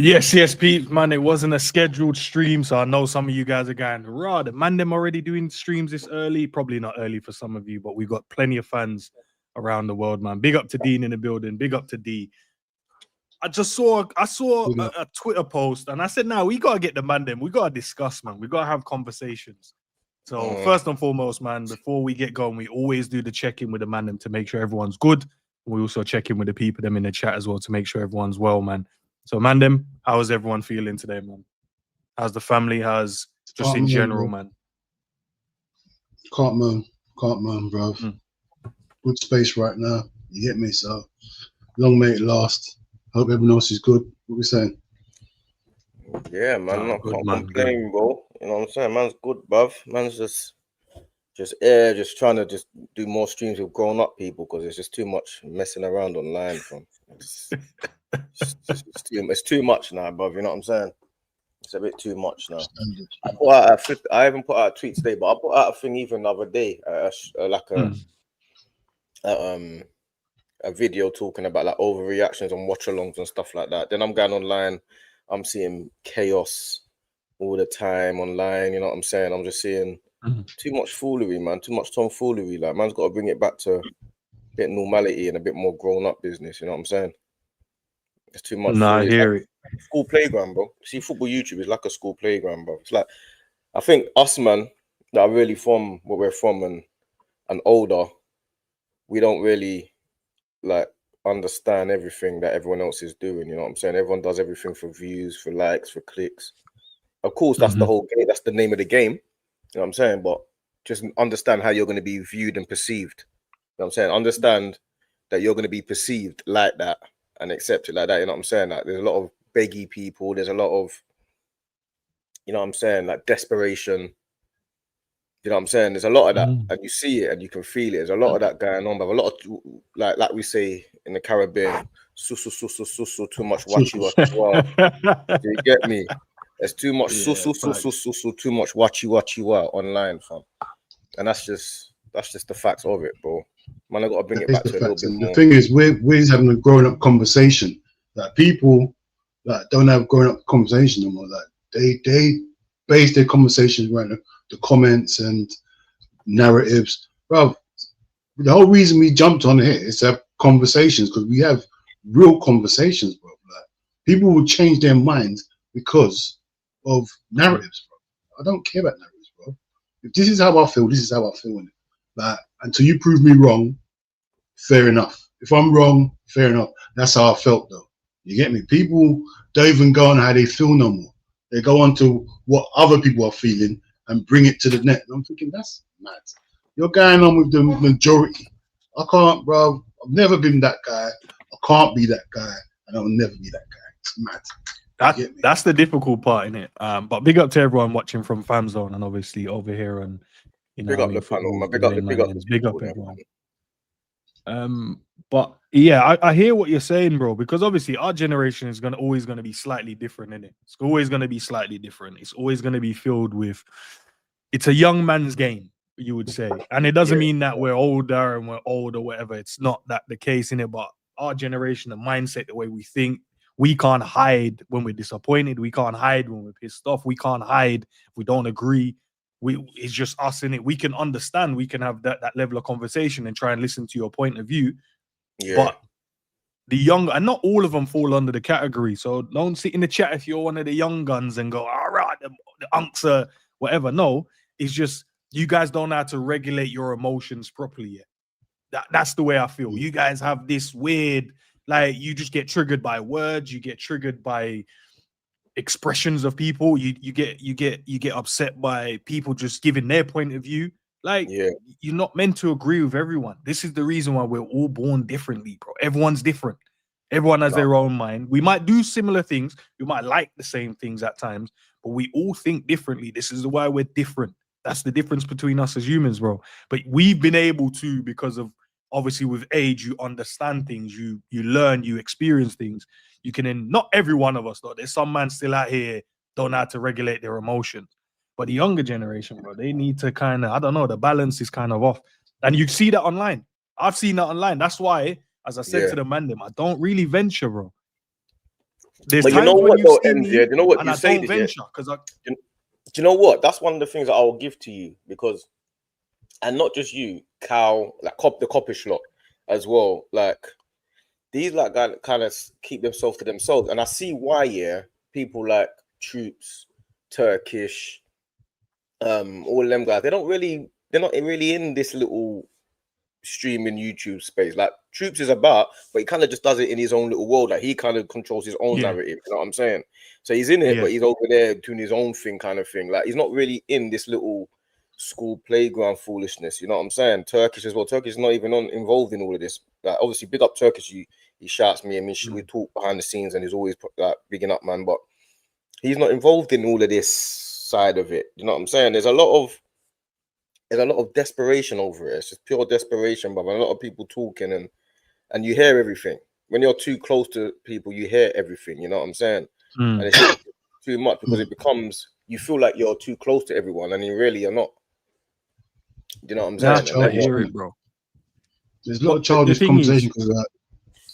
Yes, Pete, man. It wasn't a scheduled stream, so I know some of you guys are going, rah, the man them already doing streams this early. Probably not early for some of you, but we got plenty of fans around the world, man. Big up to Dean in the building. Big up to D. I saw a Twitter post, and I said, "Now we gotta get the man them. We gotta discuss, man. We gotta have conversations." So first and foremost, man, before we get going, we always do the check-in with the man them to make sure everyone's good. We also check in with the people them in the chat as well to make sure everyone's well, man. So, man, them, how is everyone feeling today, man? How's the family? How's just in general, man? Can't moan, bro. Good space right now. You get me? So, long may it last. Hope everyone else is good. What we saying? Yeah, man. I can't complain, bro. You know what I'm saying? Man's good, bruv. Man's just trying to just do more streams with grown-up people because it's just too much messing around online, fam. It's too much now, bruv. You know what I'm saying? It's a bit too much now. I haven't put out a tweet today, but I put out a thing even the other day, a video talking about like overreactions and watch-alongs and stuff like that. Then I'm going online, I'm seeing chaos all the time online. You know what I'm saying? I'm just seeing too much foolery, man. Too much tomfoolery. Like, man's got to bring it back to a bit normality and a bit more grown-up business. You know what I'm saying? It's too much. Nah, I hear it. School playground, bro. See, football YouTube is like a school playground, bro. It's like, I think us, man, that are really from where we're from and older, we don't really like understand everything that everyone else is doing. You know what I'm saying? Everyone does everything for views, for likes, for clicks. Of course, that's the whole game. That's the name of the game. You know what I'm saying? But just understand how you're going to be viewed and perceived. You know what I'm saying? Understand that you're going to be perceived like that and accept it like that. You know what I'm saying? Like, there's a lot of beggy people. There's a lot of, you know what I'm saying, like desperation. You know what I'm saying? There's a lot of that, and you see it and you can feel it. There's a lot of that going on, but a lot of like we say in the Caribbean, susu, too much wachi. Do you get me? There's too much susu, too much wachi online, fam. And that's just the facts of it, bro. Man, I gotta bring it back to a little bit more. The thing is, we're having a grown-up conversation. Like, people that don't have grown-up conversation anymore. Like, they base their conversations around the comments and narratives. Bro, the whole reason we jumped on here is to have conversations, because we have real conversations, bro. Like, people will change their minds because of narratives, bro. I don't care about narratives, bro. If this is how I feel, this is how I feel. Like, until you prove me wrong, fair enough. If I'm wrong, fair enough. That's how I felt, though. You get me? People don't even go on how they feel no more. They go on to what other people are feeling and bring it to the net. And I'm thinking, that's mad. You're going on with the majority. I can't, bro. I've never been that guy. I can't be that guy, and I'll never be that guy. It's mad. That's the difficult part in it. But big up to everyone watching from FamZone and obviously over here, and you know, big up the panel, man. Big up everyone. But yeah, I hear what you're saying, bro, because obviously our generation is always gonna be slightly different, isn't it? It's always gonna be slightly different. It's always gonna be filled with, it's a young man's game, you would say. And it doesn't mean that we're older and we're old or whatever. It's not that the case in it, but our generation, the mindset, the way we think, we can't hide when we're disappointed. We can't hide when we're pissed off. We can't hide if we don't agree. It's just us in it. We can understand. We can have that level of conversation and try and listen to your point of view. Yeah. But the young, and not all of them fall under the category. So don't sit in the chat if you're one of the young guns and go, all right, the unks are whatever. No, it's just you guys don't know how to regulate your emotions properly yet. That's the way I feel. You guys have this weird, like, you just get triggered by words. You get triggered by expressions of people. You get upset by people just giving their point of view. Like, you're not meant to agree with everyone. This is the reason why we're all born differently, bro. Everyone's different. Everyone has their own mind. We might do similar things. We might like the same things at times, but we all think differently. This is why we're different. That's the difference between us as humans, bro. But we've been able to, because of, obviously, with age, you understand things, you learn, you experience things. You can, not every one of us, though. There's some man still out here don't know how to regulate their emotions. But the younger generation, bro, they need to kind of, I don't know, the balance is kind of off. And you see that online. I've seen that online. That's why, as I said to the man, I don't really venture, bro. There's But you times know when what you though, see ends, me yeah? You know what and you I say don't this, yeah? venture because I. Do you know what? That's one of the things that I'll give to you, because, and not just you, Cal, like the Coppish lot as well. Like these like guys kind of keep themselves to themselves, and I see why. Yeah, people like Troops, Turkish, all of them guys. They're not really in this little streaming YouTube space. Like Troops is about, but he kind of just does it in his own little world. Like he kind of controls his own narrative. You know what I'm saying? So he's in it, but he's over there doing his own thing, kind of thing. Like he's not really in this little school playground foolishness. You know what I'm saying? Turkish as well. Turkish is not even involved in all of this. Like obviously, big up Turkish. He shouts me and me. We talk behind the scenes, and he's always like bigging up, man. But he's not involved in all of this side of it. You know what I'm saying? There's a lot of desperation over it. It's just pure desperation, but a lot of people talking, and you hear everything. When you're too close to people, you hear everything. You know what I'm saying? And it's just too much, because it becomes, you feel like you're too close to everyone, and you really are not. You know what I'm saying? I hear it, bro. There's a lot of childish conversation because of that.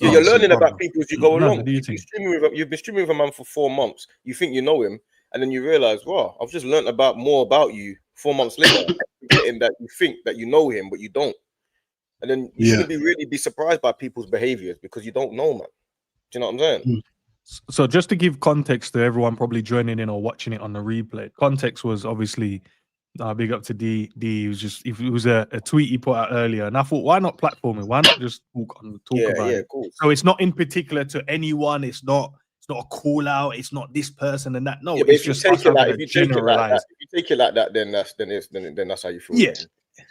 You're learning about people as you go along. You've been streaming with a man for 4 months. You think you know him, and then you realize, wow, I've just learned more about you 4 months later. Forgetting that you think that you know him, but you don't. And then you shouldn't really be surprised by people's behaviors, because you don't know, man. Do you know what I'm saying? So just to give context to everyone probably joining in or watching it on the replay, context was obviously big up to D. It was a tweet he put out earlier, and I thought, why not platform it? Why not just talk about it? Cool. So it's not in particular to anyone. It's not a call out. It's not this person and that. No, but it's if you just take it like if you take it like that, then that's how you feel. Yeah.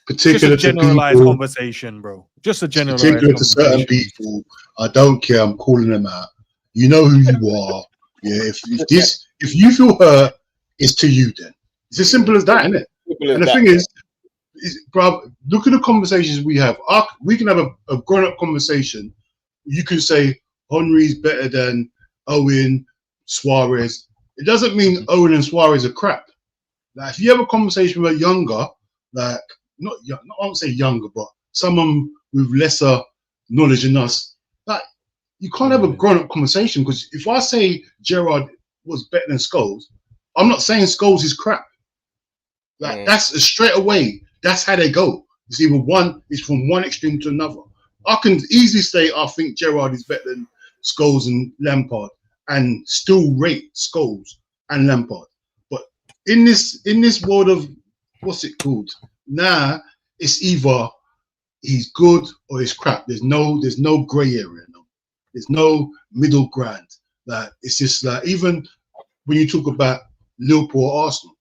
Particular just a generalized conversation, bro. Just a generalized particular to certain people. I don't care. I'm calling them out. You know who you are. Yeah. If you feel hurt, it's to you. Then it's as simple as that, isn't it? And the thing is, bro, look at the conversations we have. We can have a grown-up conversation. You can say Henry's better than Owen, Suarez. It doesn't mean Owen and Suarez are crap. Like if you have a conversation with a younger, like I won't say younger, but someone with lesser knowledge than us, like you can't have a grown-up conversation. Because if I say Gerard was better than Scholes, I'm not saying Scholes is crap. Like that's straight away. That's how they go. It's either it's from one extreme to another. I can easily say I think Gerard is better than Scholes and Lampard, and still rate Scholes and Lampard. But in this world of what's it called? Nah, it's either he's good or he's crap. There's no grey area. No. There's no middle ground. Like it's just like, even when you talk about Liverpool or Arsenal,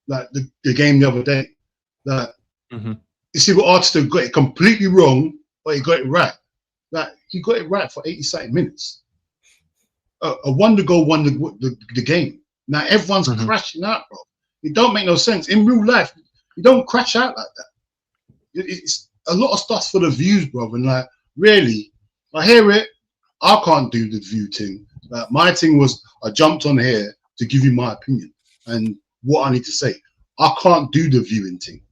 like the game the other day, like you see what Arteta got it completely wrong, but he got it right. Like he got it right for 80 minutes. A wonder goal won the game. Now everyone's crashing out, bro. It don't make no sense. In real life, you don't crash out like that. It's a lot of stuff for the views, bro. And like, really, I hear it. I can't do the view thing. Like, my thing was, I jumped on here to give you my opinion and what I need to say. I can't do the viewing thing.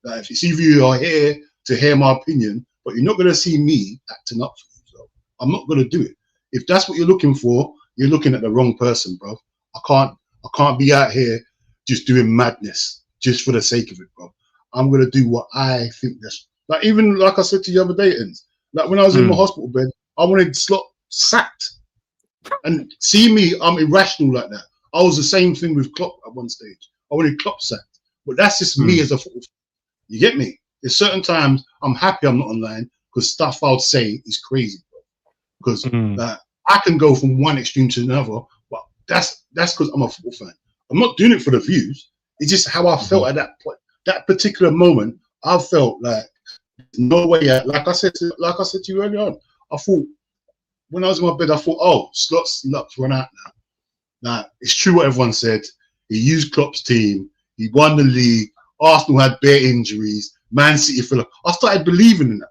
Like, if it's either you are here to hear my opinion, but you're not going to see me acting up for you. So I'm not going to do it. If that's what you're looking for, you're looking at the wrong person, bro. I can't be out here just doing madness just for the sake of it, bro. I'm going to do what I think that's, like, even like I said to you the other day, like when I was in my hospital bed, I wanted Slot sacked. And see me, I'm irrational like that. I was the same thing with Klopp at one stage. I wanted Klopp sacked. But that's just me as a football fan. You get me? There's certain times I'm happy I'm not online, because stuff I would say is crazy, bro. Because I can go from one extreme to another, but that's because I'm a football fan. I'm not doing it for the views. It's just how I felt at that point. That particular moment, I felt like no way out. Like I said to you earlier on, I thought, when I was in my bed, I thought, oh, Slot's luck's run out now. Now, it's true what everyone said. He used Klopp's team. He won the league. Arsenal had bare injuries. Man City fell off. I started believing in that.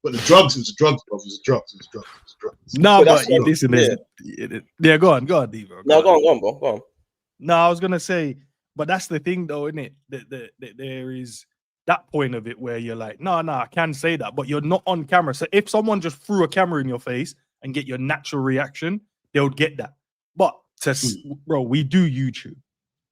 But the drugs, it was the drugs, bro. It was the drugs. It was the drugs. It was the drugs. No, but listen, yeah, go on, D, bro. No, go on, bro. Go on. No, I was gonna say, but that's the thing, though, isn't it? That there is that point of it where you're like, no, I can say that, but you're not on camera. So if someone just threw a camera in your face and get your natural reaction, they would get that. But bro, we do YouTube.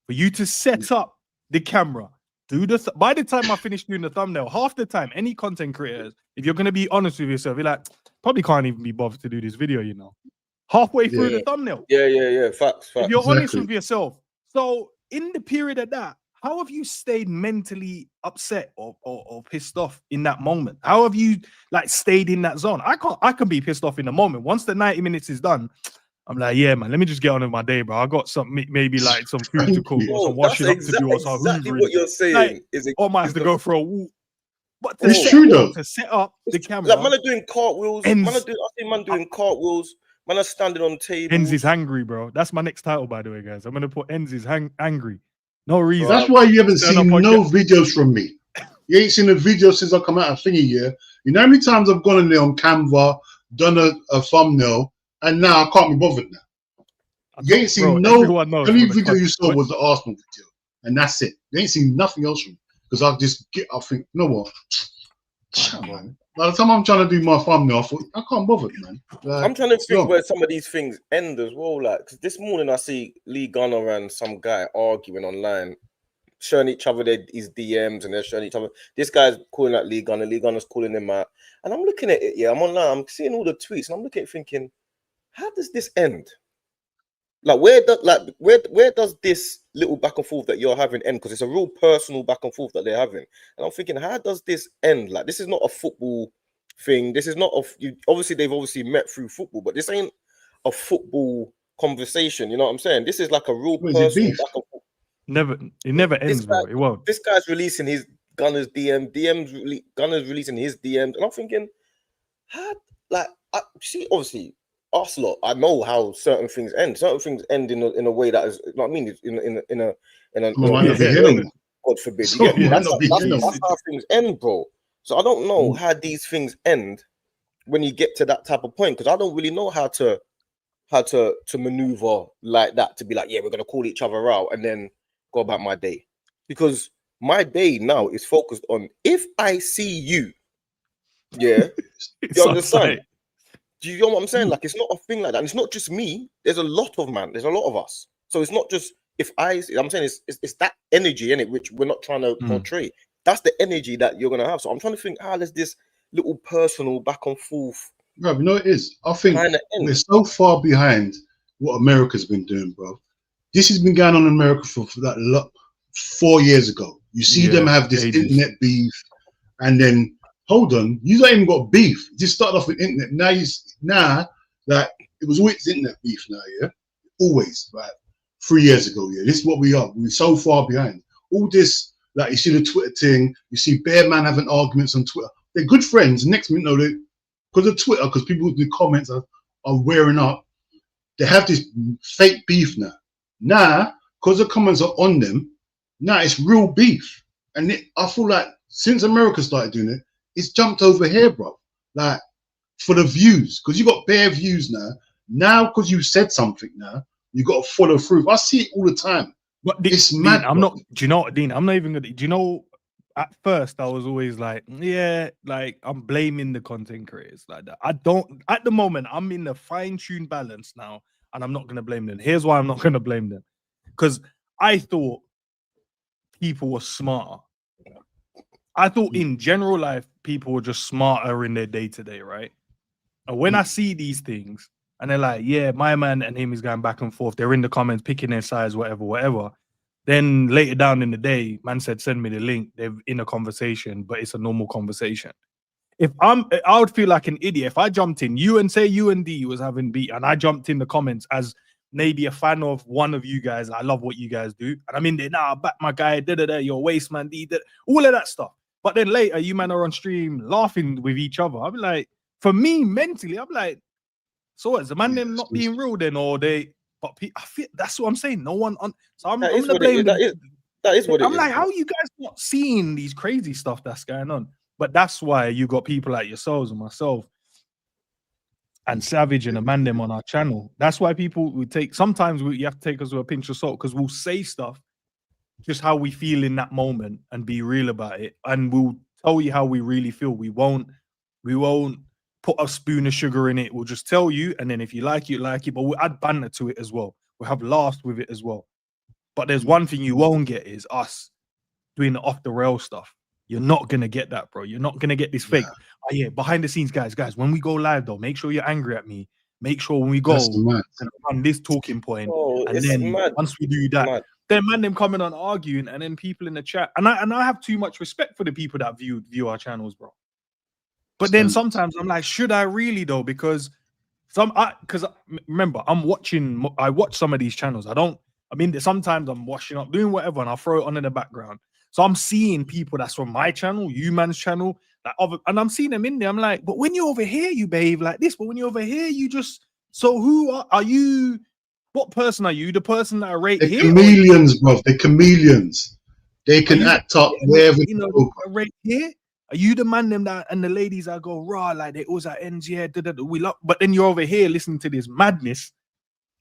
For you to set up the camera, do the by the time I finish doing the thumbnail, half the time, any content creators, if you're gonna be honest with yourself, you're like, probably can't even be bothered to do this video, you know. Halfway through the thumbnail. Yeah. Facts. If you're honest with yourself. So in the period of that, how have you stayed mentally upset or pissed off in that moment? How have you like stayed in that zone? I can be pissed off in the moment. Once the 90 minutes is done, I'm like, yeah, man, let me just get on with my day, bro. I got some maybe like some food to cook or some washing up to do or some exactly hoovering. what you're saying. Like, is it, or might have to go for a walk. But it's true though. To set up the camera. Like, man are doing cartwheels. I see man doing cartwheels. Man are standing on tables. ENDZ is angry, bro. That's my next title, by the way, guys. I'm gonna put ENDZ is angry. No reason. That's why you haven't seen no videos from me. You ain't seen a video since I come out of thingy, yeah. You know how many times I've gone in there on Canva, done a thumbnail, and now I can't be bothered now. You ain't seen the only video you saw was the Arsenal video, and that's it. You ain't seen nothing else from me because I think, you know what? Man. By the time I'm trying to do my thumbnail, I thought I can't bother, man. Like, I'm trying to think where some of these things end as well. Like, because this morning I see Lee Gunner and some guy arguing online, showing each other his DMs, and they're showing each other. This guy's calling out Lee Gunner's calling him out, and I'm looking at it. Yeah, I'm online. I'm seeing all the tweets, and I'm looking at it thinking, how does this end? Like, where does this little back and forth that you're having end? Because it's a real personal back and forth that they're having. And I'm thinking, how does this end? Like, this is not a football thing. This is not obviously they've met through football, but this ain't a football conversation. You know what I'm saying? This is like a real personal back and forth. It never ends, bro. It won't. This guy's releasing his Gunner's Gunner's releasing his DMs, and I'm thinking, see, obviously. Us lot, I know how certain things end. Certain things end in a way that is, you know what I mean, in a God forbid. That's how things end, bro. So I don't know how these things end when you get to that type of point, because I don't really know how to maneuver like that, to be like, yeah, we're gonna call each other out and then go about my day, because my day now is focused on if I see you, you understand. Do you know what I'm saying? Like, it's not a thing like that. And it's not just me. There's a lot of us. So it's not just I'm saying it's that energy in it, which we're not trying to portray. That's the energy that you're gonna have. So I'm trying to think, how does this little personal back and forth? Bro, you know what it is? I think we're so far behind what America's been doing, bro. This has been going on in America for that 4 years ago. You see them have this internet beef, and then hold on, you don't even got beef. You just started off with internet. Now that it was always internet beef now, yeah? Always, right? 3 years ago, yeah. This is what we are. We're so far behind. All this, like, you see the Twitter thing, you see Bear Man having arguments on Twitter. They're good friends. Next minute, no, because of Twitter, because people with the comments are wearing up, they have this fake beef now. Now, because the comments are on them, now it's real beef. And I feel like since America started doing it, it's jumped over here, bro. Like, for the views, because you got bare views now. Now, because you said something now, you got to follow through. I see it all the time. But it's mad. I'm not. Do you know what, Dean? I'm not even gonna. Do you know? At first, I was always like, yeah, like I'm blaming the content creators like that. I don't. At the moment, I'm in the fine-tuned balance now, and I'm not gonna blame them. Here's why I'm not gonna blame them, because I thought people were smarter. I thought in general life, people were just smarter in their day-to-day, right? And when I see these things, and they're like, yeah, my man and him is going back and forth. They're in the comments, picking their sides, whatever. Then later down in the day, man said, send me the link. They're in a conversation, but it's a normal conversation. I would feel like an idiot if I jumped in, you and D was having beat, and I jumped in the comments as maybe a fan of one of you guys. I love what you guys do. And I'm in there, nah, back my guy, your waste man, all of that stuff. But then later, you man are on stream laughing with each other. I'm like, for me, mentally, I'm like, so what, is the man them not being real then, or they? But I feel that's what I'm saying. No one on. So I'm gonna blame them. That is what it is. I'm like, how are you guys not seeing these crazy stuff that's going on? But that's why you got people like yourselves and myself and Savage and Amanda on our channel. That's why people would take. Sometimes you have to take us with a pinch of salt, because we'll say stuff just how we feel in that moment and be real about it, and we'll tell you how we really feel. We won't put a spoon of sugar in it. We'll just tell you, and then if you like it, you like it. But we'll add banter to it as well. We'll have laughs with it as well. But there's one thing you won't get is us doing the off the rail stuff. You're not gonna get that, bro. You're not gonna get this fake. Oh, yeah, behind the scenes, guys. When we go live, though, make sure you're angry at me. Make sure when we go, on this talking point, and then once we do that, then man, them coming on arguing, and then people in the chat, and I have too much respect for the people that view our channels, bro. But then sometimes I'm like, should I really though? Because remember, I watch some of these channels. Sometimes I'm washing up, doing whatever, and I'll throw it on in the background. So I'm seeing people that's from my channel, you man's channel, and I'm seeing them in there. I'm like, but when you're over here, you behave like this. But when you're over here, you just. So who are you? What person are you? The person that I rate They're here? chameleons, bro. They're chameleons. They can act up wherever you know. Rate here. Are you the man them that and the ladies that go raw like they always at ENDZ? We love, but then you're over here listening to this madness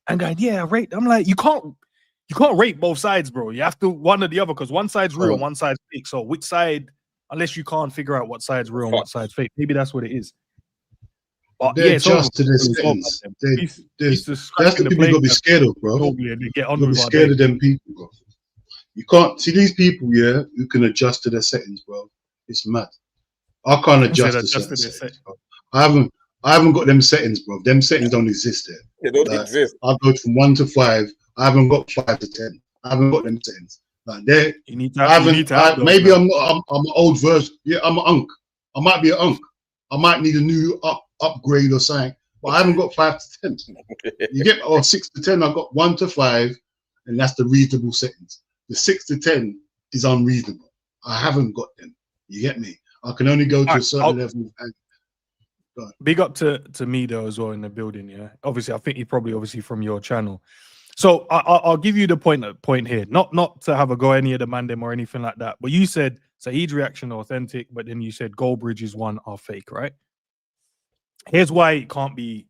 and going, yeah, rate. I'm like, you can't rate both sides, bro. You have to one or the other because one side's real, one side's fake. So which side? Unless you can't figure out what side's real and what side's fake, maybe that's what it is. But they're just to their settings. That's the people you gotta be scared of, bro. You gotta be scared of them people, bro. You can't see these people, yeah, who can adjust to their settings, bro. It's mad. I can't adjust to certain settings, bro. I haven't got them settings, bro. Them settings don't exist there. They don't exist. I go from 1 to 5. I haven't got 5 to 10. I haven't got them settings. Like there, you need to maybe I'm an old version. Yeah, I'm an unk. I might be an unk. I might need a new upgrade or something. But I haven't got 5 to 10. You get 6 to 10. I got 1 to 5, and that's the reasonable settings. The 6 to 10 is unreasonable. I haven't got them. You get me? I can only go to a certain level. Big up to me though as well in the building. Yeah, obviously, I think you probably from your channel. So I'll give you the point here. Not to have a go any of the mandem or anything like that. But you said Saeed's reaction authentic, but then you said Goldbridge's one are fake, right? Here's why it can't be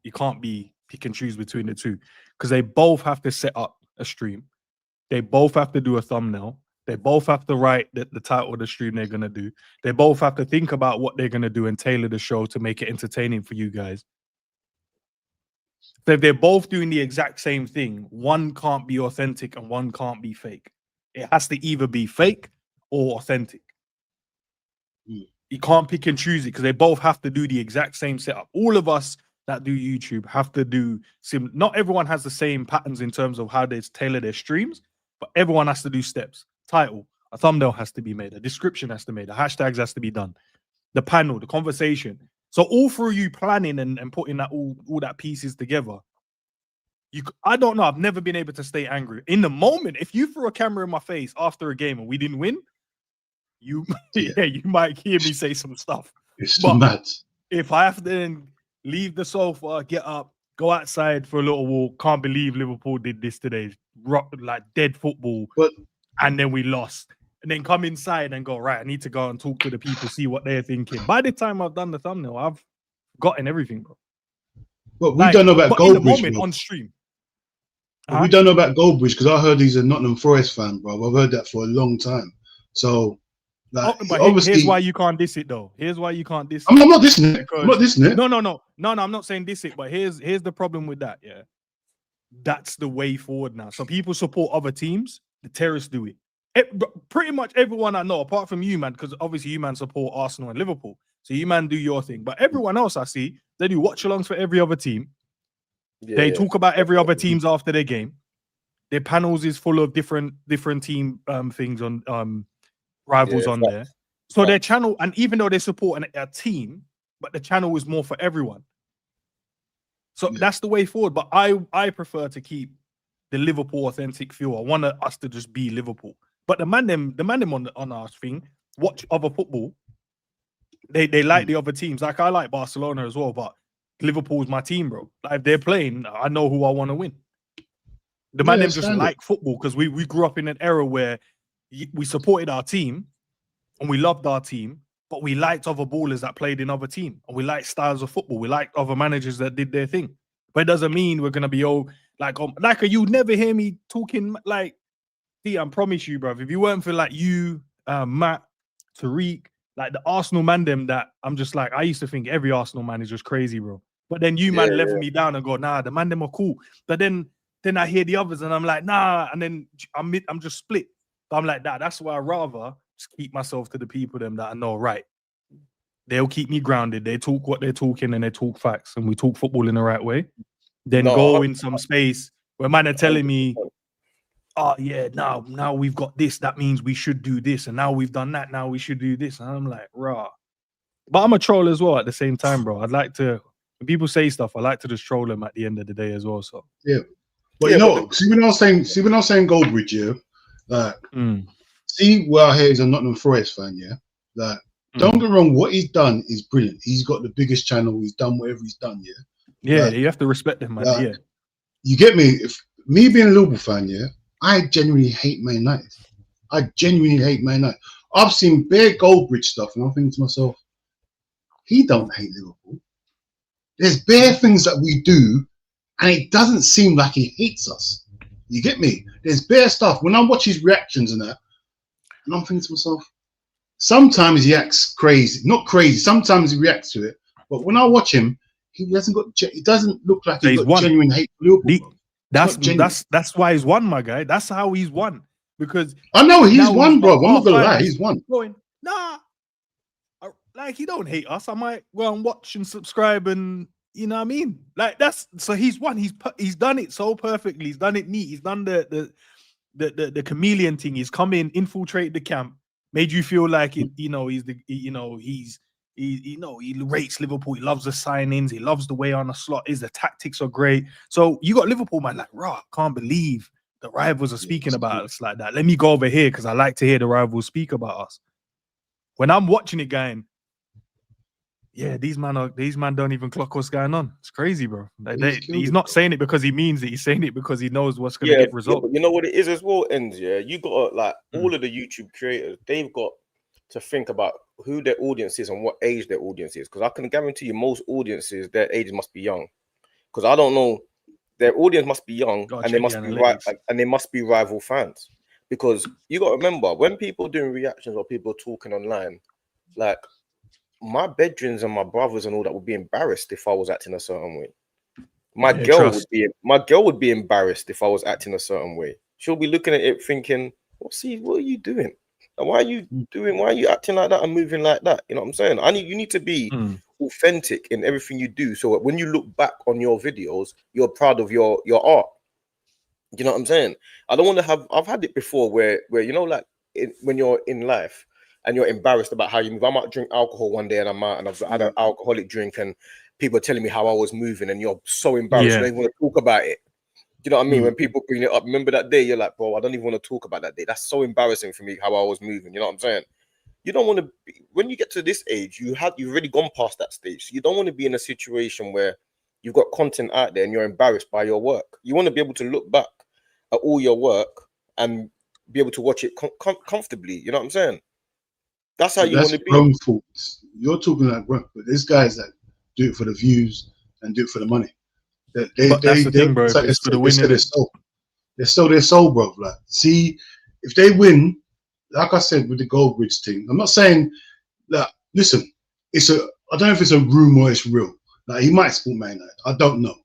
pick and choose between the two, because they both have to set up a stream. They both have to do a thumbnail. They both have to write the title of the stream they're going to do. They both have to think about what they're going to do and tailor the show to make it entertaining for you guys. So if they're both doing the exact same thing, one can't be authentic and one can't be fake. It has to either be fake or authentic. You can't pick and choose it because they both have to do the exact same setup. All of us that do YouTube have to do not everyone has the same patterns in terms of how they tailor their streams, but everyone has to do steps. Title, a thumbnail has to be made, a description has to be made, the hashtags has to be done, the panel, the conversation. So all through you planning and putting that all that pieces together, I don't know. I've never been able to stay angry. In the moment, if you threw a camera in my face after a game and we didn't win, you might hear me say some stuff. It's mad. If I have to then leave the sofa, get up, go outside for a little walk, can't believe Liverpool did this today, like dead football, and then we lost. And then come inside and go, right, I need to go and talk to the people, see what they're thinking. By the time I've done the thumbnail, I've gotten everything, bro. But we don't know about Goldbridge, on stream. We don't know about Goldbridge because I heard he's a Nottingham Forest fan, bro. I've heard that for a long time. So, like, but obviously, here's why you can't diss it, though. Here's why you can't diss it. I'm not dissing it. I'm not dissing it. No. I'm not saying diss it, but here's the problem with that. Yeah, that's the way forward now. So people support other teams. The terrorists do it. Pretty much everyone I know, apart from you, man, because obviously you, man, support Arsenal and Liverpool. So you, man, do your thing. But everyone else I see, they do watch-alongs for every other team. They talk about every other teams after their game. Their panels is full of different team things on rivals on there. So their channel, and even though they support a team, but the channel is more for everyone. So that's the way forward. But I prefer to keep the Liverpool authentic feel. I want us to just be Liverpool. But the man them on our thing, watch other football. They like the other teams. Like I like Barcelona as well, but Liverpool's my team, bro. Like if they're playing, I know who I want to win. The man them just like football because we grew up in an era where we supported our team and we loved our team, but we liked other ballers that played in other team, and we liked styles of football. We liked other managers that did their thing. But it doesn't mean we're gonna be you'd never hear me talking like. I promise you, bro. If you weren't for like you, Matt, Tariq, like the Arsenal man them that I'm just like, I used to think every Arsenal man is just crazy, bro. But then you man level me down and go, nah, the man them are cool. But then I hear the others and I'm like, nah, and then I'm just split. But I'm like that. That's why I rather just keep myself to the people them that I know, right? They'll keep me grounded. They talk what they're talking and they talk facts, and we talk football in the right way. Then go in some space where man are telling me, oh yeah, now we've got this. That means we should do this, and now we've done that. Now we should do this. And I'm like, rah. But I'm a troll as well at the same time, bro. I'd like to, when people say stuff, I like to just troll them at the end of the day as well. So yeah, but you know, see when I was saying Goldbridge, yeah, like see where I hear is a Nottingham Forest fan, yeah, like don't get wrong, what he's done is brilliant. He's got the biggest channel. He's done whatever he's done, yeah. Yeah, you have to respect him, man. Yeah, you get me. If me being a Liverpool fan, yeah, I genuinely hate Man United. I genuinely hate Man United. I've seen bare Goldbridge stuff, and I'm thinking to myself, he don't hate Liverpool. There's bare things that we do, and it doesn't seem like he hates us. You get me? There's bare stuff. When I watch his reactions and that, and I'm thinking to myself, sometimes he acts crazy. Not crazy. Sometimes he reacts to it. But when I watch him, he hasn't got. It doesn't look like he's got genuine hate for Liverpool. That's why he's won, my guy. That's how he's won. Because I know he's won, bro. I'm not gonna lie, he's won. Going, nah, like he don't hate us. I might go and watch and subscribe, and you know what I mean. Like that's so he's won. He's done it so perfectly. He's done it neat. He's done the chameleon thing. He's come in, infiltrated the camp, made you feel like it. You know, he rates Liverpool. He loves the signings. He loves the way on the slot is. The tactics are great. So you got Liverpool, man. Like, rah, can't believe the rivals are speaking about us like that. Let me go over here because I like to hear the rivals speak about us. When I'm watching it, going, yeah, these man don't even clock what's going on. It's crazy, bro. He's not saying it because he means it. He's saying it because he knows what's going to get results. But you know what it is as well, ENDZ. Yeah, you got like all of the YouTube creators. They've got to think about who their audience is and what age their audience is, because I can guarantee you most audiences, their ages must be young, because I don't know, their audience must be young and they must be rival fans, because you got to remember when people doing reactions or people talking online, like my bedrooms and my brothers and all that would be embarrassed if I was acting a certain way. My girl would be embarrassed if I was acting a certain way. She'll be looking at it thinking, what are you doing? Why are you acting like that and moving like that? You know what I'm saying? You need to be authentic in everything you do, so when you look back on your videos, you're proud of your art. You know what I'm saying? I don't want to have. I've had it before where you know, like when you're in life and you're embarrassed about how you move. I might drink alcohol one day and I've had an alcoholic drink and people are telling me how I was moving, and you're so embarrassed you don't even want to talk about it. You know what I mean? When people bring it up, remember that day, you're like, bro, I don't even want to talk about that day. That's so embarrassing for me how I was moving. You know what I'm saying? You don't want to be, when you get to this age, you've already gone past that stage. So you don't want to be in a situation where you've got content out there and you're embarrassed by your work. You want to be able to look back at all your work and be able to watch it comfortably. You know what I'm saying? That's how you want to be. Grown folks. You're talking like grown, but there's guys that do it for the views and do it for the money. That's the thing, bro. It's for the winning. They sell their soul, bro. Like, see, if they win, like I said with the Goldbridge thing, I'm not saying that. Listen, I don't know if it's a rumor or it's real. Like, he might support Man United. I don't know.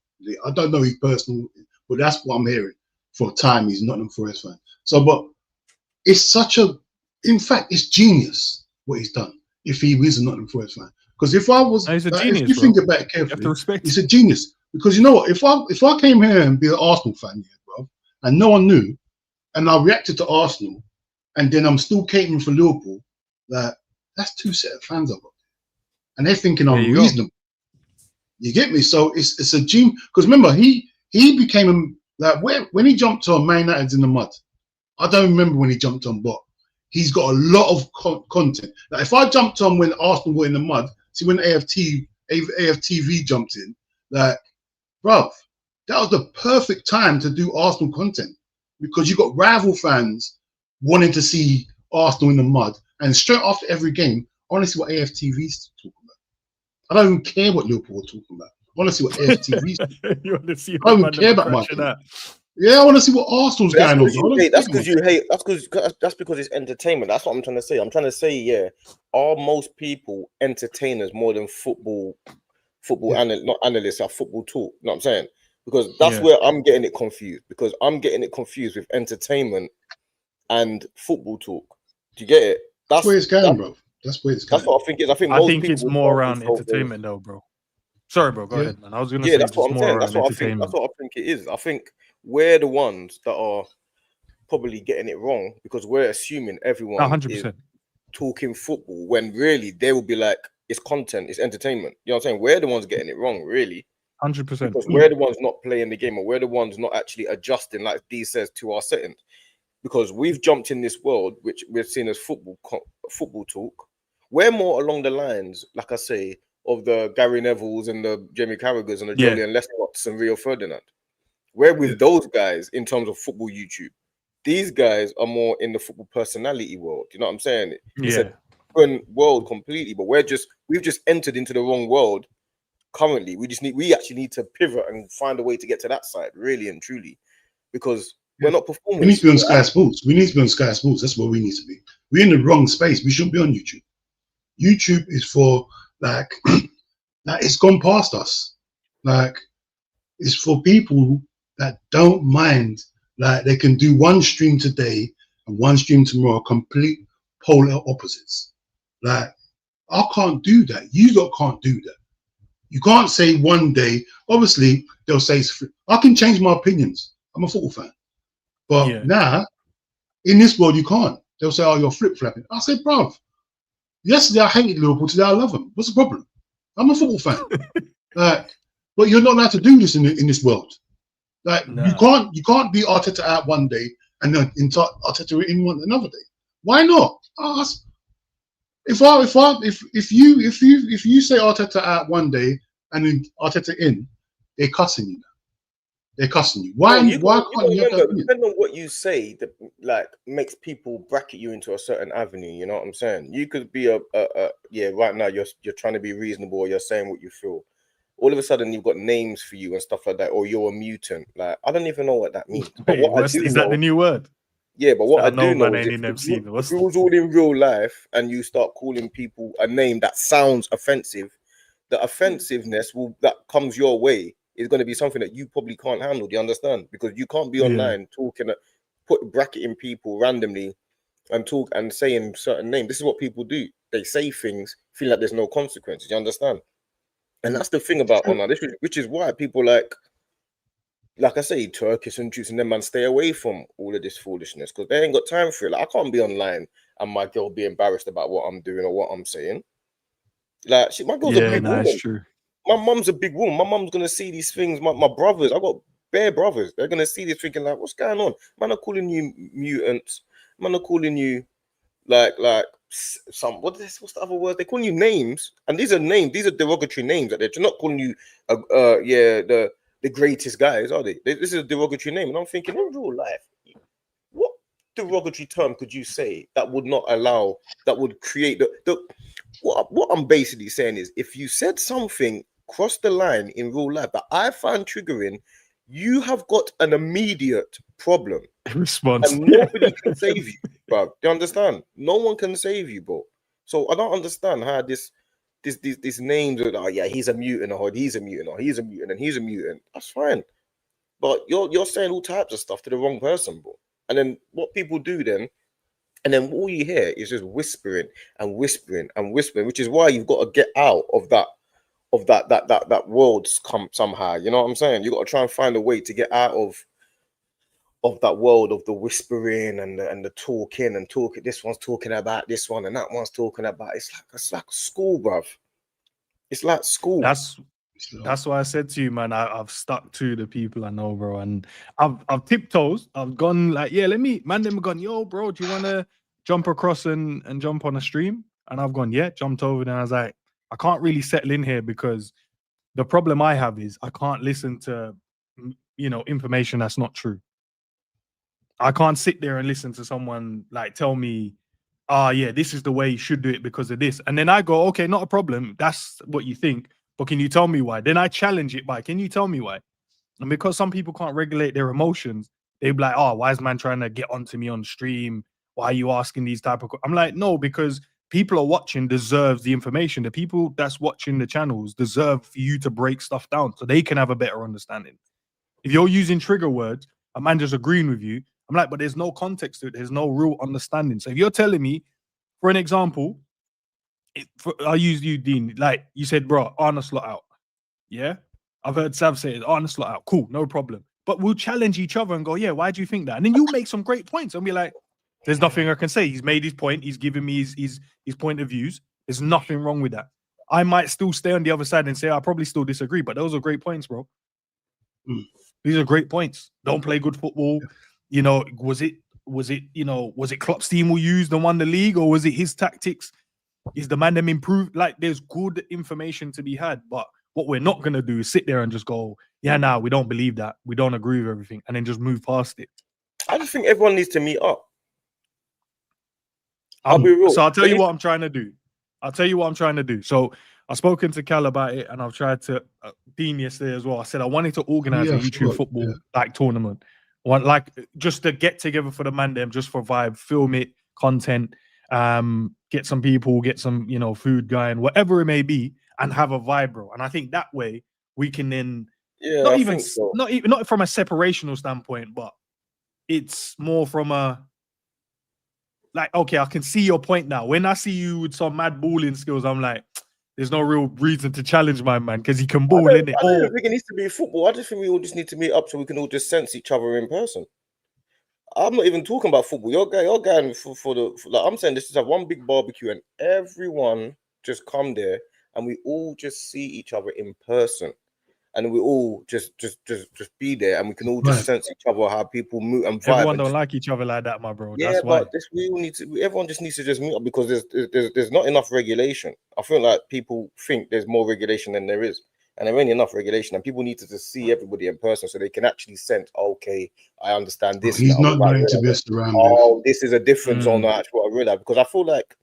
I don't know his personal, but that's what I'm hearing. For a time, he's not a Forest fan. So, but it's in fact, it's genius what he's done. If he is a Nottingham Forest fan, because if I was, he's a genius, if you think about it carefully, he's a genius. Because you know what? If I came here and be an Arsenal fan, yeah, bro, and no one knew, and I reacted to Arsenal, and then I'm still catering for Liverpool, that's two set of fans I've got, and they're thinking I'm reasonable. You get me? So it's a genius. Because remember, he became when he jumped on Man United's in the mud. I don't remember when he jumped on, but he's got a lot of content. Like if I jumped on when Arsenal were in the mud, see when AFTV jumped in, like, bro, that was the perfect time to do Arsenal content, because you got rival fans wanting to see Arsenal in the mud, and straight after every game, I want to see what AFTV's talking about. I don't even care what Liverpool are talking about. I want to see what AFTV's talking about. You want to see? I don't even care about my team. Yeah, I want to see what Arsenal's That's going on. because you hate. That's because you hate. That's because it's entertainment. That's what I'm trying to say. I'm trying to say, yeah, are most people entertainers more than not analysts, are football talk? You know what I'm saying? Because that's where I'm getting it confused. Because I'm getting it confused with entertainment and football talk. Do you get it? That's where it's going, bro. That's where it's going. That's what I think is. I think it's more around entertainment, though, bro. Sorry, bro. Go ahead, man. I was gonna say that's what I'm saying. That's what I think. That's what I think it is. I think we're the ones that are probably getting it wrong because we're assuming everyone 100%. is talking football when really they will be like, it's content, it's entertainment. You know what I'm saying? We're the ones getting it wrong, really. 100%. Because we're the ones not playing the game, or we're the ones not actually adjusting, like Dee says, to our settings. Because we've jumped in this world, which we're seeing as football talk. We're more along the lines, like I say, of the Gary Nevilles and the Jamie Carragher's and the Julian Lescott's and Rio Ferdinand. We're with those guys in terms of football YouTube. These guys are more in the football personality world. You know what I'm saying? It's a different world completely, but we've just entered into the wrong world currently. We actually need to pivot and find a way to get to that side, really and truly, because we're not performing. We need to be on Sky Sports. We need to be on Sky Sports. That's where we need to be. We're in the wrong space. We shouldn't be on YouTube. YouTube is for like it's gone past us. Like it's for people that don't mind. Like they can do one stream today and one stream tomorrow, complete polar opposites. Like I can't do that. You lot can't do that. You can't say one day. Obviously, they'll say I can change my opinions. I'm a football fan, but now in this world you can't. They'll say, "Oh, you're flip flopping." I say, "Bruv, yesterday I hated Liverpool. Today I love them. What's the problem? I'm a football fan." But you're not allowed to do this in this world. Like you can't be Arteta out one day and then Arteta in one another day. Why not? If you say Arteta out one day and then Arteta in, they're cussing you now. They're cussing you. Why can't you have that? Depending on what you say, that like makes people bracket you into a certain avenue. You know what I'm saying? You could be right now you're trying to be reasonable, or you're saying what you feel. All of a sudden you've got names for you and stuff like that, or you're a mutant. Like I don't even know what that means. But Is that the new word? Yeah, but what I do know is if it was all in real life and you start calling people a name that sounds offensive, the offensiveness that comes your way is going to be something that you probably can't handle. Do you understand? Because you can't be online talking, bracketing people randomly and talk and saying certain names. This is what people do. They say things, feel like there's no consequences. You understand? And that's the thing about online, which is why people like I say, Turkish and Jews and them man stay away from all of this foolishness because they ain't got time for it. Like I can't be online and my girl be embarrassed about what I'm doing or what I'm saying. Like my girl's a big woman. It's true. My mum's a big woman. My mum's gonna see these things. My brothers, I got bare brothers. They're gonna see this thinking like, what's going on? Man are calling you mutants. Man are calling you like some what's the other word? They're calling you names, and these are names. These are derogatory names. That they're not calling you the greatest guys, are they? This is a derogatory name, and I'm thinking in real life, what derogatory term could you say that would not allow, that would create what I'm basically saying is, if you said something cross the line in real life that I find triggering, you have got an immediate problem. Response. And nobody can save you, bro. Do you understand? No one can save you, bro. So I don't understand how these names are, oh yeah, he's a mutant, or he's a mutant, or he's a mutant, and he's a mutant. That's fine. But you're saying all types of stuff to the wrong person, bro. And then what people do then, and then all you hear is just whispering and whispering and whispering, which is why you've got to get out of that world somehow. You know what I'm saying? You got to try and find a way to get out of that world of the whispering and the talking and talking. This one's talking about this one and that one's talking about. It's like school, bruv. It's like school. That's why I said to you, man. I've stuck to the people I know, bro, and I've tiptoes. I've gone like, yeah, let me. Man, them have gone, yo, bro, do you want to jump across and jump on a stream? And I've gone, yeah, jumped over there. And I was like, I can't really settle in here because the problem I have is I can't listen to, information that's not true. I can't sit there and listen to someone like tell me, yeah, this is the way you should do it because of this. And then I go, okay, not a problem. That's what you think. But can you tell me why? Then I challenge it by, can you tell me why? And because some people can't regulate their emotions, they'd be like, oh, why is man trying to get onto me on stream? Why are you asking these type of... I'm like, no, because people are watching deserves the information. The people that's watching the channels deserve for you to break stuff down so they can have a better understanding. If you're using trigger words, a man just agreeing with you, I'm like, but there's no context to it. There's no real understanding. So if you're telling me, for an example, I'll use you, Dean. Like you said, bro, Arna slot out. Yeah? I've heard Sav say it, Arna slot out. Cool, no problem. But we'll challenge each other and go, yeah, why do you think that? And then you make some great points and be like, there's nothing I can say. He's made his point. He's given me his point of views. There's nothing wrong with that. I might still stay on the other side and say, I probably still disagree, but those are great points, bro. These are great points. Don't play good football. You know, was it Klopp's team who used and won the league, or was it his tactics? Is the man them improved? Like, there's good information to be had, but what we're not gonna do is sit there and just go, yeah, nah, we don't believe that, we don't agree with everything, and then just move past it. I just think everyone needs to meet up. I'll be real. So I'll tell you what I'm trying to do. So I've spoken to Cal about it, and I've tried to Dean yesterday as well. I said I wanted to organize a YouTube football like tournament, like just to get together for the man them, just for vibe, film it, content, get some people, get some food going, whatever it may be, and have a vibe, bro. And I think that way we can then not from a separational standpoint, but it's more from a like, okay, I can see your point now. When I see you with some mad balling skills, I'm like, there's no real reason to challenge my man because he can ball in it. I don't think it needs to be football. I just think we all just need to meet up so we can all just sense each other in person. I'm not even talking about football. You're going for like I'm saying, this is a one big barbecue and everyone just come there and we all just see each other in person. And we all just be there, and we can all just sense each other, how people move and vibe. Everyone don't like each other like that, my bro. Yeah, that's why. But we all need to. Everyone just needs to just meet up because there's not enough regulation. I feel like people think there's more regulation than there is, and there ain't enough regulation. And people need to just see everybody in person so they can actually sense. Okay, I understand this. He's not going to be surrounded. Oh, this is a difference on the actual. I realize because I feel like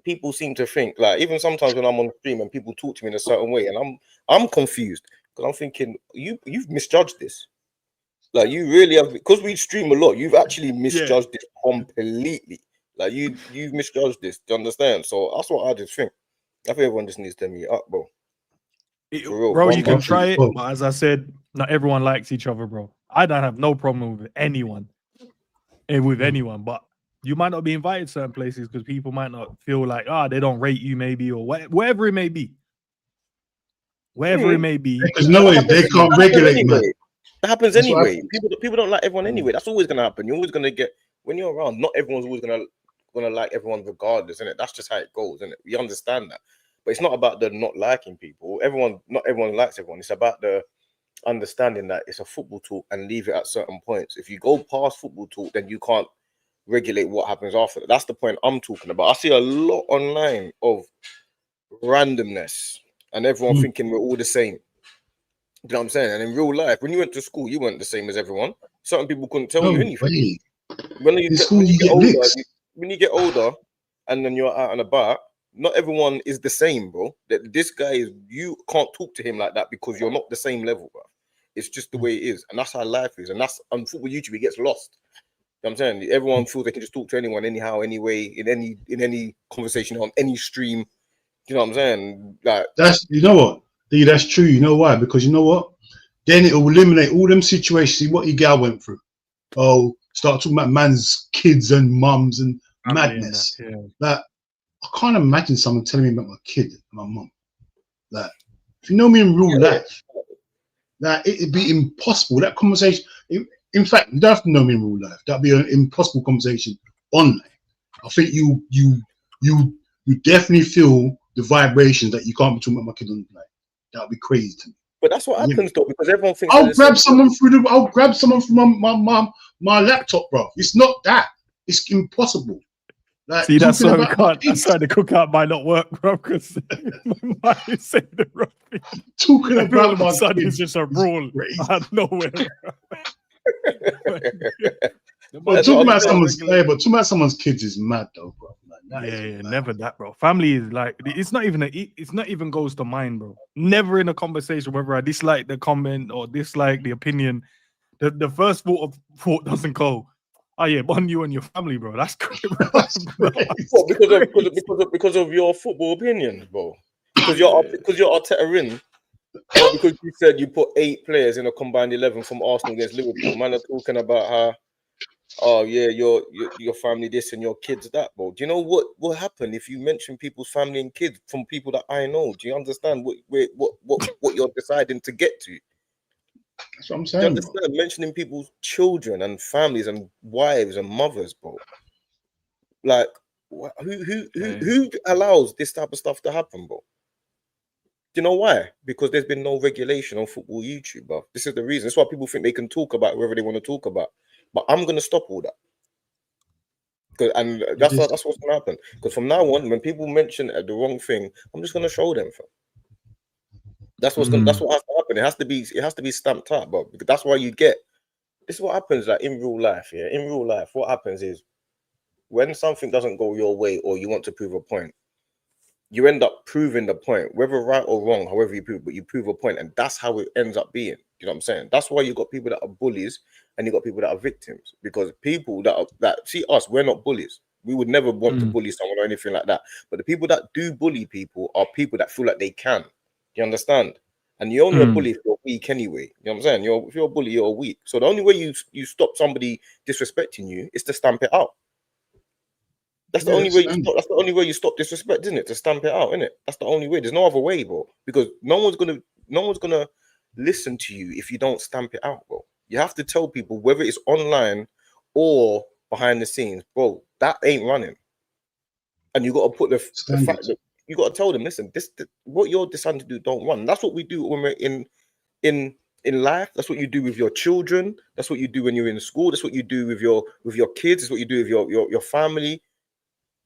people seem to think like even sometimes when I'm on the stream and people talk to me in a certain way, and I'm confused because I'm thinking you've misjudged this. Like you really have, because we stream a lot. You've actually misjudged this completely. Like you've misjudged this. Do you understand? So that's what I just think. I think everyone just needs to meet up, bro. Bro, you can try it, but as I said, not everyone likes each other, bro. I don't have no problem with anyone, but you might not be invited to certain places because people might not feel like, they don't rate you maybe, or wherever it may be. Wherever it may be. Because they can't regulate, man. That happens anyway. People don't like everyone anyway. That's always gonna happen. You're always gonna get, when you're around, not everyone's always gonna like everyone regardless, isn't it? That's just how it goes, isn't it? We understand that. But it's not about the not liking people. Not everyone likes everyone. It's about the understanding that it's a football talk and leave it at certain points. If you go past football talk, then you can't regulate what happens after that. That's the point I'm talking about. I see a lot online of randomness and everyone thinking we're all the same. You know what I'm saying? And in real life, when you went to school, you weren't the same as everyone. Certain people couldn't tell you anything. When you get older and then you're out and about, not everyone is the same, bro. That this guy is, you can't talk to him like that because you're not the same level, bro. It's just the way it is, and that's how life is, and that's on football YouTube. It gets lost. You know what I'm saying? Everyone feels they can just talk to anyone, anyhow, anyway, in any conversation on any stream. You know what I'm saying? Like that's, you know what, that's true. You know why? Because you know what? Then it will eliminate all them situations. See what your gal went through. Oh, start talking about man's kids and mums and madness. Like, I can't imagine someone telling me about my kid and my mum. Like, if you know me in real life, like it'd be impossible. That conversation. In fact, you don't have to know me in real life. That'd be an impossible conversation online. I think you definitely feel the vibrations that you can't be talking about my kid online. That'd be crazy to me. But that's what happens, though, because everyone thinks I'll grab someone from my laptop, bro. It's not that. It's impossible. Like, see, that's why we can't. That's why the cookout might not work, bro, because my mind is saying the wrong thing. Talking about my son is just a brawl out of nowhere. But talking about someone's kids is mad, though, bro. Like, That is Yeah, mad. never that, bro. Family is like it's not even it's not even goes to mind, bro. Never in a conversation whether I dislike the comment or dislike the opinion. The first thought doesn't go, oh yeah, on you and your family, bro. That's crazy. That's crazy. What, because of your football opinions, bro? Because you're Arteta in, or because you said you put 8 players in a combined 11 from Arsenal against Liverpool. Man are talking about how, oh yeah, your family this and your kids that, bro. Do you know what will happen if you mention people's family and kids from people that I know? Do you understand what you're deciding to get to? That's what I'm Do you saying, bro. understand? Mentioning people's children and families and wives and mothers, bro. Like, who allows this type of stuff to happen, bro? Do you know why? Because there's been no regulation on football YouTube, bro. This is the reason. That's why people think they can talk about whoever they want to talk about. But I'm gonna stop all that. And that's what's gonna happen. Because from now on, when people mention the wrong thing, I'm just gonna show them. Fam. That's what's gonna. That's what has to happen. It has to be stamped up, bro. Because that's why you get. This is what happens, like in real life. Yeah, in real life, what happens is when something doesn't go your way or you want to prove a point, you end up proving the point, whether right or wrong, however you prove, but you prove a point, and that's how it ends up being. You know what I'm saying? That's why you got people that are bullies and you got people that are victims. Because people that see us, we're not bullies. We would never want to bully someone or anything like that. But the people that do bully people are people that feel like they can. You understand? And you're only a bully if you're weak anyway. You know what I'm saying? If you're a bully, you're weak. So the only way you stop somebody disrespecting you is to stamp it out. That's the only way you stop. That's the only way you stop disrespect, isn't it? To stamp it out, isn't it? That's the only way. There's no other way, bro. Because no one's gonna listen to you if you don't stamp it out, bro. You have to tell people whether it's online or behind the scenes, bro. That ain't running. And you got to put the fact that you got to tell them, listen, this what you're deciding to do don't run. That's what we do when we're in life. That's what you do with your children. That's what you do when you're in school. That's what you do with your kids. That's what you do with your family.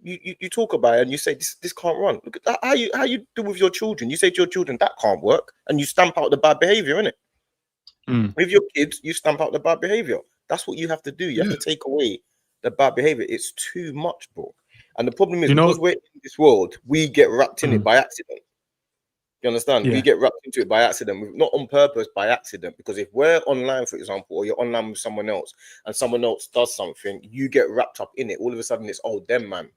You talk about it and you say this can't run. Look at that, how you do with your children. You say to your children that can't work, and you stamp out the bad behavior, innit? With your kids, you stamp out the bad behavior. That's what you have to do. You have to take away the bad behavior. It's too much, bro. And the problem is, because we're in this world, we get wrapped in it by accident. You understand? We get wrapped into it by accident, not on purpose, by accident. Because if we're online, for example, or you're online with someone else, and someone else does something, you get wrapped up in it. All of a sudden, it's them, man.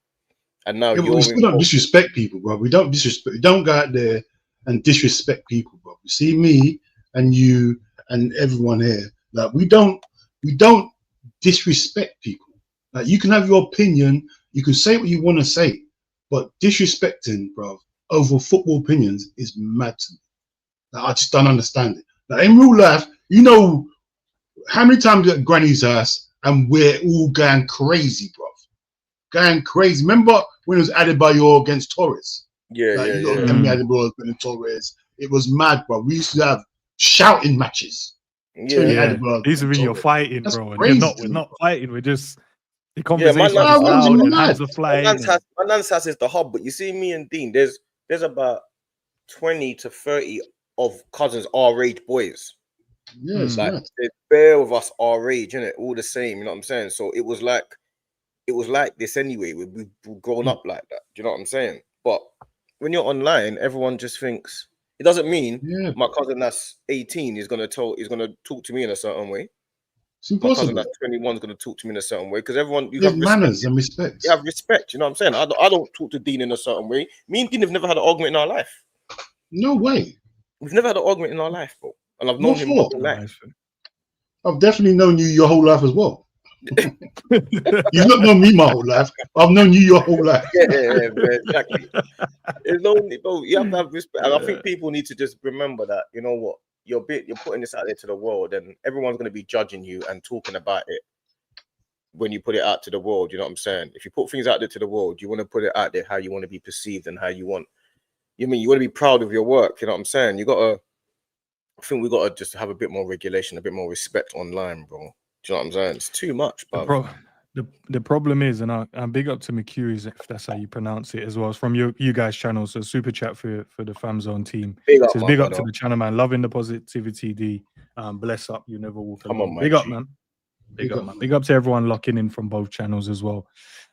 And now we still don't disrespect people, bro. We don't disrespect. We don't go out there and disrespect people, bro. You see me and you and everyone here. Like we don't disrespect people. Like you can have your opinion, you can say what you want to say, but disrespecting, bro, over football opinions is mad to me. Like, I just don't understand it. Like in real life, you know how many times we at Granny's house and we're all going crazy, bro. Going crazy. Remember when it was Adebayor against Torres? Yeah. Adebayor against Torres. It was mad, bro. We used to have shouting matches. These are when you're fighting, that's bro. And we're not fighting. We're just the conversation is loud and hands are flying. My nan's house is the hub, but you see me and Dean, there's about 20 to 30 of cousins our age boys. Yes, like there's bare of us our age, innit? All the same, you know what I'm saying? So it was like this anyway. We've grown up like that. Do you know what I'm saying? But when you're online, everyone just thinks it doesn't mean my cousin that's 18 is gonna talk to me in a certain way. It's impossible. My cousin that's 21 is gonna talk to me in a certain way because everyone you have respect. manners and respect. You have respect. You know what I'm saying? I don't talk to Dean in a certain way. Me and Dean have never had an argument in our life. No way. We've never had an argument in our life, bro. And I've known him my whole life. I've definitely known you your whole life as well. You've not known me my whole life. I've known you your whole life. Yeah, exactly. It's only, bro. You have to have respect, and I think people need to just remember that. You know what? You're putting this out there to the world, and everyone's going to be judging you and talking about it when you put it out to the world. You know what I'm saying? If you put things out there to the world, you want to put it out there how you want to be perceived and how you want. You want to be proud of your work. You know what I'm saying? I think we got to just have a bit more regulation, a bit more respect online, bro. Do you know what I'm saying? It's too much, bro. The problem is, and I'm big up to McCurry's, if that's how you pronounce it as well. It's from you guys' channel, so super chat for the FamZone team. Big up to the channel, man. Loving the positivity, D. Bless up, you never walk alone. Big up, man. Big up, man. Big up to everyone locking in from both channels as well.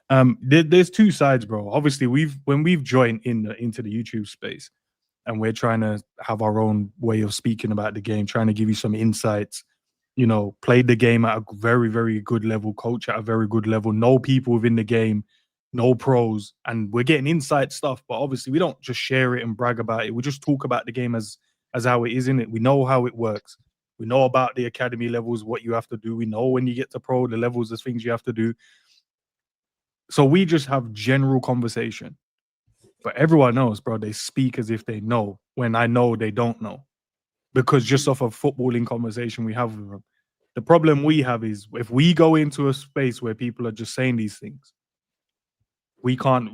There's two sides, bro. Obviously, when we've joined into the YouTube space, and we're trying to have our own way of speaking about the game, trying to give you some insights. You know, played the game at a very, very good level, coach at a very good level, know people within the game, no pros, and we're getting inside stuff. But obviously, we don't just share it and brag about it. We just talk about the game as how it is in it. We know how it works. We know about the academy levels, what you have to do. We know when you get to pro, the levels, the things you have to do. So we just have general conversation. But everyone else, bro, they speak as if they know when I know they don't know. Because just off of footballing conversation we have with them. The problem we have is if we go into a space where people are just saying these things, we can't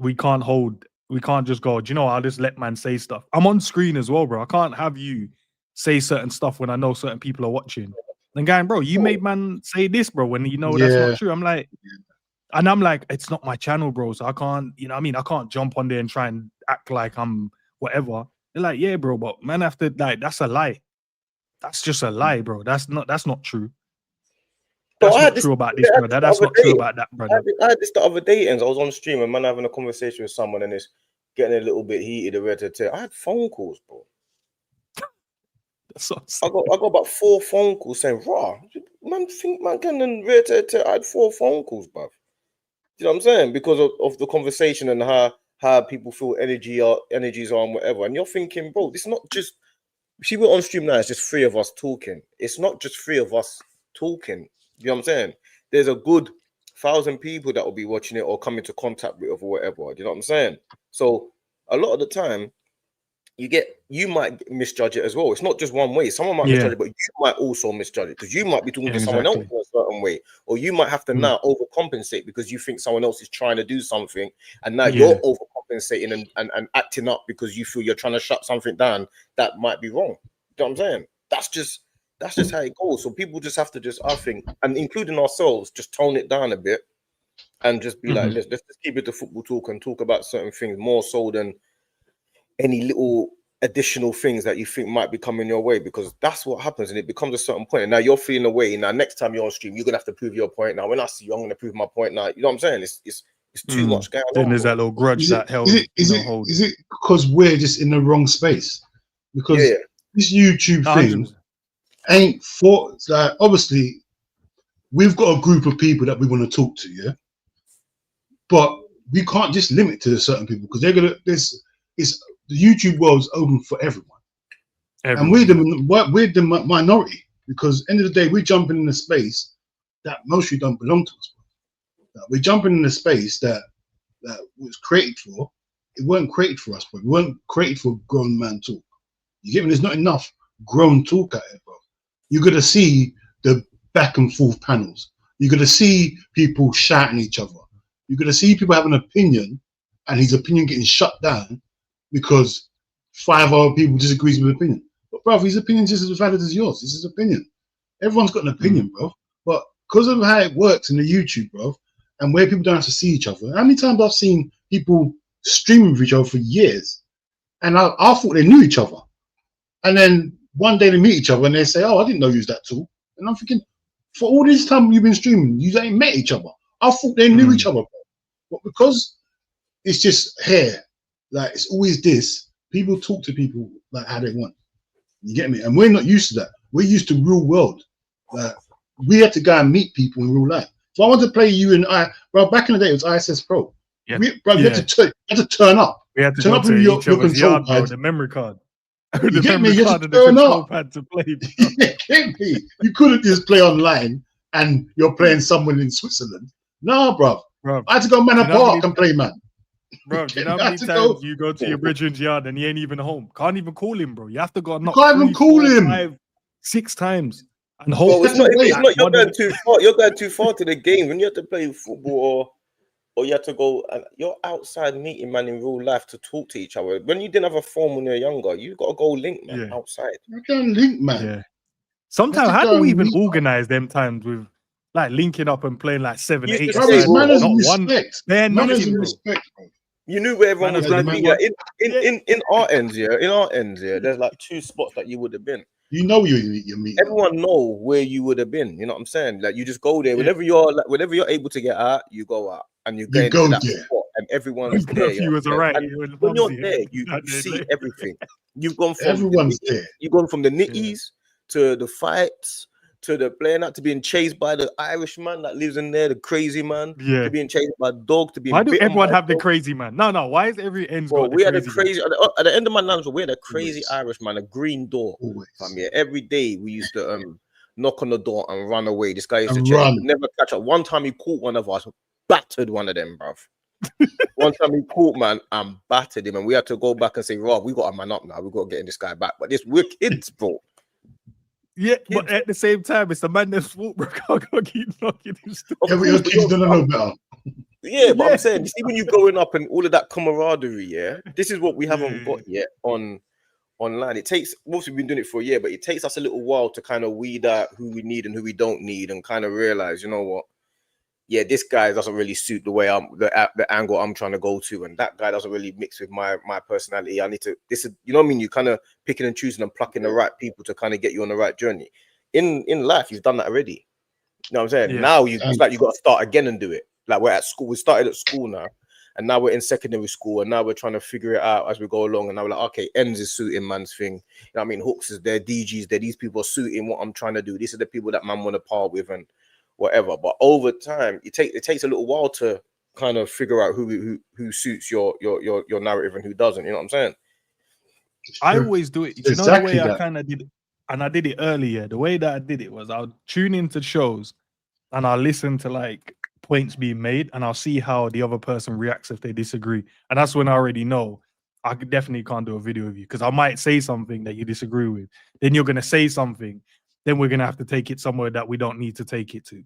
just go, do you know, I'll just let man say stuff. I'm on screen as well, bro. I can't have you say certain stuff when I know certain people are watching. And going, bro, you made man say this, bro, when you know that's not true. I'm like, it's not my channel, bro. So I can't, you know what I mean? I can't jump on there and try and act like I'm whatever. They're like, yeah, bro, but man, after like, that's a lie. That's just a lie, bro. That's not true. That's not true about this, brother. That's not true about that, brother. I had this the other day, and I was on stream and man having a conversation with someone, and it's getting a little bit heated. I had phone calls, bro. I got about 4 phone calls saying, "Raw, man, think man can and I had 4 phone calls, bruv. You know what I'm saying? Because of the conversation and how people feel energies are and whatever. And you're thinking, bro, it's not just. See, we're on stream now. It's just 3 of us talking. It's not just 3 of us talking. You know what I'm saying? There's a good 1,000 people that will be watching it or come into contact with or whatever. You know what I'm saying? So a lot of the time, you might misjudge it as well. It's not just one way. Someone might misjudge it, but you might also misjudge it because you might be talking to someone else in a certain way, or you might have to now overcompensate because you think someone else is trying to do something, and now you're overcompensating and acting up because you feel you're trying to shut something down that might be wrong. You know what I'm saying? That's just how it goes. So people just have to I think, and including ourselves, just tone it down a bit and just be like, let's just keep it to football talk and talk about certain things more so than any little additional things that you think might be coming your way, because that's what happens, and it becomes a certain point. And now you're feeling away. Now next time you're on stream, you're gonna have to prove your point. Now when I see you, I'm gonna prove my point. Now you know what I'm saying? It's too much going on. Then there's that little grudge that held. Is it because we're just in the wrong space? Because this YouTube thing ain't for like, obviously we've got a group of people that we want to talk to, but we can't just limit to certain people because they're gonna the YouTube world's open for everyone. And we're the minority because end of the day we're jumping in a space that mostly don't belong to us. We're jumping in a space that was created for. It weren't created for us, but we weren't created for grown man talk. You get me? There's not enough grown talk out here, bro. You're gonna see the back and forth panels. You're gonna see people shouting at each other. You're gonna see people have an opinion, and his opinion getting shut down because 5 other people disagrees with his opinion. But bro, his opinion is just as valid as yours. It's his opinion. Everyone's got an opinion, bro. But because of how it works in the YouTube, bro, and where people don't have to see each other. How many times I've seen people streaming with each other for years, and I thought they knew each other, and then one day they meet each other and they say, "Oh, I didn't know you was that tall." And I'm thinking, for all this time you've been streaming, you ain't met each other. I thought they knew each other, bro. But because it's just here, like it's always this. People talk to people like how they want. You get me? And we're not used to that. We're used to real world. Like we had to go and meet people in real life. So I want to play you and bro. Back in the day, it was ISS Pro. You had to turn up. We had to turn go up to your each other's control yard, bro, pad. the memory card. You get me? You had to turn up. Pad to play. You get me? You couldn't just play online and you're playing someone in Switzerland. No, bro. I had to go Manor Park and play, man. Bro, do you know how many times you go to your brethren's yard and he ain't even home? Can't even call him, bro. You have to go knock 5, 6 times. And bro, it's not you're going too far. You're going too far to the game. When you have to play football or you have to go, you're outside meeting man in real life to talk to each other. When you didn't have a phone when you're younger, you got to go link man outside. You can link man. Yeah. Sometimes how do we even organize them times with like linking up and playing like 7, 8? Manners and respect. Manners and respect, bro. You knew where everyone was going to be. Like, in our ends, there's like 2 spots that you would have been. You know you're meeting. Everyone know where you would have been. You know what I'm saying? Like you just go there whenever you're able to get out, you go out. and you You into go that there. spot and everyone's there. Curfew was alright. And when you're there, you see everything. You've gone from Everyone's there. You've gone from the nitties to the fights to the playing out to being chased by the Irishman that lives in there, the crazy man, to being chased by dog, to being why do bitten everyone by have the dog. crazy man? No, why is every end's Bro, got we the had a crazy crazy at the end of my lines, we had a crazy Always. Irishman, a green door. Always. Yeah, every day we used to knock on the door and run away. This guy used to And check, run. never catch up. One time he caught one of us, battered one of them, bruv. One time he caught man and battered him, and we had to go back and say, Rob, we got a man up now. We got to get this guy back. But we're kids, bro. Yeah, but at the same time, it's the man that's fault, bro. I can't keep knocking him still. Every other kids don't know better. Yeah, but I'm saying, you see, when you're growing up and all of that camaraderie, yeah, this is what we haven't got yet online. It takes, obviously, we've been doing it for a year, but it takes us a little while to kind of weed out who we need and who we don't need, and kind of realize, you know what? Yeah, this guy doesn't really suit the way the angle I'm trying to go to, and that guy doesn't really mix with my personality. I need to, this is, you know what I mean? You kind of picking and choosing and plucking the right people to kind of get you on the right journey. In life, you've done that already. You know what I'm saying? Yeah. Now it's like you got to start again and do it. Like we're at school, we started at school now, and now we're in secondary school, and now we're trying to figure it out as we go along. And now we're like, okay, ENDZ is suiting man's thing. You know what I mean? Hooks is there, DG's there. These people are suiting what I'm trying to do. These are the people that man want to part with and whatever. But over time, it takes a little while to kind of figure out who suits your narrative and who doesn't. You know what I'm saying? I always do it. You know Exactly the way that. I kind of did it, and I did it earlier. The way that I did it was I'll tune into shows and I'll listen to like points being made, and I'll see how the other person reacts if they disagree. And that's when I already know I definitely can't do a video with you, because I might say something that you disagree with. Then you're gonna say something. Then we're gonna have to take it somewhere that we don't need to take it to.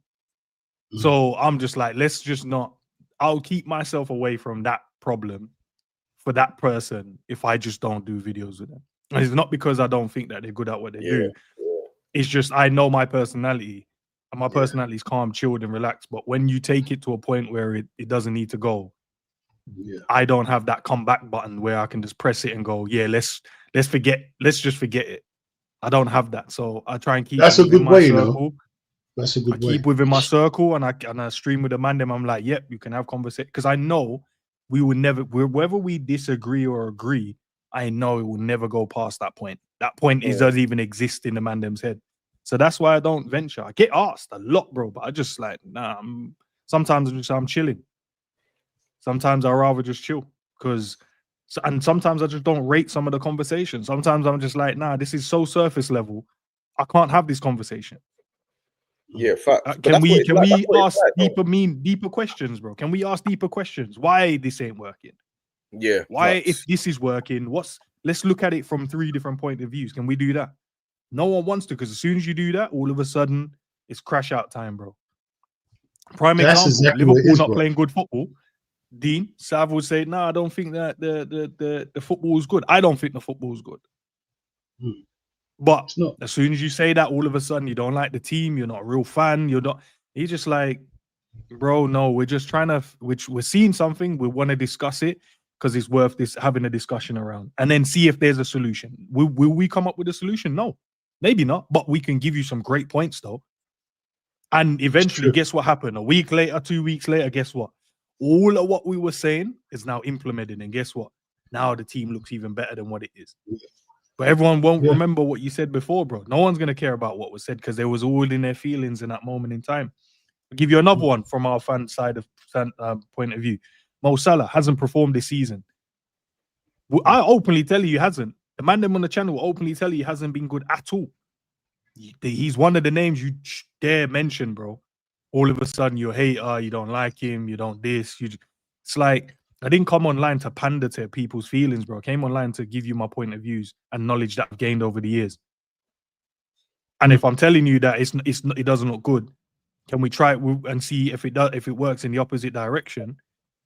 So I'm just like, let's just not. I'll keep myself away from that problem for that person if I just don't do videos with them. And it's not because I don't think that they're good at what they do. It's just I know my personality, and my personality is calm, chilled, and relaxed. But when you take it to a point where it doesn't need to go, I don't have that comeback button where I can just press it and go, yeah, let's just forget it. I don't have that, so I try and keep. That's a good way, you know. Circle. That's a good I way. keep within my circle, and I stream with the man. Them, I'm like, yep, you can have conversation, because I know we will never, whether we disagree or agree, I know it will never go past that point. That point doesn't even exist in the man them's head. So that's why I don't venture. I get asked a lot, bro, but I just like, nah. Sometimes I'm chilling. Sometimes I'd rather just chill, and sometimes I just don't rate some of the conversation. Sometimes I'm just like, nah, this is so surface level. I can't have this conversation. Yeah, facts. Can we ask deeper questions, bro? Can we ask deeper questions? Why this ain't working? Yeah. Why, if this is working, let's look at it from 3 different point of views. Can we do that? No one wants to, because as soon as you do that, all of a sudden it's crash out time, bro. Prime example, exactly Liverpool not playing good football. Dean, Sav would say, no, I don't think that the football is good. I don't think the football is good. But as soon as you say that, all of a sudden you don't like the team, you're not a real fan, you're just like, bro, no, we're just trying to, we're seeing something, we want to discuss it because it's worth having a discussion around, and then see if there's a solution. Will we come up with a solution? No, maybe not, but we can give you some great points though. And eventually, guess what happened? A week later, 2 weeks later, guess what? All of what we were saying is now implemented, and guess what? Now the team looks even better than what it is. But everyone won't remember what you said before, bro. No one's going to care about what was said because they was all in their feelings in that moment in time. I'll give you another one from our fan side of point of view. Mo Salah hasn't performed this season. I openly tell you he hasn't. The man them on the channel will openly tell you he hasn't been good at all. He's one of the names you dare mention, bro. All of a sudden you're a hater, you don't like him, you don't this. It's like, I didn't come online to pander to people's feelings, bro. I came online to give you my point of views and knowledge that I've gained over the years. And if I'm telling you that it doesn't look good, can we try it and see if it works in the opposite direction?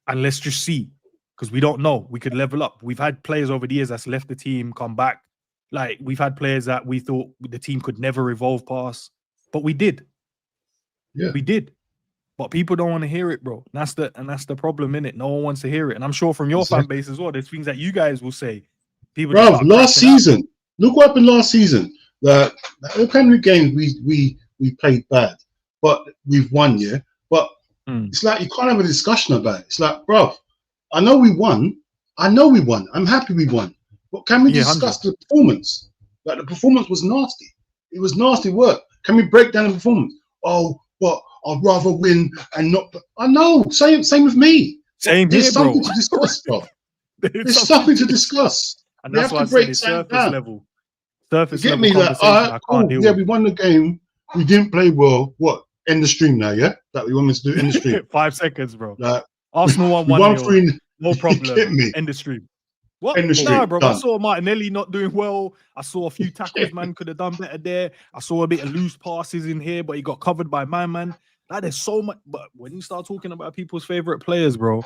And let's just see, because we don't know. We could level up. We've had players over the years that's left the team, come back. Like, we've had players that we thought the team could never evolve past, but we did. Yeah, we did. But people don't want to hear it, bro. That's the problem, innit? No one wants to hear it. And I'm sure from your fan base as well, there's things that you guys will say. People, bro, last season, look what happened last season. The Premier League games we played bad, but we've won, yeah. But It's like you can't have a discussion about it. It's like, bro, I know we won. I'm happy we won. But can we discuss the performance? Like, the performance was nasty. It was nasty work. Can we break down the performance? Oh, but I'd rather win and not. I know. Same with me. There's something to discuss, bro. There's something to discuss. And that's why I said it's surface level. Surface level me? Like, cool. Yeah, we won the game. We didn't play well. What? End the stream now, yeah? That we want me to do in the stream. 5 seconds, bro. Like, Arsenal won 1-0. No problem. Me? End the stream. What? End the stream. Nah, bro. Done. I saw Martinelli not doing well. I saw a few tackles, man, could have done better there. I saw a bit of loose passes in here, but he got covered by my man. Like, there's so much. But when you start talking about people's favorite players, bro,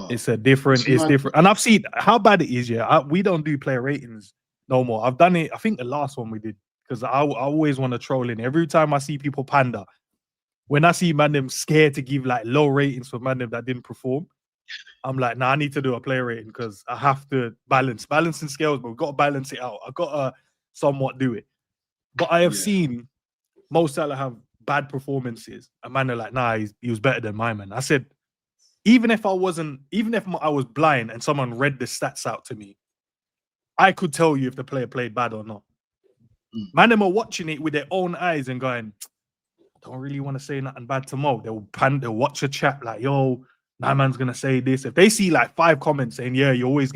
it's different. And I've seen how bad it is. Yeah, we don't do player ratings no more. I've done it. I think the last one we did, because I always want to troll in. Every time I see people pander, when I see man them scared to give like low ratings for man them that didn't perform, I'm like, nah, I need to do a player rating because I have to balancing scales, but we've got to balance it out. I've got to somewhat do it. But I have seen Mo Salah have bad performances. A man are like, nah, he was better than my man. I said, even if I was blind and someone read the stats out to me, I could tell you if the player played bad or not. Man, them are watching it with their own eyes and going, I don't really want to say nothing bad to Mo. They'll watch a chat like, yo, my man's gonna say this. If they see like 5 comments saying, yeah, you always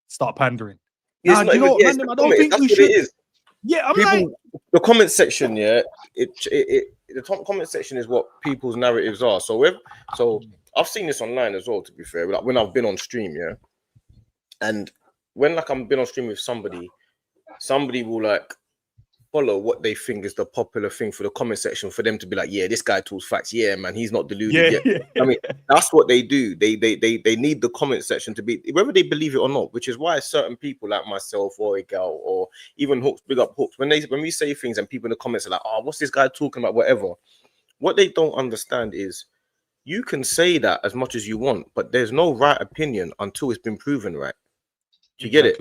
start pandering. I don't think we should. It is. Yeah, I'm people, like, the comment section, the top comment section is what people's narratives are. So I've seen this online as well, to be fair, like when I've been on stream, and when like I've been on stream with somebody will like follow what they think is the popular thing for the comment section for them to be like, yeah, this guy talks facts. Yeah, man, he's not deluded yet. I mean, that's what they do. They need the comment section to be, whether they believe it or not, which is why certain people like myself or Egal or even Hooks, big up Hooks, when we say things and people in the comments are like, oh, what's this guy talking about, whatever. What they don't understand is you can say that as much as you want, but there's no right opinion until it's been proven right. Do you get it?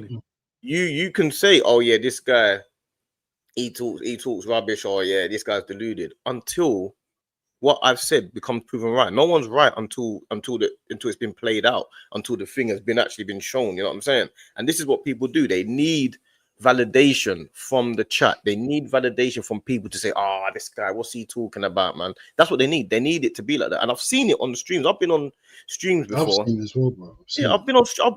You can say, oh yeah, this guy, he talks rubbish, or yeah, this guy's deluded, until what I've said becomes proven right. No one's right until it's been played out, until the thing has been actually been shown. You know what I'm saying? And this is what people do. They need validation from the chat. They need validation from people to say, this guy, what's he talking about, man? That's what they need. They need it to be like that. And I've seen it on the streams. I've been on streams before. I've seen as well, bro. I've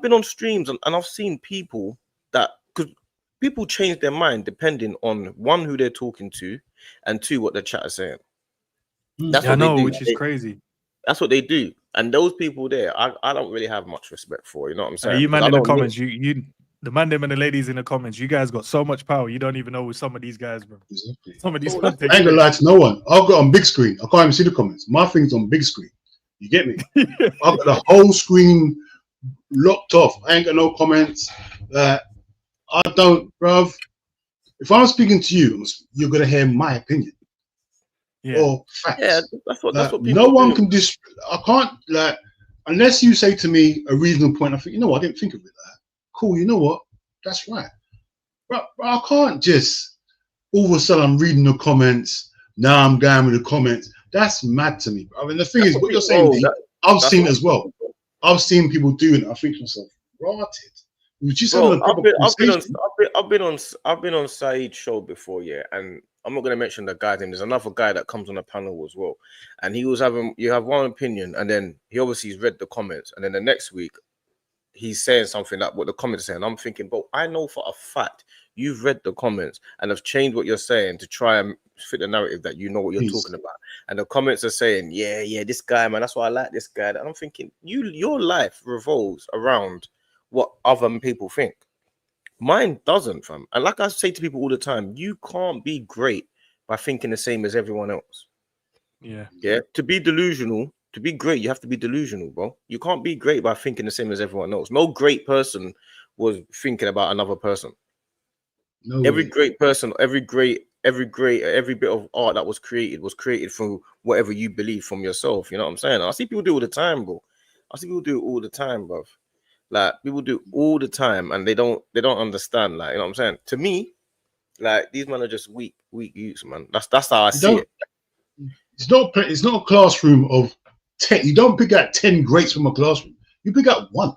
been on streams and I've seen people that, because people change their mind depending on 1, who they're talking to, and 2, what the chat is saying. That's what they do. Which is crazy. That's what they do. And those people there, I don't really have much respect for. You know what I'm saying? You man in the comments, the man them and the ladies in the comments, you guys got so much power. You don't even know who some of these guys, bro. Exactly. Some of these. I ain't gonna lie to no one. I've got on big screen. I can't even see the comments. My thing's on big screen. You get me? I've got the whole screen locked off. I ain't got no comments. I don't, bruv. If I'm speaking to you, you're gonna hear my opinion. Or facts. Yeah, that's what people no one do. can I can't, like, unless you say to me a reasonable point. I think, you know what, I didn't think of it like that. Cool, you know what? That's right. But I can't just all of a sudden I'm reading the comments. Now I'm going with the comments. That's mad to me. I mean, the thing is, what you're saying, I've seen as well. I've seen people doing it. I think to myself, rotted. I've been on Saeed's show before, and I'm not going to mention the guy's name. There's another guy that comes on the panel as well, and you have one opinion, and then he obviously has read the comments, and then the next week he's saying something like what the comments are saying. I'm thinking, but I know for a fact you've read the comments and have changed what you're saying to try and fit the narrative that you know what you're talking about. And the comments are saying, yeah, this guy, man, that's why I like this guy. And I'm thinking, your life revolves around what other people think. Mine doesn't, fam. And like I say to people all the time, you can't be great by thinking the same as everyone else. Yeah. To be delusional, to be great, you have to be delusional, bro. You can't be great by thinking the same as everyone else. No great person was thinking about another person. No every way. Great person, every bit of art that was created from whatever you believe from yourself. You know what I'm saying? I see people do it all the time, bro. Bro. Like, people do all the time, and they don't understand. Like, you know what I'm saying? To me, like, these men are just weak youths, man. That's how I see it. It's not a classroom of 10. You don't pick out 10 greats from a classroom. You pick out one.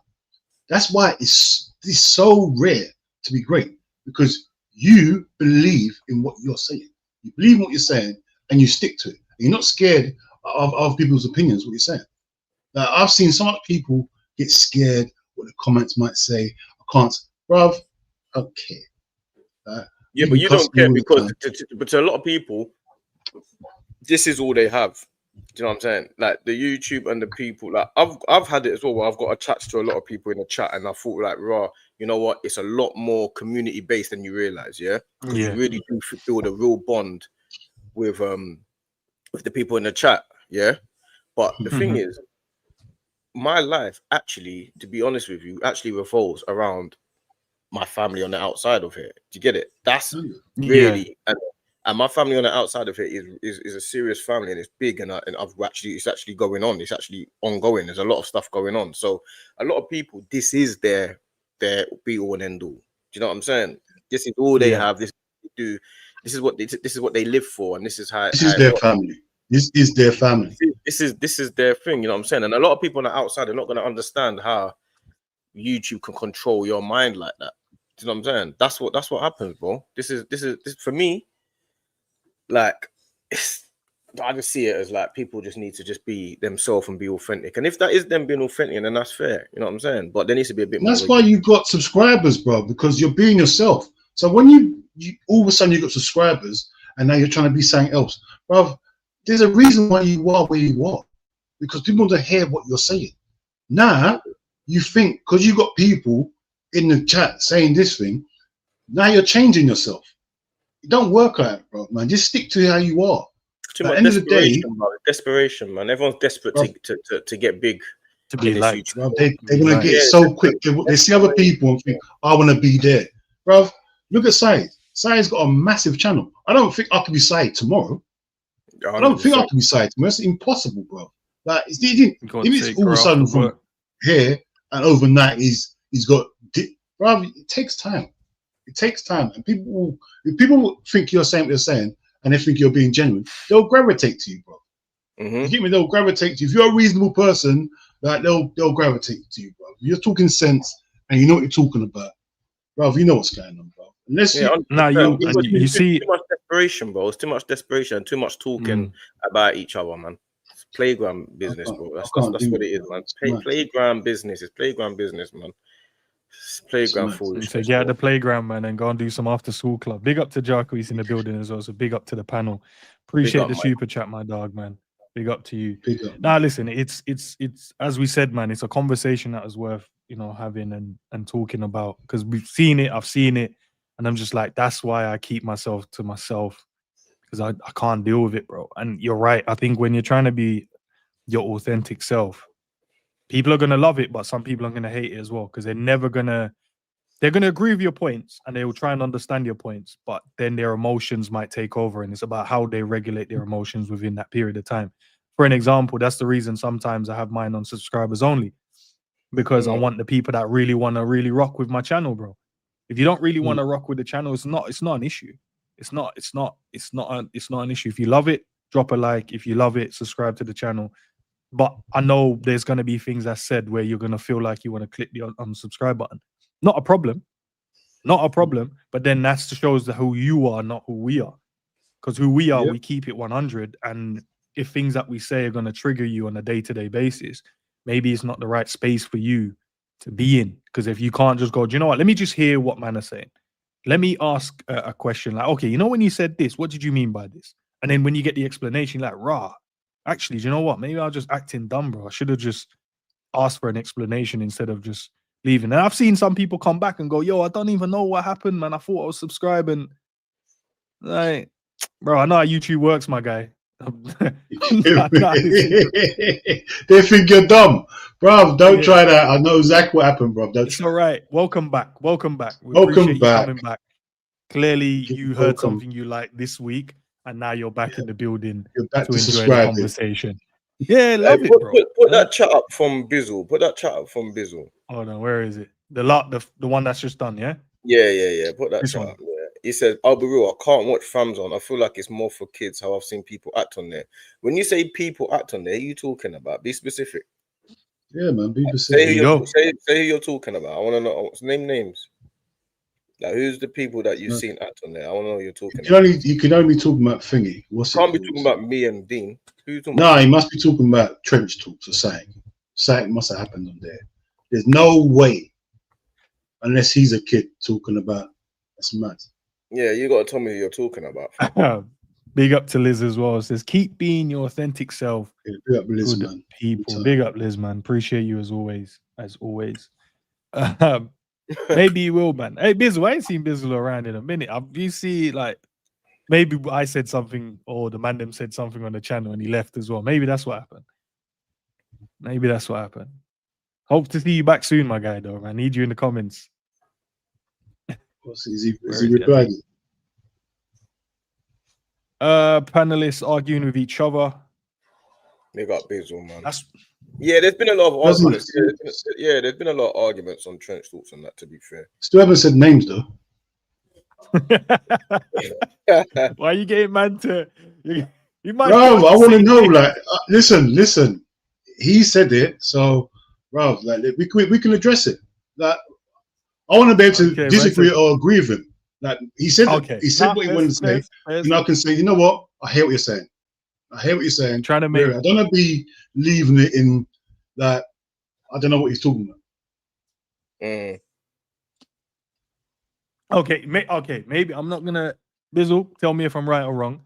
That's why it's so rare to be great, because you believe in what you're saying. You believe in what you're saying, and you stick to it. You're not scared of people's opinions. What you're saying. Now, I've seen some people get scared what the comments might say. I can't, bruv. Okay. Yeah, but you don't care, because but to a lot of people, this is all they have. Do you know what I'm saying? Like the YouTube and the people, like I've had it as well, where I've got attached to a lot of people in the chat, and I thought, like, raw, you know what? It's a lot more community based than you realize, yeah. Because you really do build a real bond with the people in the chat, yeah. But the thing is, my life actually, to be honest with you, actually revolves around my family on the outside of here. Do you get it? That's really and my family on the outside of it is a serious family, and it's big, and it's actually going on. It's actually ongoing. There's a lot of stuff going on. So a lot of people, this is their be all and end all. Do you know what I'm saying? This is all they have. This do. This is what they live for, and this is how. This is their family. This is their family. This is their thing. You know what I'm saying? And a lot of people on the outside are not going to understand how YouTube can control your mind like that. Do you know what I'm saying? That's what happens, bro. This is for me. Like, I just see it as like people just need to just be themselves and be authentic. And if that is them being authentic, then that's fair. You know what I'm saying? But there needs to be a bit more. That's why you got subscribers, bro, because you're being yourself. So when you all of a sudden you got subscribers, and now you're trying to be something else, bro. There's a reason why you are where you are, because people want to hear what you're saying. Now you think because you got people in the chat saying this thing, now you're changing yourself. It don't work like that, bro, man. Just stick to how you are. Too much desperation, bro. Desperation, man. Everyone's desperate to get big, to be like. Bro, they want to get so quick. They see other people and think, I want to be there, bro. Look at Said. Said's got a massive channel. I don't think I could be Said tomorrow. 100%. I don't think I can be Said tomorrow. It's impossible, bro. Like it's all of a sudden from here and overnight he's got, bro. It takes time. It takes time, and if people think you're saying what you're saying, and they think you're being genuine, they'll gravitate to you, bro. You get me? They'll gravitate to you. If you're a reasonable person, like they'll gravitate to you, bro. If you're talking sense and you know what you're talking about, bro. You know what's going on, bro. Unless you see too much desperation, bro. It's too much desperation and too much talking about each other, man. It's playground business, bro. That's what it is, man. Playground business. It's playground business, man. Playground foolishness. So get at the playground, man, and go and do some after school club. Big up to Jarko, he's in the building as well. So big up to the panel. Appreciate the super chat, my dog, man. Big up to you. Now listen, it's as we said, man, it's a conversation that is worth, you know, having and talking about, because we've seen it, I've seen it, and I'm just like, that's why I keep myself to myself, because I can't deal with it, bro. And you're right. I think when you're trying to be your authentic self, people are gonna love it, but some people are gonna hate it as well, because they're gonna agree with your points and they will try and understand your points, but then their emotions might take over, and it's about how they regulate their emotions within that period of time. For an example, that's the reason sometimes I have mine on subscribers only, because I want the people that really want to really rock with my channel, bro. If you don't really want to rock with the channel, it's not an issue. It's not an issue. If you love it, drop a like. If you love it, subscribe to the channel. But I know there's going to be things that's said where you're going to feel like you want to click the unsubscribe button. Not a problem. But then that shows who you are, not who we are. Because who we are, we keep it 100. And if things that we say are going to trigger you on a day-to-day basis, maybe it's not the right space for you to be in. Because if you can't just go, do you know what? Let me just hear what man is saying. Let me ask a question like, okay, you know, when you said this, what did you mean by this? And then when you get the explanation, like, rah, actually, do you know what? Maybe I was just acting dumb, bro. I should have just asked for an explanation instead of just leaving. And I've seen some people come back and go, yo, I don't even know what happened, man. I thought I was subscribing. Like, bro, I know how YouTube works, my guy. They think you're dumb, bro. Don't try that. I know exactly what happened, bro. It's all right. Welcome back. Welcome back. Welcome back. Coming back. Clearly, you heard something you liked this week, and now you're back in the building to enjoy the conversation. Yeah, love it, bro. Put that chat up from Bizzle. Put that chat up from Bizzle. Oh no, where is it? The one that's just done, yeah? Yeah. Put that chat up. he said, I'll be real, I can't watch FamZone. I feel like it's more for kids, how I've seen people act on there. When you say people act on there, who are you talking about? Be specific. Yeah, man. Be Say specific. who you're talking about. I want to know. Name names. Like, who's the people that you've seen act on there? I want to know who you're talking about. You can only talk about thingy. What's it Can't be called? talking about me and Dean. Who you talking No, about? he must be talking about trench talks or something. Something must have happened on there. There's no way, unless he's a kid talking about. That's mad. Yeah, you got to tell me who you're talking about. Big up to Liz as well. It says, keep being your authentic self. Yeah, big up Liz, Good man. people. Big up Liz, man. Appreciate you as always. As always. Maybe you will, man. Hey, Bizzle, I ain't seen Bizzle around in a minute. You see, like, maybe I said something or the man them said something on the channel and he left as well. Maybe that's what happened. Maybe that's what happened. Hope to see you back soon, my guy, though, man. I need you in the comments. Is he replying? Panelists arguing with each other. They got Bizzle, man. Yeah, there's been a lot of arguments. Yeah, there's been a lot of arguments on trench talks and that, to be fair. Still haven't said names, though. Why are you getting man to... You might bro, I want to know, like, listen. He said it, so, bro, like, we can address it. Like, I want to be able to disagree or agree with him. Like, he said what he wanted to say, and I can say, you know what? I hear what you're saying. I hear what you're saying. Trying to make... I don't want to be leaving it in that I don't know what he's talking about. Okay, maybe I'm not gonna... Bizzle, tell me if I'm right or wrong.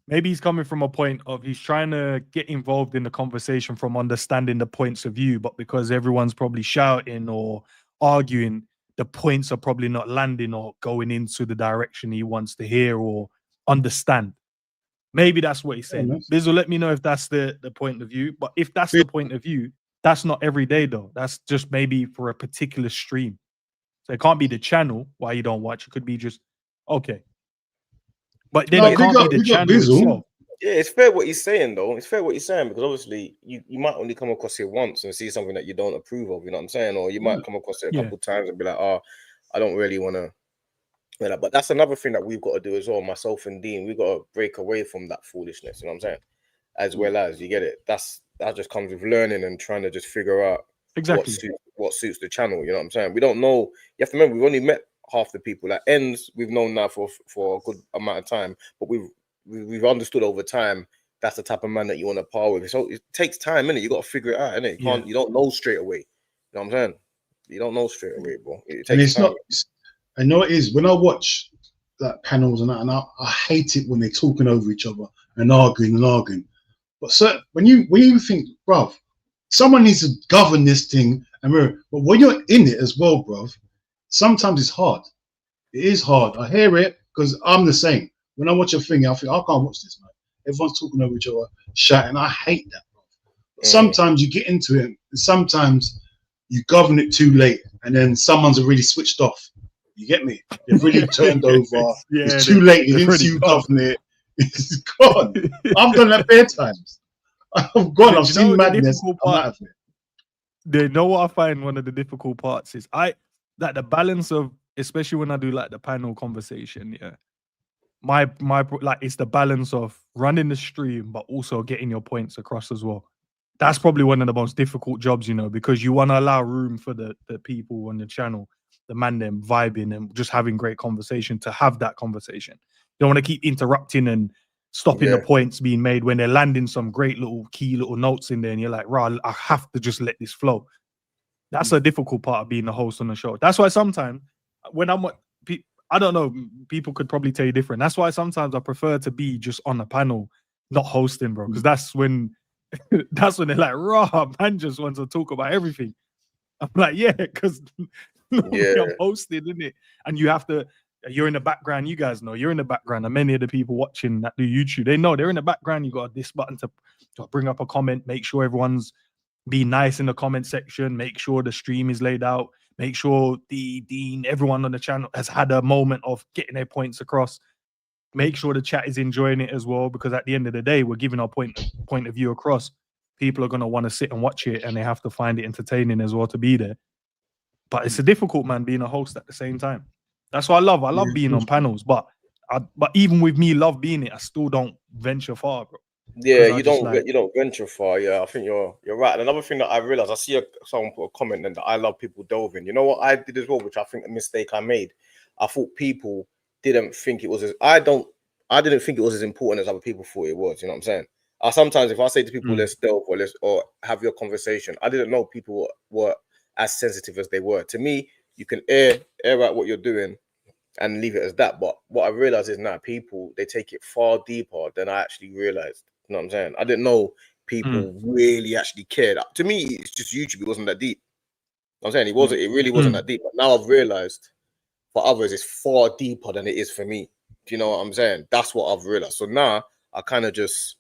Maybe he's coming from a point of he's trying to get involved in the conversation from understanding the points of view, but because everyone's probably shouting or arguing, the points are probably not landing or going into the direction he wants to hear or understand. Maybe that's what he's saying. Bizzle, let me know if that's the point of view. But if that's the point of view, that's not every day, though. That's just maybe for a particular stream. So it can't be the channel why you don't watch. It could be just, okay. But then it can't be the channel itself. Yeah, it's fair what he's saying, though. It's fair what he's saying, because obviously you might only come across it once and see something that you don't approve of, you know what I'm saying? Or you might come across it a couple times and be like, oh, I don't really want to. But that's another thing that we've got to do as well, myself and Dean. We've got to break away from that foolishness, you know what I'm saying? As well as, you get it? That just comes with learning and trying to just figure out what suits the channel, you know what I'm saying? We don't know. You have to remember, we've only met half the people. Like ENDZ, we've known now for a good amount of time, but we've understood over time that's the type of man that you want to par with. So it takes time, innit? You got to figure it out, innit? You don't know straight away. You know what I'm saying? You don't know straight away, bro. It takes time. I know it is. When I watch like panels and that, and I hate it when they're talking over each other and arguing. But when you think, bruv, someone needs to govern this thing, but when you're in it as well, bruv, sometimes it's hard. It is hard. I hear it because I'm the same. When I watch a thing, I think I can't watch this, man. Everyone's talking over each other, shouting. I hate that, bruv. But sometimes you get into it, and sometimes you govern it too late, and then someone's already switched off. You get me? They've really turned over. It's too late. You didn't see you govern it. It's gone. I've done that bare times. I've gone. I've seen madness. I'm out of it. They know what I find one of the difficult parts is that the balance of, especially when I do like the panel conversation, my like it's the balance of running the stream but also getting your points across as well. That's probably one of the most difficult jobs, you know, because you want to allow room for the people on the channel, the man them vibing and just having great conversation to have that conversation. You don't want to keep interrupting and stopping the points being made when they're landing some great little key little notes in there and you're like, right, I have to just let this flow. That's a difficult part of being the host on the show. That's why sometimes when I don't know, people could probably tell you different. That's why sometimes I prefer to be just on the panel, not hosting, bro, because that's when they're like, raw, man just wants to talk about everything. I'm like, yeah, because I'm hosting, isn't it? And you're in the background. You guys know you're in the background. And many of the people watching that do YouTube, they know they're in the background. You got this button to bring up a comment, make sure everyone's be nice in the comment section, make sure the stream is laid out, make sure the Dean, everyone on the channel has had a moment of getting their points across. Make sure the chat is enjoying it as well, because at the end of the day, we're giving our point of view across. People are going to want to sit and watch it, and they have to find it entertaining as well to be there. But it's a difficult, man, being a host at the same time. That's what I love. I love Yeah, being on panels, but even with me love being it, I still don't venture far, bro. Yeah, I you just don't like, you don't venture far. Yeah, I think you're right. And another thing that I realized, I see someone put a comment in that I love people delving. You know what I did as well, which I think a mistake I made. I thought people didn't think it was as I didn't think it was as important as other people thought it was. You know what I'm saying? Sometimes if I say to people, let's delve or have your conversation, I didn't know people were as sensitive as they were. To me, you can air out what you're doing and leave it as that. But what I realized is now people, they take it far deeper than I actually realized. You know what I'm saying? I didn't know people really actually cared. To me, it's just YouTube. It wasn't that deep. You know what I'm saying? It really wasn't that deep. But now I've realized for others, it's far deeper than it is for me. Do you know what I'm saying? That's what I've realized. So now I kind of just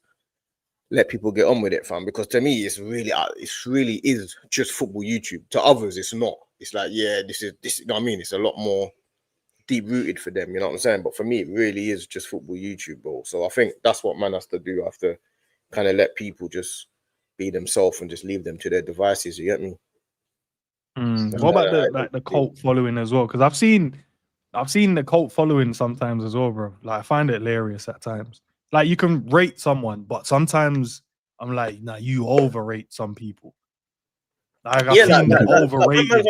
let people get on with it, fam. Because to me, it really is just football YouTube. To others, it's not. It's like, yeah, this. You know what I mean? It's a lot more deep rooted for them, you know what I'm saying? But for me, it really is just football YouTube, bro. So I think that's what man has to do. I have to kind of let people just be themselves and just leave them to their devices. You get me? What about the cult following as well? Because I've seen the cult following sometimes as well, bro. Like I find it hilarious at times. Like you can rate someone, but sometimes I'm like, nah, you overrate some people. Like I've seen them overrated.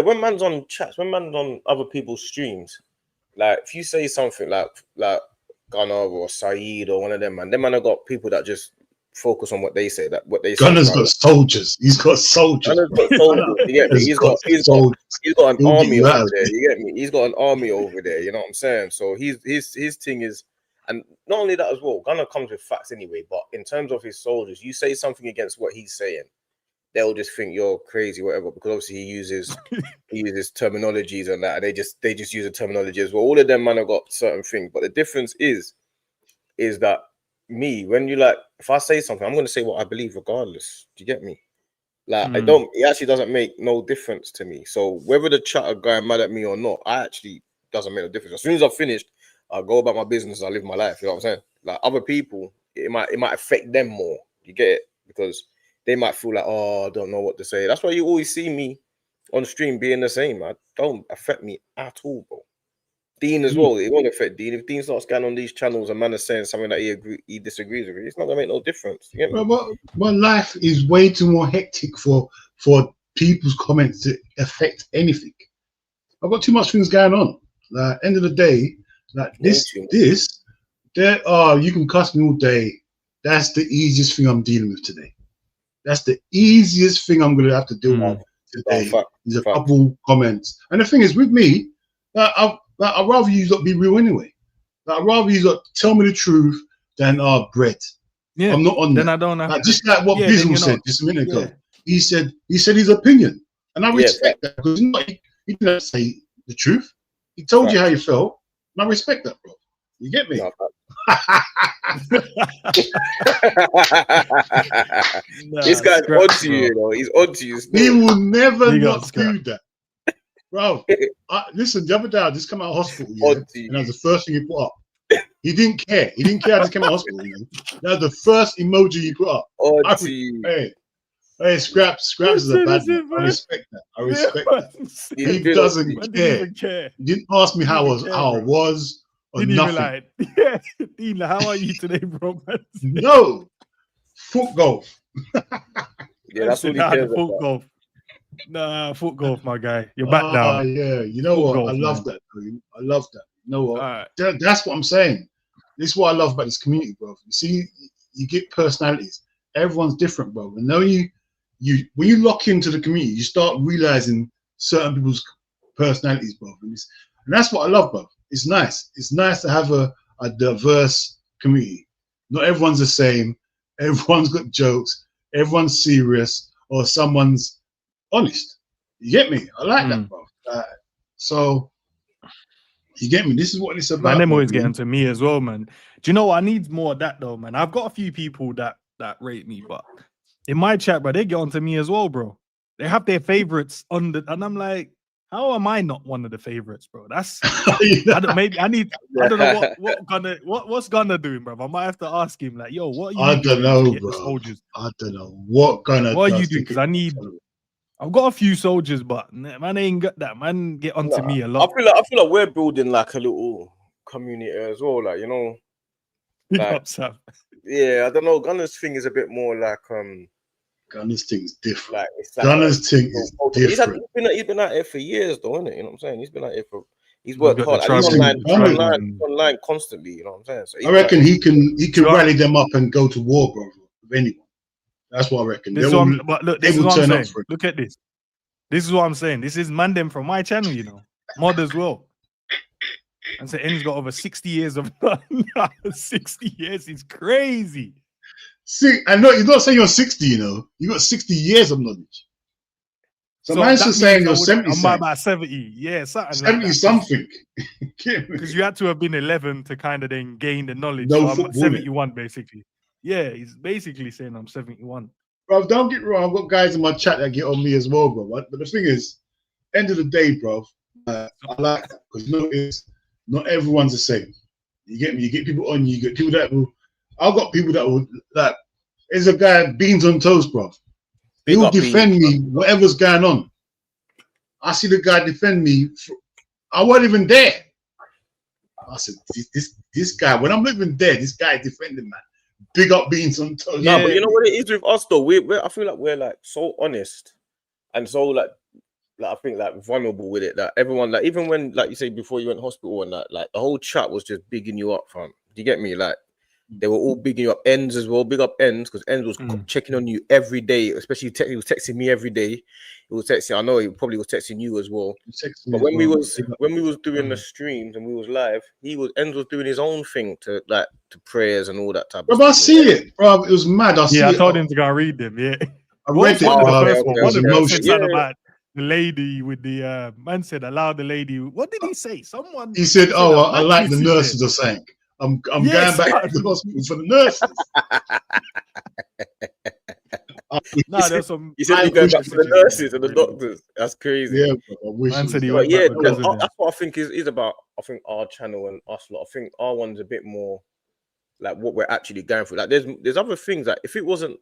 When man's on chats, when man's on other people's streams, like if you say something like Gunnar or Saeed or one of them man have got people that just focus on what they say. That what they say. Gunner's got soldiers. He's got soldiers. Gunner's got soldiers. You get me? He's got an army over there. You get me? He's got an army over there. You know what I'm saying? So his thing is, and not only that as well. Gunner comes with facts anyway. But in terms of his soldiers, you say something against what he's saying, they'll just think you're crazy, whatever. Because obviously he uses terminologies and that, and they just use the terminology as well. All of them man have got certain things, but the difference is that me, when you like, if I say something, I'm going to say what I believe regardless. Do you get me? Like it actually doesn't make no difference to me. So whether the chat are going mad at me or not, I actually doesn't make no difference. As soon as I've finished, I'll go about my business. I live my life. You know what I'm saying? Like other people, it might affect them more. You get it? Because they might feel like, oh, I don't know what to say. That's why you always see me on stream being the same. I don't affect me at all, bro. Dean as well, it won't affect Dean. If Dean starts going on these channels and man is saying something that he disagrees with, it's not gonna make no difference. You get me? But life is way too more hectic for people's comments to affect anything. I've got too much things going on. Like end of the day, like you can cuss me all day. That's the easiest thing I'm dealing with today. That's the easiest thing I'm gonna have to deal with today. There's a couple comments, and the thing is with me, I'd rather you not be real anyway. I'd rather you not tell me the truth than bread. Yeah, I'm not on then that. I don't know. Just like what Bizzle said just a minute ago. He said his opinion, and I respect that because he didn't say the truth. He told you how you felt, and I respect that, bro. You get me? This guy's on to you, know. He's on to you. He will never not do that. Bro, listen, the other day I just come out of hospital, and that was the first thing he put up. He didn't care. He didn't care I just came out of hospital. That was the first emoji he put up. Hey, Scraps is a bad man. I respect that. That. He doesn't care. He didn't ask me how I was or nothing. Dean, how are you today, bro? No. Foot golf. That's what he cares about. Foot golf. Nah, foot golf, my guy. You're back down. Yeah, you know what? Golf, I love that. I love that. You know what? That's what I'm saying. This is what I love about this community, bro. You see, you get personalities. Everyone's different, bro. And now when you lock into the community, you start realizing certain people's personalities, bro. And that's what I love, bro. It's nice. It's nice to have a diverse community. Not everyone's the same. Everyone's got jokes. Everyone's serious, or someone's honest. You get me? I like that, bro. So you get me? This is what it's about. Man, them always getting to me as well, man. Do you know what? I need more of that though, man. I've got a few people that rate me, but in my chat, bro, they get onto me as well, bro. They have their favorites on the, and I'm like, how am I not one of the favorites, bro? That's I don't know what's Gunner doing, bro. I might have to ask him, like, yo, what are you doing? I don't know, bro. I don't know what Gunner. What are you doing? Because I need I've got a few soldiers, but man ain't got that. Man get onto me a lot. I feel like we're building like a little community as well. Like, you know, Big like, up, Sam. yeah, I don't know. Gunner's thing is a bit more like Gunner's thing's different. like it's like Gunner's thing is different. He's been out here for years, though, isn't it? You know what I'm saying? He's been out here for. He's He's worked got hard. the Like, he's tribal- online constantly. You know what I'm saying? So I reckon he can Right. rally them up and go to war, bro, with anyone. That's what I reckon. This is They what will- I'm, but look, they this is will what I'm turn up saying. for it. Look at this. This is what I'm saying. This is man them from my channel, you know, mod as well. And so N's got over 60 years of 60 years is crazy. See, I know you're not saying you're 60, you know. You got 60 years of knowledge. So man's that just saying means you're I would- 70. I'm about 70. Yeah, something 70 like something. Because you had to have been 11 to kind of then gain the knowledge. No So I'm football, 71 basically. Yeah, he's basically saying I'm 71. Bro, don't get me wrong. I've got guys in my chat that get on me as well, bro. But the thing is, end of the day, bro, I like that because you know it's not everyone's the same. You get me? You get people on you. You get people that will. I've got people that will like. There's a guy beans on toast, bro. He Big will up defend Beans. me whatever's going on. I see the guy defend me. I wasn't even there. I said, this guy. When I'm not even there, this guy defending, man. Big up beans on toast. No, but you know what it is with us though. I feel like we're like so honest and so like I think like vulnerable with it. That everyone, like, even when, like you say, before you went hospital and that, like the whole chat was just bigging you up, fam. Do you get me? Like they were all bigging you up. Ends as well, big up Ends, because Ends was checking on you every day. Especially he was texting me every day. He was texting. I know he probably was texting you as well. But when we was doing the streams and we was live, Ends was doing his own thing to prayers and all that type of Bro, I stuff. see it, bro. It was mad. I told him to go read them. Yeah, I read it. One of the bro. first one. It was One of them said emotional. something about the lady with the man said allow the lady. What did he say? Someone. He said, "Oh, a I like the mattress nurses in are saying I'm Yes, going back to the hospital for the nurses." No, there's some. You said you go back to the nurses and the doctors. That's crazy. Yeah, bro, I wish. Man it said he was went that. back with cousins. That's what I think is about. I think our channel and us lot. I think our one's a bit more like what we're actually going through. Like there's other things that if it wasn't,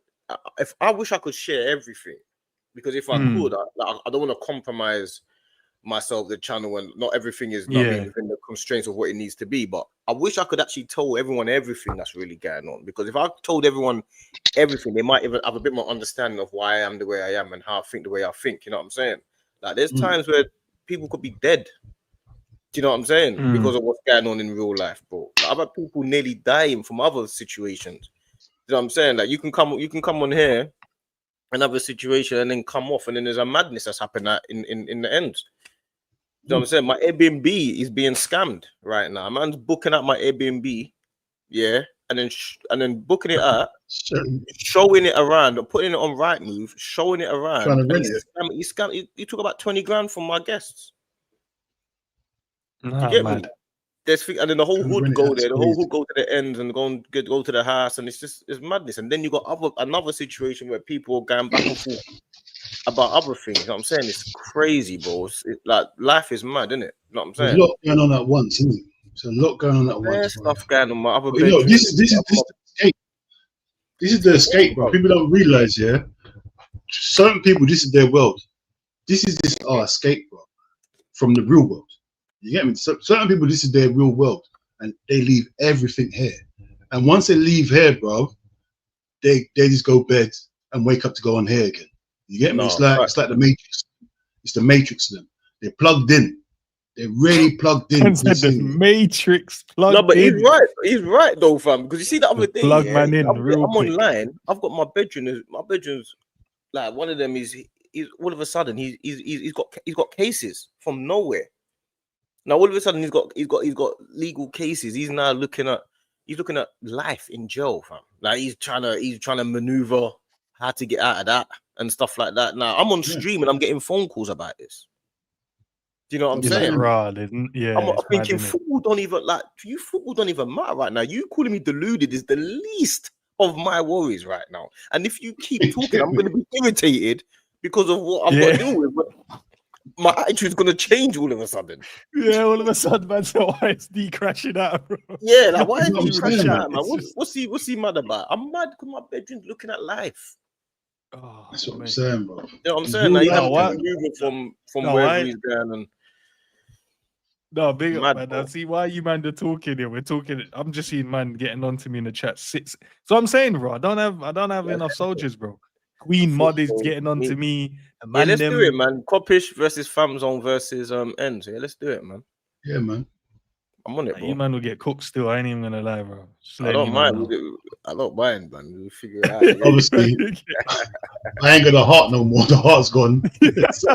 if I wish I could share everything, because if I could, I don't want to compromise myself, the channel, and not everything is not being within the constraints of what it needs to be. But I wish I could actually tell everyone everything that's really going on, because if I told everyone everything, they might even have a bit more understanding of why I am the way I am and how I think the way I think. You know what I'm saying? Like there's times where people could be dead. Do you know what I'm saying? Because of what's going on in real life, bro. Like, I've had people nearly dying from other situations. You know what I'm saying? Like you can come on here, another situation, and then come off, and then there's a madness that's happened in the end. You know what I'm saying? My Airbnb is being scammed right now. A man's booking out my Airbnb, yeah, and then booking it out, showing it around, or putting it on Rightmove, showing it around. Trying to rent it. He took about 20 grand from my guests. Nah, You get mad. me? And then the whole hood Really, go that's there, the whole crazy. hood go to the ends and go to the house, and it's madness. And then you got another situation where people are going back and forth about other things. You know what I'm saying? It's crazy, bro. Like life is mad, isn't it? You know what I'm There's saying? a lot going on at once, isn't it? There's a lot going on at once. There's bro. stuff going on my other But, you know, bedroom. this is the escape. This is the escape, bro. People don't realize, yeah. Certain people, this is their world. This is our escape, bro, from the real world. You get me? So, certain people, this is their real world, and they leave everything here. And once they leave here, bro, they just go bed and wake up to go on here again. You get me? No, It's like the Matrix. It's the Matrix to them. They're plugged in. They're really plugged in. Man said the Matrix plugged No, but in. he's right. He's right though, fam. Because you see the other day, Plug man in I'm real quick. online. I've got my bedroom. My bedroom's like one of them is all of a sudden he's got cases from nowhere. Now all of a sudden he's got legal cases. He's now looking at life in jail, fam. Like he's trying to maneuver how to get out of that and stuff like that. Now I'm on stream and I'm getting phone calls about this. Do you know what I'm saying? I'm thinking football don't even football don't even matter right now. You calling me deluded is the least of my worries right now. And if you keep talking, I'm going to be irritated because of what I've got to deal with. But my attitude's going to change all of a sudden. Yeah, all of a sudden, man, so why is D crashing out, bro? Yeah, like why is he crashing saying, out, man? What's he mad about? I'm mad because my bedroom's looking at life. Oh, That's what I'm mate. saying, bro. You know what I'm It's saying? Like, real he's life, what? moving from No, wherever I- he's going, and No, big up, Mad, man. bro. I see why you man are talking here. We're talking. I'm just seeing man getting on to me in the chat. Six. So I'm saying, bro, I don't have enough soldiers, bro. Queen Mod is getting on to me. The yeah, man let's them, do it, man. Copish versus FamZone versus ENDZ. Yeah, let's do it, man. yeah, man. I'm on it, bro. You man will get cooked still. I ain't even gonna lie, bro. Just I letting don't you man mind. know. I don't mind, man. We'll figure it out. Obviously, I ain't got a heart no more. The heart's gone. So,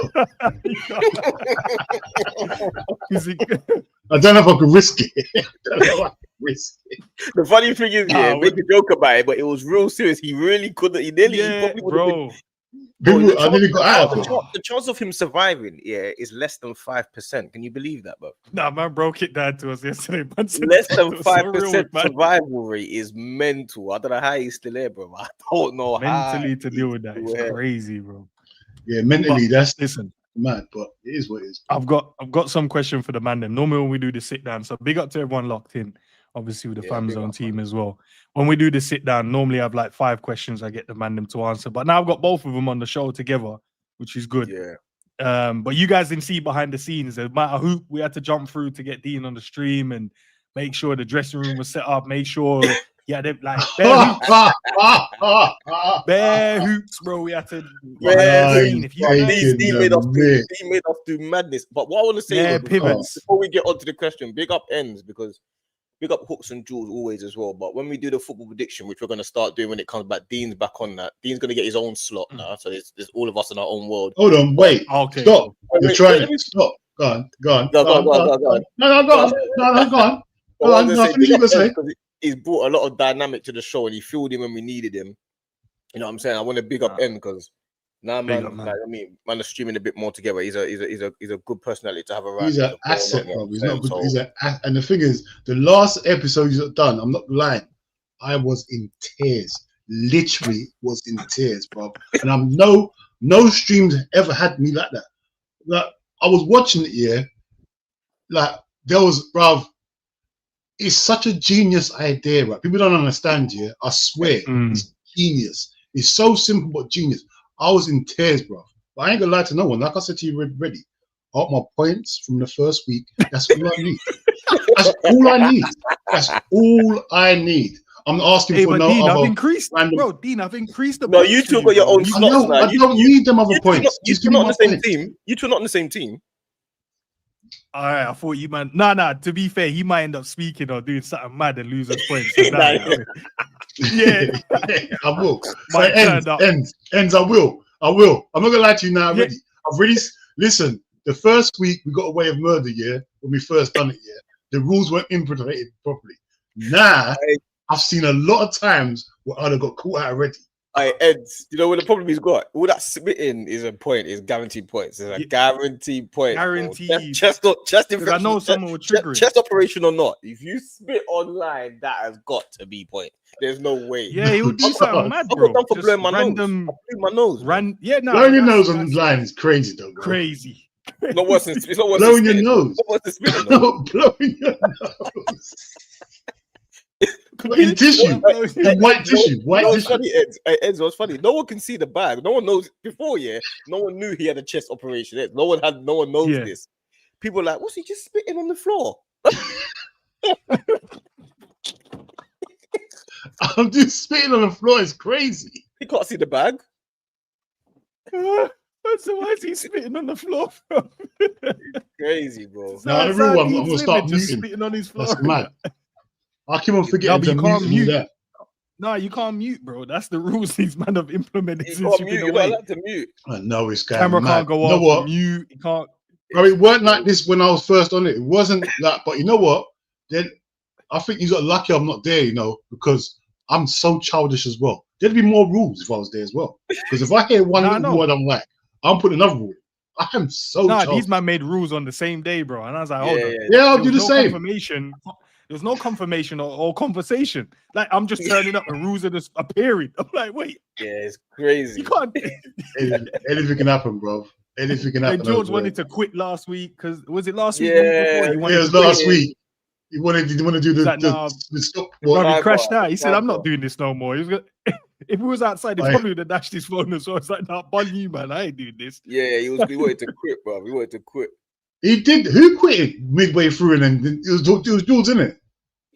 I don't know if I could risk it. I don't know if I could risk it. The funny thing is, yeah, Nah, make a joke about it, but it was real serious. He really couldn't. He nearly, he yeah, probably would have been. bro. People, I nearly got out of it. The chance of him surviving, yeah, is less than 5%. Can you believe that, bro? Nah, man broke it down to us yesterday. Man said Less that than was so real 5% with man. survival rate is mental. I don't know how he's still there, bro. I don't know Mentally how to deal with that is crazy, bro. Yeah, mentally, But that's listen, mad, but it is what it is. I've got some question for the man. Then normally when we do the sit down, so big up to everyone locked in, obviously with the Yeah, big FamZone up, team man. as well. When we do the sit down, normally I have like 5 questions I get the man them to answer. But now I've got both of them on the show together, which is good. Yeah. But you guys didn't see behind the scenes. No matter who we had to jump through to get Dean on the stream and make sure the dressing room was set up, make sure they like bare hoops, bro. We had to Dean, if you guys, Dean made us do madness. But what I want to say is, pivots. before we get onto the question, big up ends because big up Hooks and Jules always as well. But when we do the football prediction, which we're going to start doing when it comes back, Dean's back on that. Dean's going to get his own slot now. So there's all of us in our own world. Hold on, wait. Okay. Stop. You're trying let me to stop. Go on. Go on. No, go on. No, go on. Go on. No, finish what you're saying. He's brought a lot of dynamic to the show and he filled in when we needed him. You know what I'm saying? I want to big up M because now, man, like, I mean, man, are streaming a bit more together. He's a good personality to have around. He's an asset, bro. He's not good. He's and the thing is, the last episode he's done, I'm not lying, I was in tears. Literally was in tears, bro. And I'm no streams ever had me like that. Like I was watching it, yeah. Like there was, bro. It's such a genius idea, right? People don't understand, yeah. I swear, it's genius. It's so simple but genius. I was in tears, bro. But I ain't gonna lie to no one. Like I said to you already, I got my points from the first week. That's all I need. That's all I need. That's all I need. I'm not asking for no Dean, other I've increased, random. Bro, Dean, I've increased the. No, you two got your own slots now. I don't need them other points. You two not on the same team. You two not on the same team. All right, I thought you man. Nah. To be fair, he might end up speaking or doing something mad and lose his points. So yeah, I will. So ends. I will. I'm not gonna lie to you now. Already. I've really listen. The first week we got away with murder. Yeah, when we first done it. Yeah, the rules weren't implemented properly. Now I've seen a lot of times where I'd have got caught out already. Ed, you know what the problem he's got? All that spitting is a point, is guaranteed points. It's a guaranteed point. Guaranteed. Chest infection. I know someone will trigger chest operation or not. If you spit online, that has got to be point. There's no way. Yeah, he would do something mad, bro. I got done for blowing my nose. I blew my nose. Blowing your nose on line is crazy, though, bro. Crazy. It's not worse than blowing your nose. It's not worse than spitting. Blowing your nose. In tissue, white tissue, tissue. Funny, Eds, what's funny? No one can see the bag. No one knows before. Yeah, no one knew he had a chest operation. No one knows this. People are like, what's he just spitting on the floor? I'm just spitting on the floor. It's crazy. He can't see the bag. So why is he spitting on the floor? Crazy, bro. No, the real one. I'm gonna start muting. Spitting on his floor. That's mad. I keep on forgetting to mute that. No, you can't mute, bro. That's the rules these men have implemented. You can't mute. You're not allowed to mute. I know it's kind Camera of can't go off. What? Mute. You can't. Bro, it weren't like this when I was first on it. It wasn't like, but you know what? Then I think you got lucky I'm not there, you know, because I'm so childish as well. There'd be more rules if I was there as well. Because if I hear one little word, I'm like, I'm putting another rule. I am so childish. These men made rules on the same day, bro. And I was like, hold on. Yeah, I'll do the same. Confirmation. There's no confirmation or conversation. Like, I'm just turning up and rules are just appearing. I'm like, wait. Yeah, it's crazy. You can't. Anything can happen, bro. Anything can happen. George wanted to quit last week because was it last week? Yeah, it was last week. He wanted to do the stop. He crashed out. He said, "I'm not doing this no more." He was gonna. If he was outside, he Aye. probably would have dashed his phone as well. It's like, nah, bun you, man. I ain't doing this. Yeah, he wanted to quit, bro. He wanted to quit. He did. Who quit midway through, and then it was Jules, isn't it?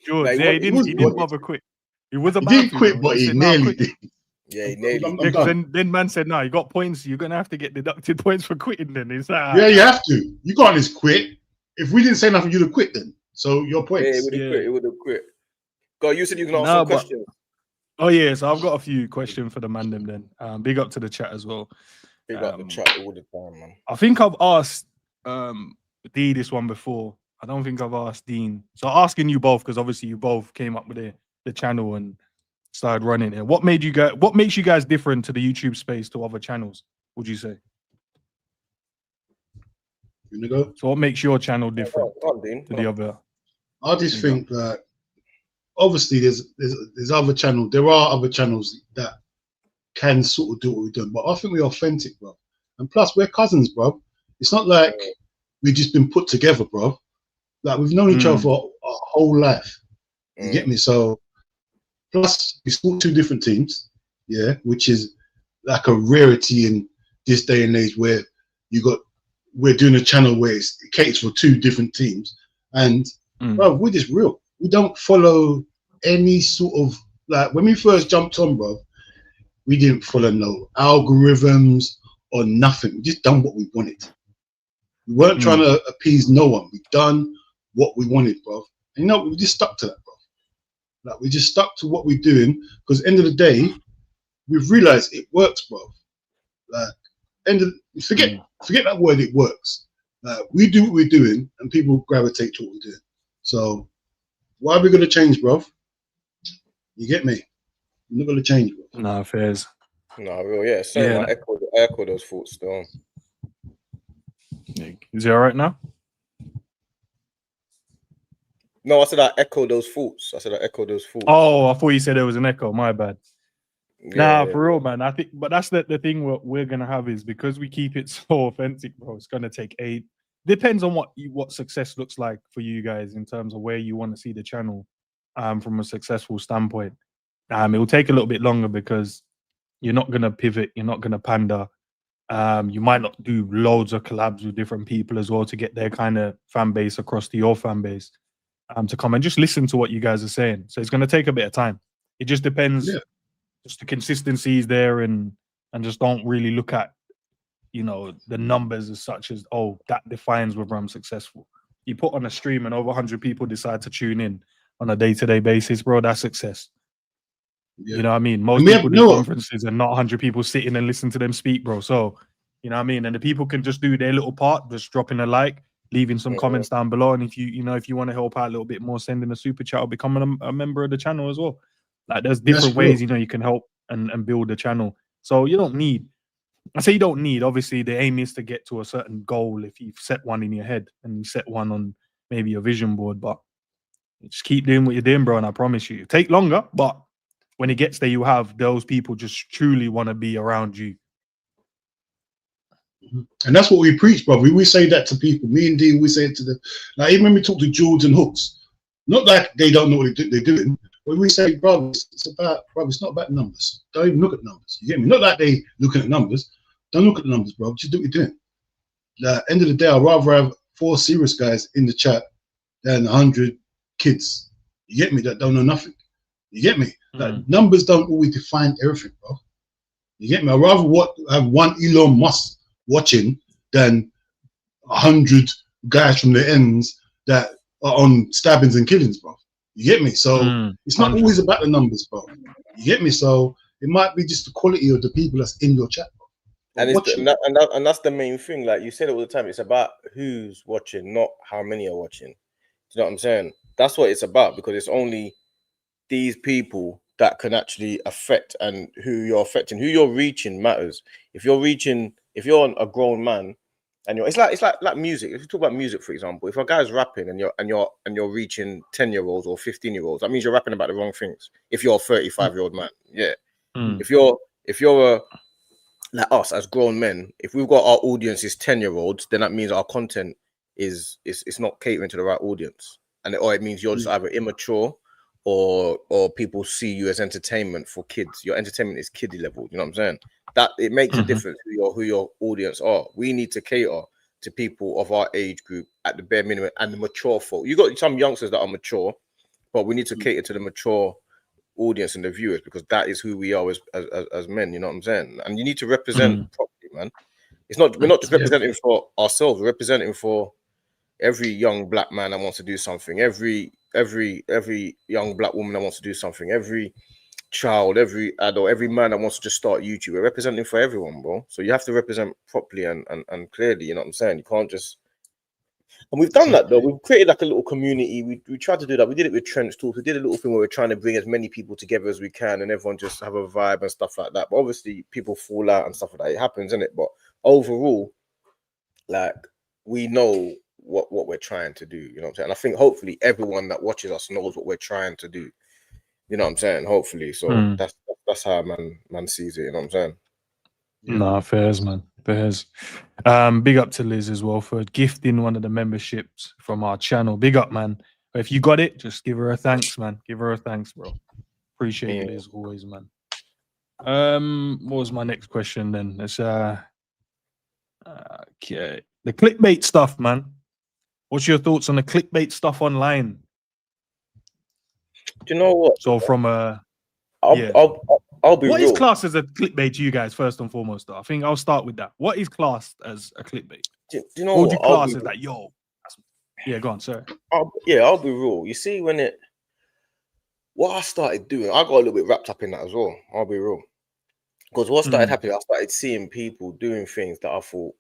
George, Like, yeah, he was- didn't bother quit. He was He about didn't to, quit, though. but he said, "Nah, nearly quit." did. Yeah, he nearly. I'm Yeah, 'cause done. then man said, "No, you got points. You're gonna have to get deducted points for quitting." Then it's like, Yeah, you have to. You can't just quit. If we didn't say nothing, you'd have quit then. So your Yeah, points. he would have Yeah. quit. He would have quit. God, you said you can ask Nah, some but- questions. oh yeah, so I've got a few questions for the man them then. Big up to the chat as well. Big up the chat all the time, man. I think I've asked Dee this one before. I don't think I've asked Dean. So asking you both, because obviously you both came up with the channel and started running it. What makes you guys different to the YouTube space to other channels, would you say? You know, go. So what makes your channel different Go on, Dean. to the other? I just think that obviously there's other channels. There are other channels that can sort of do what we're doing, but I think we're authentic, bro. And plus, we're cousins, bro. It's not like we've just been put together, bro. Like we've known each other for our whole life. You get me? So plus we support two different teams, yeah, which is like a rarity in this day and age where we're doing a channel where it caters for two different teams, and bro, we're just real. We don't follow any sort of, like, when we first jumped on, bro, we didn't follow no algorithms or nothing. We just done what we wanted. We weren't trying to appease no one. We done what we wanted, bro. And you know, we just stuck to that, bro. Like, we just stuck to what we're doing, because end of the day, we've realized it works, bro. Like, forget that word, it works. We do what we're doing and people gravitate to what we're doing. So why are we gonna change, bro? You get me? We're not gonna change, bro. Nah, fairs. No, real, yeah. Same. Yeah, I echo those thoughts still. Is he all right now? No, I said I echo those thoughts. Oh, I thought you said there was an echo. My bad. Yeah, Nah, for real, man. I think, but that's the thing we're gonna have is because we keep it so authentic, bro. It's gonna take depends on what success looks like for you guys in terms of where you want to see the channel, from a successful standpoint. It will take a little bit longer because you're not gonna pivot, you're not gonna pander. You might not do loads of collabs with different people as well to get their kind of fan base across to your fan base, to come and just listen to what you guys are saying. So it's gonna take a bit of time. It just depends. Yeah. Just the consistency is there, and just don't really look at, the numbers as such as, oh, that defines whether I'm successful. You put on a stream and over 100 people decide to tune in on a day-to-day basis, bro, that's success. Yeah. You know what I mean? Most people do conferences and not 100 people sitting and listen to them speak, bro. So, you know what I mean? And the people can just do their little part, just dropping a like, leaving some comments down below. And if you want to help out a little bit more, sending a super chat or becoming a member of the channel as well. Like, there's different ways, you can help and build the channel. So you don't need, obviously the aim is to get to a certain goal if you've set one in your head and you set one on maybe your vision board, but just keep doing what you're doing, bro. And I promise you, it take longer, but when it gets there, you have those people just truly want to be around you. And that's what we preach, bro. We say that to people. Me and Dean, we say it to them. Like, even when we talk to George and Hooks, not like they don't know what they're doing. When we say, bro, it's not about numbers. Don't even look at numbers. You get me? Not like they looking at numbers. Don't look at the numbers, bro. Just do what you're doing. At the end of the day, I'd rather have 4 serious guys in the chat than 100 kids. You get me? That don't know nothing. You get me? Like, numbers don't always define everything, bro. You get me? I'd rather have one Elon Musk watching than 100 guys from the ends that are on stabbings and killings, bro. You get me? So it's not always about the numbers, bro. You get me? So it might be just the quality of the people that's in your chat, bro. And that's the main thing. Like you said it all the time, it's about who's watching, not how many are watching. Do you know what I'm saying? That's what it's about, because it's only these people that can actually affect, and who you're affecting, who you're reaching matters. If you're a grown man, and it's like music. If you talk about music, for example, if a guy's rapping and you're reaching 10-year-olds or 15-year-olds, that means you're rapping about the wrong things. If you're a 35-year-old man, yeah. If you're like us as grown men, if we've got our audience is 10-year-olds, then that means our content is not catering to the right audience, or it means you're just either immature or people see you as entertainment for kids. Your entertainment is kiddie level. You know what I'm saying? That it makes a difference who your audience are. We need to cater to people of our age group at the bare minimum and the mature folk. You got some youngsters that are mature, but we need to cater to the mature audience and the viewers, because that is who we are as men. You know what I'm saying? And you need to represent properly, man. It's not, we're not just representing for ourselves, we're representing for every young black man that wants to do something, every young black woman that wants to do something, every child, every adult, every man that wants to just start YouTube. We're representing for everyone, bro. So you have to represent properly and clearly. You know what I'm saying? You can't just. And we've done that though. We've created like a little community. We tried to do that. We did it with Trench Talks. We did a little thing where we're trying to bring as many people together as we can, and everyone just have a vibe and stuff like that. But obviously, people fall out and stuff like that. It happens, isn't it? But overall, like, we know what we're trying to do. You know what I'm saying? And I think hopefully everyone that watches us knows what we're trying to do. You know what I'm saying? Hopefully. So that's how man sees it. You know what I'm saying? Nah, fairs, man. Fairs. Big up to Liz as well for gifting one of the memberships from our channel. Big up, man. If you got it, just give her a thanks, man. Give her a thanks, bro. Appreciate it as always, man. What was my next question then? It's okay. The clickbait stuff, man. What's your thoughts on the clickbait stuff online? Do you know what? So from I'll be what real. is classed as a clickbait to you guys, first and foremost, though? I think I'll start with that. What is classed as a clickbait? Do you know what? what? Do you class as that? Yo. Yeah, go on, sir. I'll be real. You see, what I started doing, I got a little bit wrapped up in that as well. I'll be real. Because what started happening, I started seeing people doing things that I thought,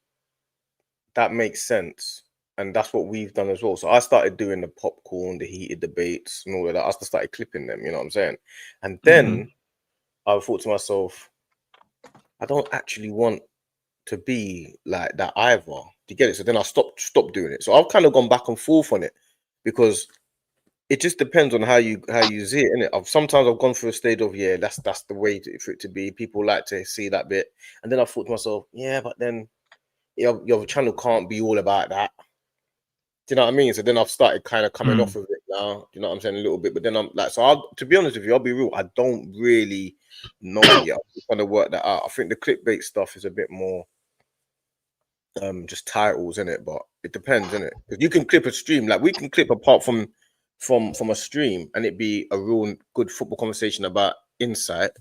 that makes sense. And that's what we've done as well. So I started doing the popcorn, the heated debates and all of that. I just started clipping them, you know what I'm saying? And then I thought to myself, I don't actually want to be like that either. Do you get it? So then I stopped doing it. So I've kind of gone back and forth on it, because it just depends on how you see it, innit? Sometimes I've gone through a stage of, yeah, that's the way for it to be. People like to see that bit. And then I thought to myself, yeah, but then your channel can't be all about that. Do you know what I mean? So then I've started kind of coming off of it now. Do you know what I'm saying? A little bit. But then I'm like, so to be honest with you, I'll be real, I don't really know yet. I'm trying to work that out. I think the clickbait stuff is a bit more just titles, innit? But it depends, innit? Because you can clip a stream, like we can clip apart from a stream and it be a real good football conversation about insight,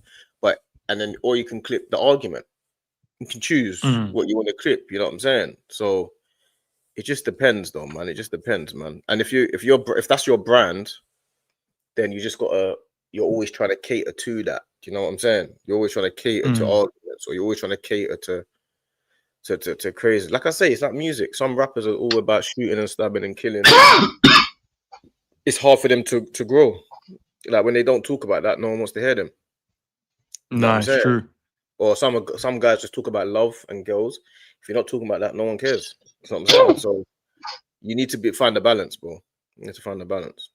and then or you can clip the argument. You can choose what you want to clip, you know what I'm saying? So it just depends though, man. It just depends, man. And if that's your brand, then you're always trying to cater to that. Do you know what I'm saying? You're always trying to cater to arguments, or you're always trying to cater to crazy. Like I say, it's like music. Some rappers are all about shooting and stabbing and killing. It's hard for them to grow. Like when they don't talk about that, no one wants to hear them. You know it's true. Or some guys just talk about love and girls. If you're not talking about that, no one cares. That's what I'm saying. So you need to find the balance, bro. You need to find the balance.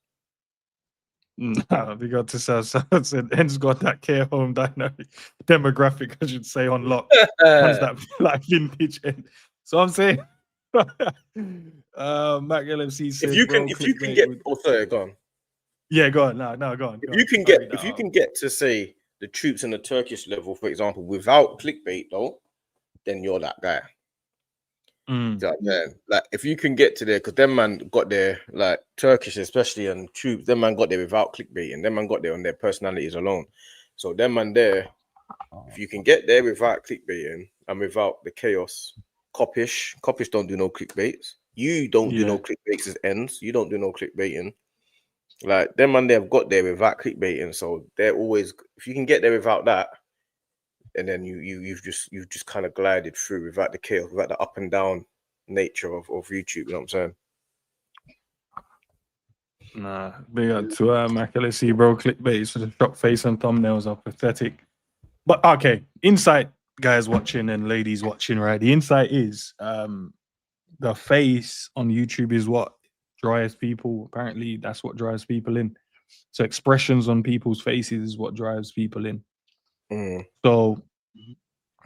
We got to said En's got that care home dynamic demographic, I should say, on lock. One's that like vintage N. So I'm saying Mac LMC says, if you can get sorry, go on. Yeah, go on. No, go on. If you can get to say the troops in the Turkish level, for example, without clickbait though, then you're that guy. Like if you can get to there, because them man got there, like Turkish especially, and troops, them man got there without clickbait, and them man got there on their personalities alone. So them man there, if you can get there without clickbaiting and without the chaos, Coppish don't do no clickbaits. You don't do no clickbaits as ends. You don't do no clickbaiting. Like them man, they've got there without clickbaiting, so they're always. If you can get there without that, and then you've just kind of glided through without the chaos, without the up and down nature of YouTube. You know what I'm saying? Nah, big up to Mac. Let's see, bro. Clickbait, so the shock face and thumbnails are pathetic. But okay, insight, guys watching and ladies watching, right? The insight is the face on YouTube is what drives people. Apparently, that's what drives people in. So expressions on people's faces is what drives people in. So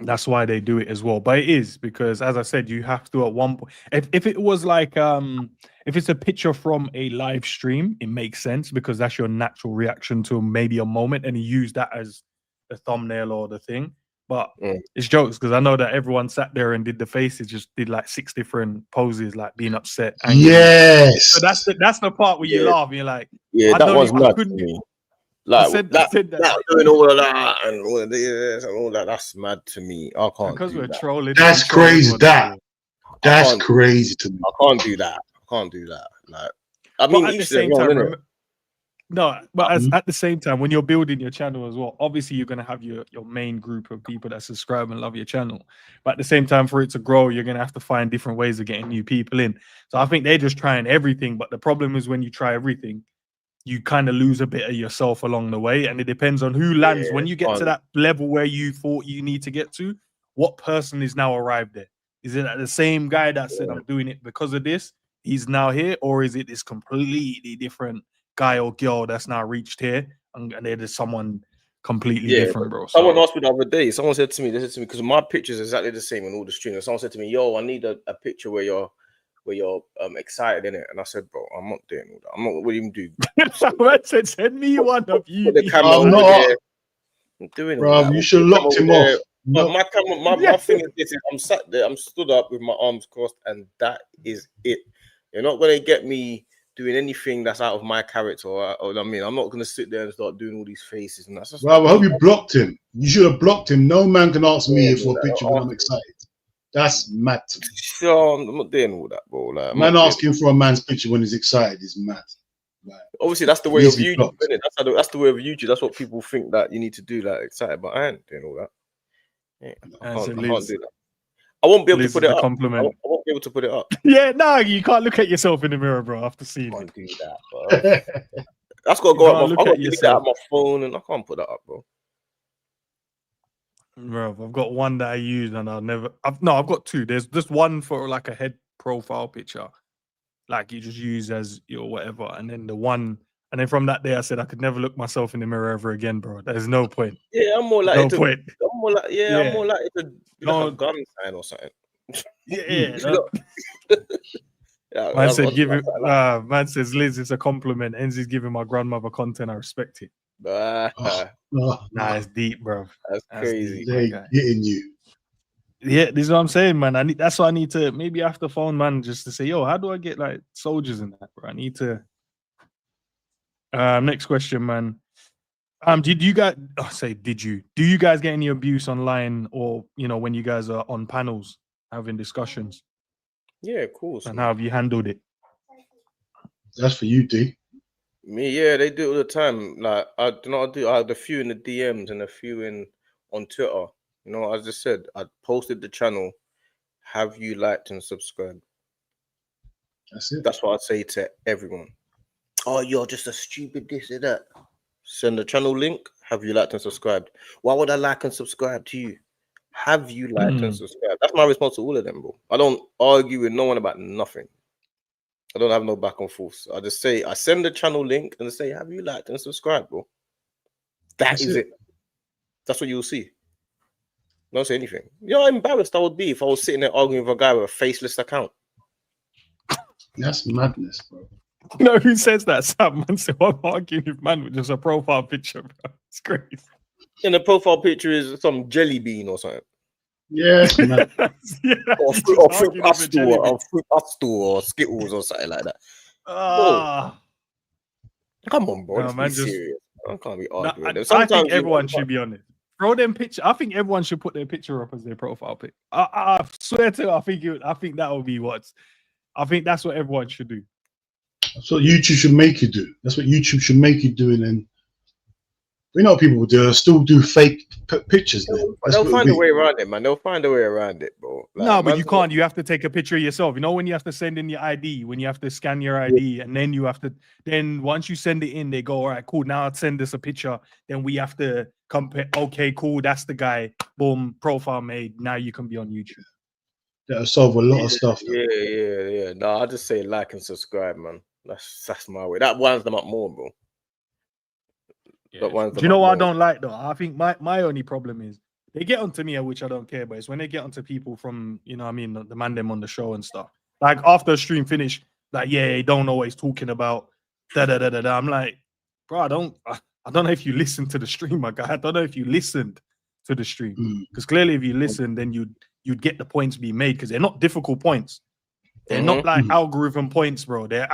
That's why they do it as well. But it is because, as I said, you have to at one point. If it was like if it's a picture from a live stream, it makes sense because that's your natural reaction to maybe a moment, and you use that as the thumbnail or the thing. But it's jokes because I know that everyone sat there and did the faces, just did like 6 different poses, like being upset, angry. Yes. So that's the part where you laugh. And you're like, yeah, that one's mad to me. Like I said that doing all of that and all of this and all that. That's mad to me. I can't because do we're that. trolling. That's crazy. That's crazy to me. I can't do that. I can't do that. Like, I mean, at the same time, at the same time, when you're building your channel as well, obviously you're gonna have your main group of people that subscribe and love your channel. But at the same time, for it to grow, you're gonna have to find different ways of getting new people in. So I think they're just trying everything. But the problem is when you try everything, you kind of lose a bit of yourself along the way, and it depends on who lands. When you get to that level where you thought you need to get to, what person is now arrived there? Is it the same guy that said I'm doing it because of this? He's now here, or is it this completely different guy or girl that's now reached here, and there's someone completely different, bro? Someone asked me the other day. Someone said to me, because my picture is exactly the same in all the streams. Someone said to me, "Yo, I need a picture where you're excited in it," and I said, "Bro, I'm not doing all that. I'm not. What do you do?" I said, "Send me one of you." Put the camera over there. I'm doing bro. all that. You should lock him off. But my camera, my thing is this: I'm sat there, I'm stood up with my arms crossed, and that is it. You're not gonna get me doing anything that's out of my character. Or I mean, I'm not gonna sit there and start doing all these faces and that's just. Bro, I hope you blocked him. You should have blocked him. No man can ask me for a picture when I'm excited. That's mad. Sure, I'm not doing all that, bro. Like, man asking for a man's picture when he's excited is mad. Like, obviously, that's the way of YouTube, isn't it? That's the way of YouTube. That's what people think that you need to do, like excited. But I ain't doing all that. Yeah, I can't do that. I won't be able to put it up. I won't be able to put it up. Yeah, no, you can't look at yourself in the mirror, bro. After seeing it. Do that, bro. That's got to go up. I've got to delete that on my phone, and I can't put that up, bro. Bro, I've got one that I use, and I've got two. There's just one for like a head profile picture, like you just use as your whatever, and then the one, and then from that day, I said I could never look myself in the mirror ever again, bro. There's no point. Yeah, I'm more like no point. I'm more like I'm more like it's a gun sign or something. Man said, man says, Liz, it's a compliment. Enzi's giving my grandmother content. I respect it. Nah, it's deep, bro. That's crazy. They're getting you. Yeah, this is what I'm saying, man. That's why I need to maybe after phone, man, just to say, yo, how do I get like soldiers in that, bro? I need to. Next question, man. Did you guys do you guys get any abuse online, or when you guys are on panels having discussions? Yeah, of course. And how have you handled it? That's for you, D. Me, yeah, they do it all the time. Like I have a few in the DMs and a few on Twitter. As I said, I posted the channel. Have you liked and subscribed? That's it. That's what I'd say to everyone. Oh, you're just a stupid this and that. Send the channel link. Have you liked and subscribed? Why would I like and subscribe to you? Have you liked and subscribed? That's my response to all of them, bro. I don't argue with no one about nothing. I don't have no back and forth. I just say, I send the channel link and I say, have you liked and subscribed, bro? That's it. That's what you'll see. Don't say anything. How embarrassed I would be if I was sitting there arguing with a guy with a faceless account. That's madness, bro. Who says that? Sam, man said, I'm arguing with man with just a profile picture, bro. It's crazy. And the profile picture is some jelly bean or something. Yeah, or fruit pastel or Skittles or something like that. Come on, bro. Let's be serious. I can't be arguing. I think everyone should be honest. Throw them picture. I think everyone should put their picture up as their profile pic. I swear to you, I think that will be I think that's what everyone should do. That's what YouTube should make you do. That's what YouTube should make you do, and then people will do. Still do fake pictures. They'll find a way around it, man. They'll find a way around it, bro. Like, no, but you can't. You have to take a picture of yourself. When you have to send in your ID, when you have to scan your ID, and then you have to. Then once you send it in, they go, all right, cool. Now I'll send us a picture. Then we have to compare. Okay, cool. That's the guy. Boom, profile made. Now you can be on YouTube. That'll solve a lot of stuff. Yeah. No, I just say like and subscribe, man. That's my way. That winds them up more, bro. Yeah. Do you know what I don't like though? I think my only problem is they get onto me, which I don't care, but it's when they get onto people from, you know what I mean, the man them on the show and stuff. Like after a stream finish, like, yeah, he don't know what he's talking about. Da da da da da. I'm like, bro, I don't know if you listened to the stream, my guy. I don't know if you listened to the stream. Because clearly if you listen, then you'd get the points being made, because they're not difficult points. They're not like algorithm points, bro. They're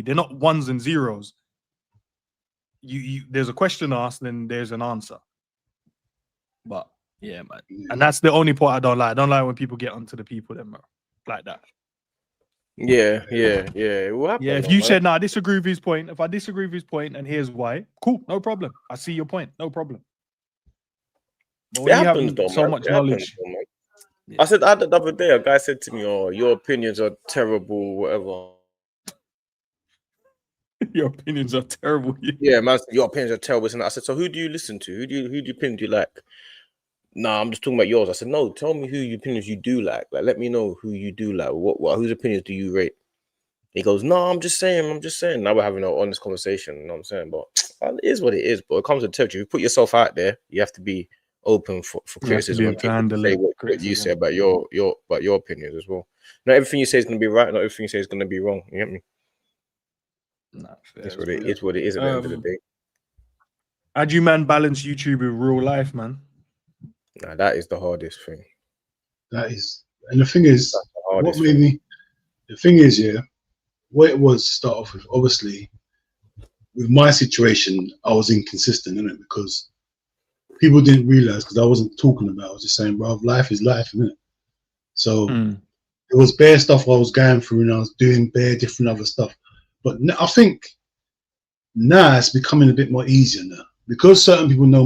not ones and zeros. You there's a question asked, then there's an answer. But yeah, man. And that's the only part I don't like. I don't like when people get onto the people then, bro, like that. Yeah. If you said, nah, I disagree with his point. If I disagree with his point and here's why, cool, no problem. I see your point, no problem. But when you have so much knowledge. I said the other day, a guy said to me, "Oh, your opinions are terrible, whatever." Your opinions are terrible. Yeah, man, your opinions are terrible. And I said, so who do you listen to? Who do you opinion do you like? Nah, I'm just talking about yours. I said, no, tell me who your opinions you do like. Like, let me know who you do like. What whose opinions do you rate? He goes, no, I'm just saying. Now we're having an honest conversation. You know what I'm saying? But it is what it is. But it comes to territory. If you put yourself out there, you have to be open for criticism and say what you say about your opinions as well. Not everything you say is going to be right. Not everything you say is going to be wrong. You get me? Nah, it's what it is at the end of the day. How do you man balance YouTube with real life, man? Nah, that is the hardest thing. That is, and the thing is, what made me, the thing is, yeah, what it was to start off with, obviously, with my situation, I was inconsistent in it because people didn't realize, because I wasn't talking about it, I was just saying, bro, life is life, isn't it? So it was bare stuff I was going through, and I was doing bare different other stuff. But I think now it's becoming a bit more easier now, because certain people know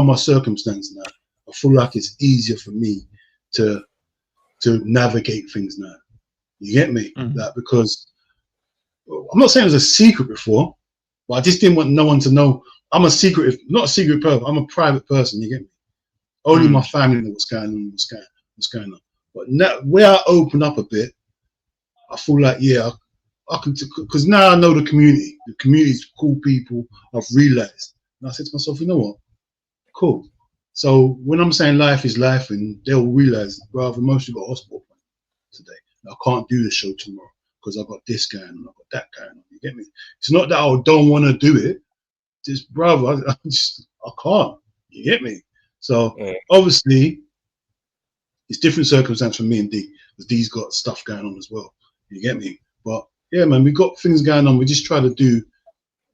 my circumstance now. I feel like it's easier for me to navigate things now. You get me? That because I'm not saying it was a secret before, but I just didn't want no one to know. I'm a secretive, not a secret person. I'm a private person. You get me? Only my family know what's going on. What's going on. But now, where I open up a bit, I feel like I can, because now I know the community. The community's cool people. I've realized, and I said to myself, you know what? Cool. So when I'm saying life is life, and they'll realize, bro, I've emotionally got a hospital today. I can't do the show tomorrow because I've got this going on, I've got that going on. You get me? It's not that I don't want to do it. Just, brother, I can't. You get me? So obviously, it's different circumstance for me and D, because D's got stuff going on as well. You get me? But yeah, man, we got things going on. We're just trying to do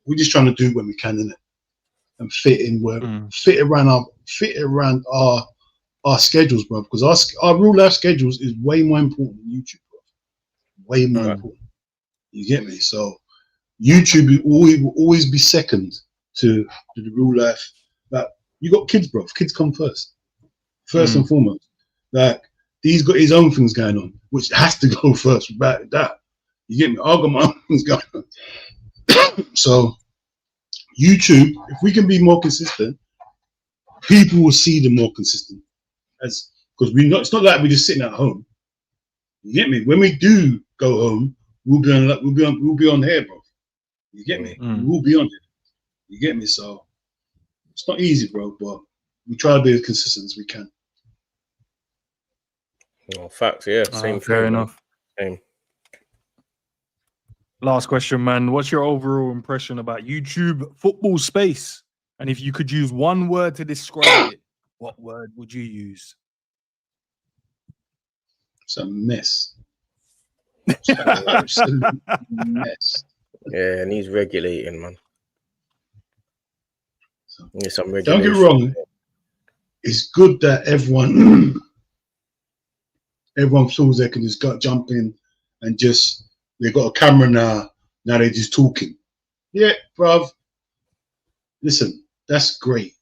when we can, innit? And fit around our schedules, bro. Because our real life schedules is way more important than YouTube, bro. Way more important. You get me? So YouTube will always be second to the real life. Like, you got kids, bro. Kids come first and foremost. Like, he's got his own things going on, which has to go first. About that, you get me? I've got my own things going on. So YouTube, if we can be more consistent, people will see the more consistent. Because it's not like we're just sitting at home. You get me? When we do go home, we'll be on here, bro. You get me? We'll be on it. You get me? So it's not easy, bro, but we try to be as consistent as we can. Oh, facts, yeah. Same. Fair enough. Same. Last question, man. What's your overall impression about YouTube football space? And if you could use one word to describe it, what word would you use? It's a mess. It's an absolute mess. Yeah, and he's regulating, man. Need some Don't regulation. get me wrong. It's good that everyone feels they can just jump in and just, they got a camera now they're just talking. Yeah, bruv. Listen, that's great.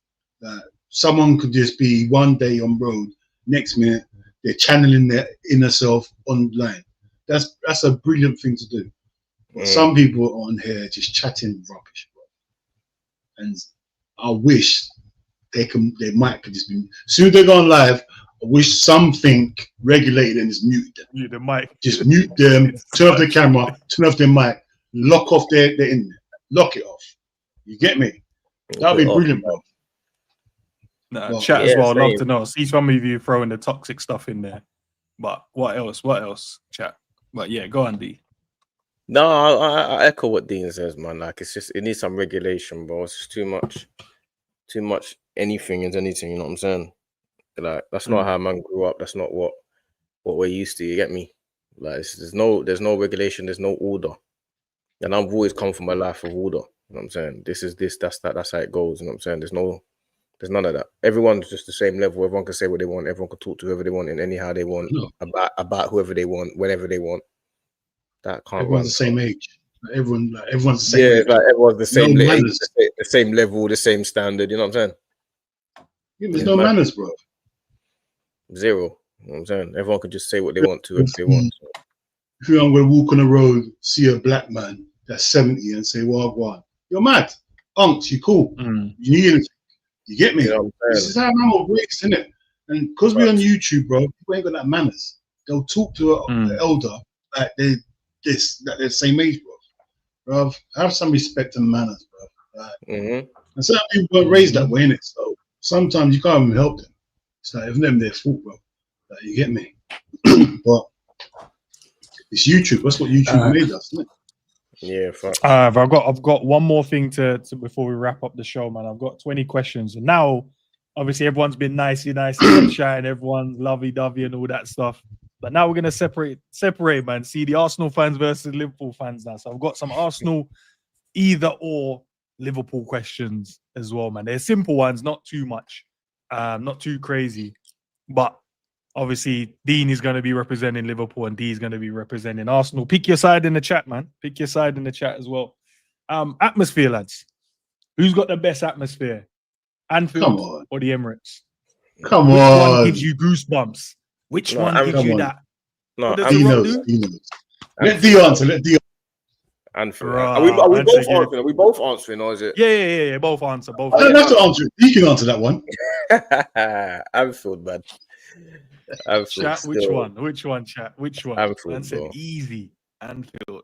Someone could just be one day on road, next minute they're channeling their inner self online. That's a brilliant thing to do. But some people are on here just chatting rubbish, bro. And I wish their mic could just be, as soon as they go on live, I wish something regulated and just muted them. Mute the mic. Just mute them, turn off the camera, turn off their mic, lock off their internet, lock it off. You get me? That'd be brilliant, bro. Nah, Well, chat as yeah, well. Love same. to know. See some of you throwing the toxic stuff in there. But what else? What else? Chat. But yeah, go on, D. No, I echo what Dean says, man. Like it's just it needs some regulation, bro. It's just too much. Anything is anything. You know what I'm saying? Like that's not how man grew up. That's not what we're used to. You get me? Like there's no regulation. There's no order. And I've always come from a life of order. You know what I'm saying? This is this. That's that. That's how it goes. You know what I'm saying? There's none of that. Everyone's just the same level. Everyone can say what they want. Everyone can talk to whoever they want and anyhow they want about whoever they want, whenever they want. That can't everyone's run. the same age. Everyone's the same Yeah, age. like everyone's the same No age, manners. the same level, the same standard. You know what I'm saying? Yeah, there's no manners, bro. Zero. You know what I'm saying? Everyone can just say what they want to if they want. So. If you're going to walk on the road, see a black man that's 70 and say, well, go on. You're mad. Unks, you cool. You need anything. You get me? You know what I'm This is how man will raised, isn't it? And because we're on YouTube, bro, people ain't got that manners. They'll talk to an elder like they're the same age, bro. Bro, have some respect and manners, bro. Like, and some people weren't raised that way, innit? So sometimes you can't even help them. It's like, it's never their fault, bro. Like, you get me? But it's YouTube. That's what YouTube made us, isn't it? Yeah, fuck. I've got one more thing to before we wrap up the show, man. I've got 20 questions. And now, obviously, everyone's been nicey, sunshine, everyone's lovey-dovey and all that stuff. But now we're gonna separate, man. See the Arsenal fans versus Liverpool fans now. So I've got some Arsenal either or Liverpool questions as well, man. They're simple ones, not too much, not too crazy. But obviously, Dean is going to be representing Liverpool and D is going to be representing Arsenal. Pick your side in the chat, man. Pick your side in the chat as well. Atmosphere, lads. Who's got the best atmosphere? Anfield or the Emirates? Come Which on. one gives you goosebumps? Which one gives you that? No, he knows. Let D answer. Let D answer. Anfield. Are we both answering? Are we both answering, or is it? Yeah. Both answer. Both. I don't have to answer it. He can answer that one. Anfield, man. Anfield, chat, which one, chat? Which one? Anfield, said easy. Anfield.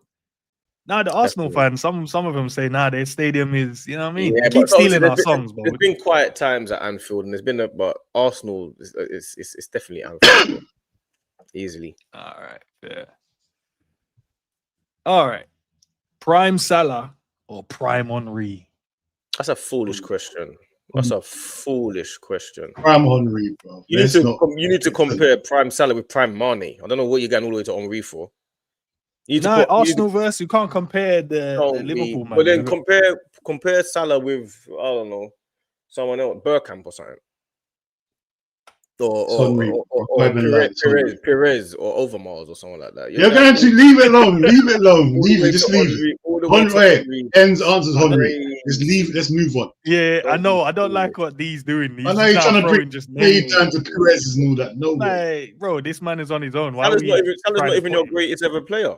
Now the Arsenal fans, some of them say, nah, their stadium is, you know what I mean? Yeah, keep stealing our songs, bro. There's been quiet times at Anfield, and there's been but Arsenal it's definitely Anfield, bro. Easily. All right, fair. All right. Prime Salah or Prime Henry? That's a foolish question. That's a foolish question. Prime Henry, bro. You need to compare Prime Salah with Prime Mane. I don't know what you're getting all the way to Henry for. Arsenal versus you can't compare the Liverpool man. But then compare Salah with I don't know someone else, Bergkamp or something. Or Perez or Overmars or something like that. You're going to leave it alone. Leave it alone. Leave it. Just leave it. Henry answers Henry. Just leave it. Let's move on. Yeah, I know. I don't like what D's doing. I know you're trying to bring down to Perez and all that. No way. Like, bro, this man is on his own. Salah's not even your greatest ever player.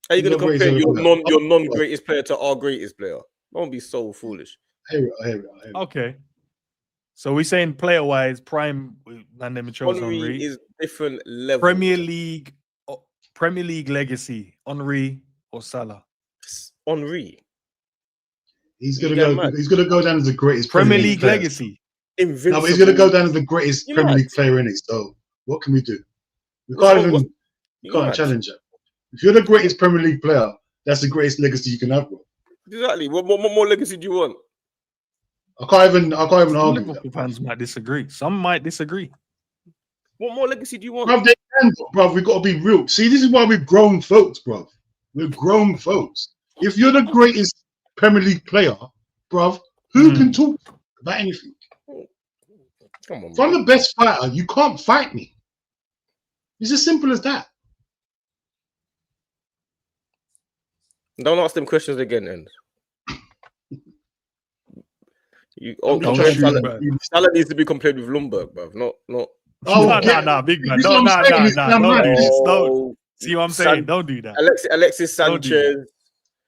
How are you going to compare your non-greatest player to our greatest player? Don't be so foolish. I hear it. Okay. So we're saying player-wise, Prime and them chose Henry is different level. Premier League legacy, Henry or Salah? Henry. He's gonna go down as the greatest Premier League legacy. Invincible. No, but he's gonna go down as the greatest Premier League player in it. So what can we do? We can't challenge it. If you're the greatest Premier League player, that's the greatest legacy you can have, bro. Exactly. What more legacy do you want? I can't even argue. Liverpool fans might disagree. Some might disagree. What more legacy do you want? Bro, we've got to be real. See, this is why we're grown folks, bro. We're grown folks. If you're the greatest Premier League player, bro, who can talk about anything? Come on, if I'm the best fighter, you can't fight me. It's as simple as that. Don't ask them questions again, End. Salah needs to be compared with Lundberg, bruv. Not. Nah, big man. Don't do this. Don't see what I'm saying. Don't do that. Alexis Sanchez.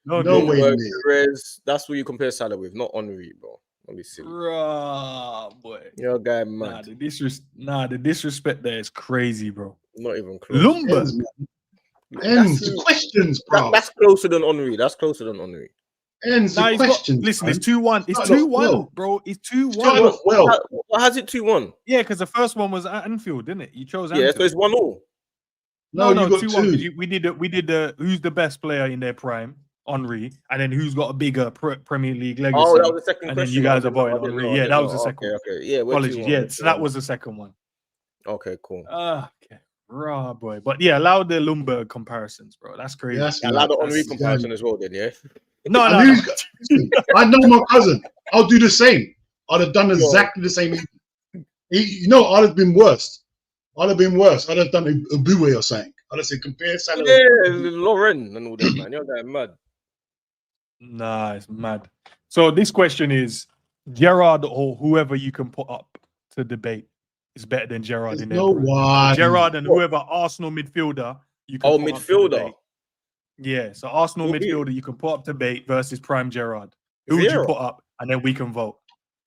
No way, Perez. That's what you compare Salah with, not Henry, bro. Don't be silly. Boy. You're a guy, man. The disrespect there is crazy, bro. Not even close. Lundberg. The questions, bro. That's closer than Henry. Ends Nah, the he's got, question. listen, man. it's 2-1. It's Started off 2-1, well. bro. It's 2-1. Started off well. How's it 2-1? Yeah, because the first one was at Anfield, didn't it? You chose Yeah, Anfield. so it's 1-1. No, you got 2-1. two. We did the who's the best player in their prime, Henry, and then who's got a bigger Premier League legacy. Oh, that was the second and question. then you guys I are didn't know, voting I didn't Henry. know, I Yeah, didn't that know. was the second one. Okay. Yeah, we're Apologies. 2-1, Yeah, we're so that 2-1. was the second one. Okay, cool. Okay. Raw boy. But yeah, allow the Lumberg comparisons, bro. That's crazy. Yeah, that's Allow the mad. Henry That's comparison as well, then, yeah. No. Listen, I know my cousin. I'll do the same. I'd have done exactly the same. You know, I'd have been worse. I'd have done a Boué or something. I'd have said compare salary. Yeah, Lauren and all that, man. You're that mad. Nah, it's mad. So this question is Gerrard or whoever you can put up to debate is better than Gerrard There's in their no prime. one. Gerrard and whoever Arsenal midfielder you can put up to midfielder. debate. Yeah, so Arsenal Who be it? midfielder you can put up to debate versus prime Gerrard. Who would you Vieira. put up? And then we can vote.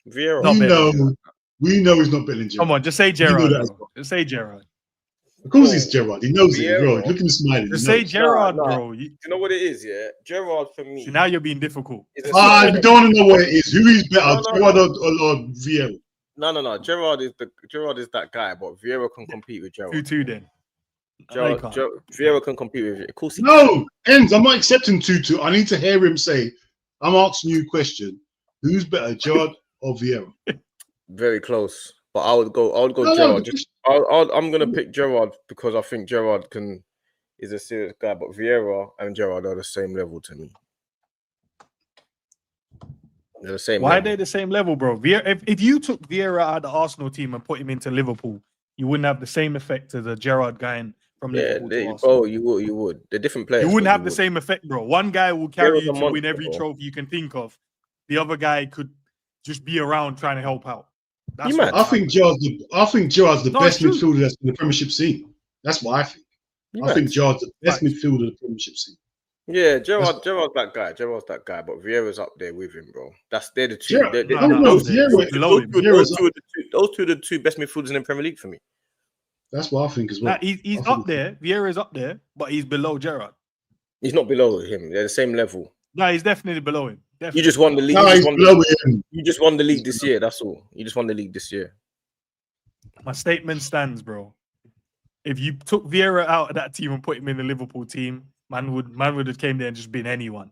Vieira. Not We better than know. Gerrard. We know he's not better than Gerrard. Come on, just say know Gerrard. that as Bro. well. Just say Gerrard. Of course, it's Gerrard. He knows it, bro. Vieira. Look at him smiling. Just He say knows. Gerrard, Nah. bro. You know what it is, yeah? Gerrard for me. See, now you're being difficult. is a I centre- don't want to know what it is. Who is better, No. Gerrard or Vieira? No. Gerrard is that guy, but Vieira can compete with Gerrard. 2-2 then. No, you can't. Vieira can compete with it. Of course he No, Enz, I'm not accepting 2-2. I need to hear him say, I'm asking you a question. Who's better, Gerrard or Vieira? very close. But I would go No, Gerrard. I'm gonna pick Gerrard because I think Gerrard is a serious guy, but Vieira and Gerrard are the same level to me. They're the same. Why are level. they the same level, bro? If you took Vieira out of the Arsenal team and put him into Liverpool, you wouldn't have the same effect as a Gerrard guy from Yeah, Liverpool to Arsenal. you would. They're different players. You wouldn't but have the would. same effect, bro. One guy will carry Vieira's you a to win monster, every bro. trophy you can think of. The other guy could just be around trying to help out. That's You what mad? I think Gerrard's the No, best it's true. midfielder that's in the Premiership scene. That's what I think. You I mad? think Gerrard's the best Right. midfielder of the Premiership scene. Yeah, Gerrard's that guy. Gerrard's that guy, but Vieira's up there with him, bro. They're the two. Gerrard- They're- No, no, no, Vieira- it's below him. Vieira's those two are the two best midfielders in the Premier League for me. That's what I think as well. Nah, he's I think- up there. Vieira's up there, but he's below Gerrard. He's not below him. They're the same level. No, he's definitely below him. You Definitely. just won the league. No, he's below him. You just won the league this year. That's all. You just won the league this year. My statement stands, bro. If you took Vieira out of that team and put him in the Liverpool team, man would have came there and just been anyone.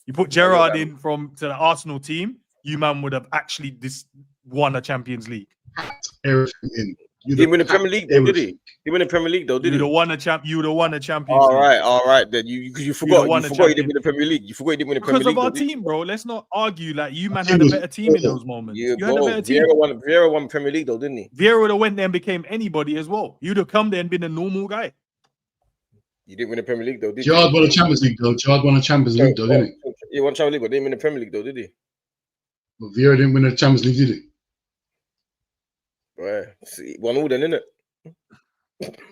You put Gerrard in to the Arsenal team, you man would have actually won a Champions League. Everything in. He didn't win the Premier League, though, did he? He won the Premier League, though, did You he? would have won a Champions League. All right. Then you forgot. won You a forgot he didn't champion. win the Premier League. You forgot he didn't win the Premier Because League. of our though, did team, bro. Let's not argue. Like you man He had a was better team in awful. those moments. Yeah, You had a bro. better team. Vieira won Premier League, though, didn't he? Vieira would have went there and became anybody as well. You'd have come there and been a normal guy. You didn't win the Premier League, though, did Gerrard you? won a Champions League, though. Gerrard won a Champions League, though, didn't he? He won Champions League, but didn't win the Premier League, though, did he? But Vieira didn't win a Champions League, did he? Right. See, won all then, innit?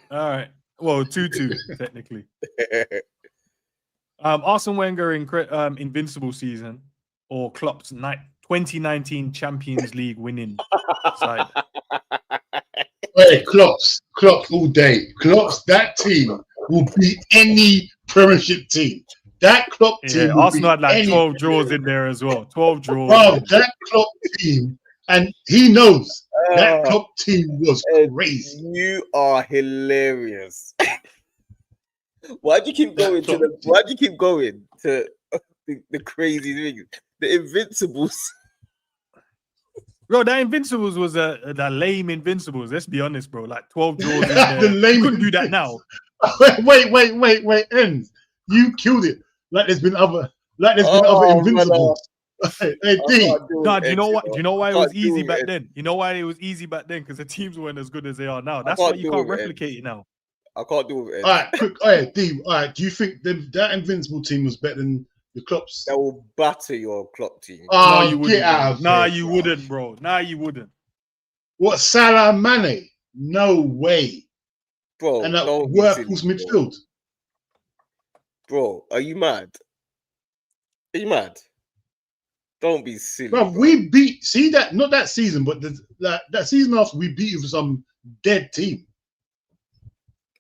All right. Well, 2-2 technically. Arsene Wenger invincible season or Klopp's 2019 Champions League winning side. Hey, Klopp's all day. Klopp's, that team will beat any Premiership team. That Klopp team Yeah, will Arsenal beat had like any 12 draws in there as well. 12 draws. Bro, that Klopp team, and he knows that Klopp team was crazy. You are hilarious. Why'd you keep going to the crazy things? The Invincibles. Bro, that Invincibles was the lame Invincibles. Let's be honest, bro. Like 12 draws in there. The lame You couldn't do that now. Wait, Enz. You killed it. Like there's been other Invincibles. Hey, D. No, do you know what? Do you know why it was easy back then? You know why it was easy back then? Because the teams weren't as good as they are now. That's why you can't replicate it now. I can't do it. All right, quick. All right, D. All right. Do you think that Invincible team was better than the Klopps? That will batter your Klopp team. Oh, No, you wouldn't. get out of Nah, here, you bro. wouldn't, bro. Nah, you wouldn't. What, Salah, Mane? No way. Bro, And that don't be workhorse silly, midfield. Bro, are you mad? Are you mad? Don't be silly. Bro, we beat. See that? Not that season, but that season after we beat you for some dead team.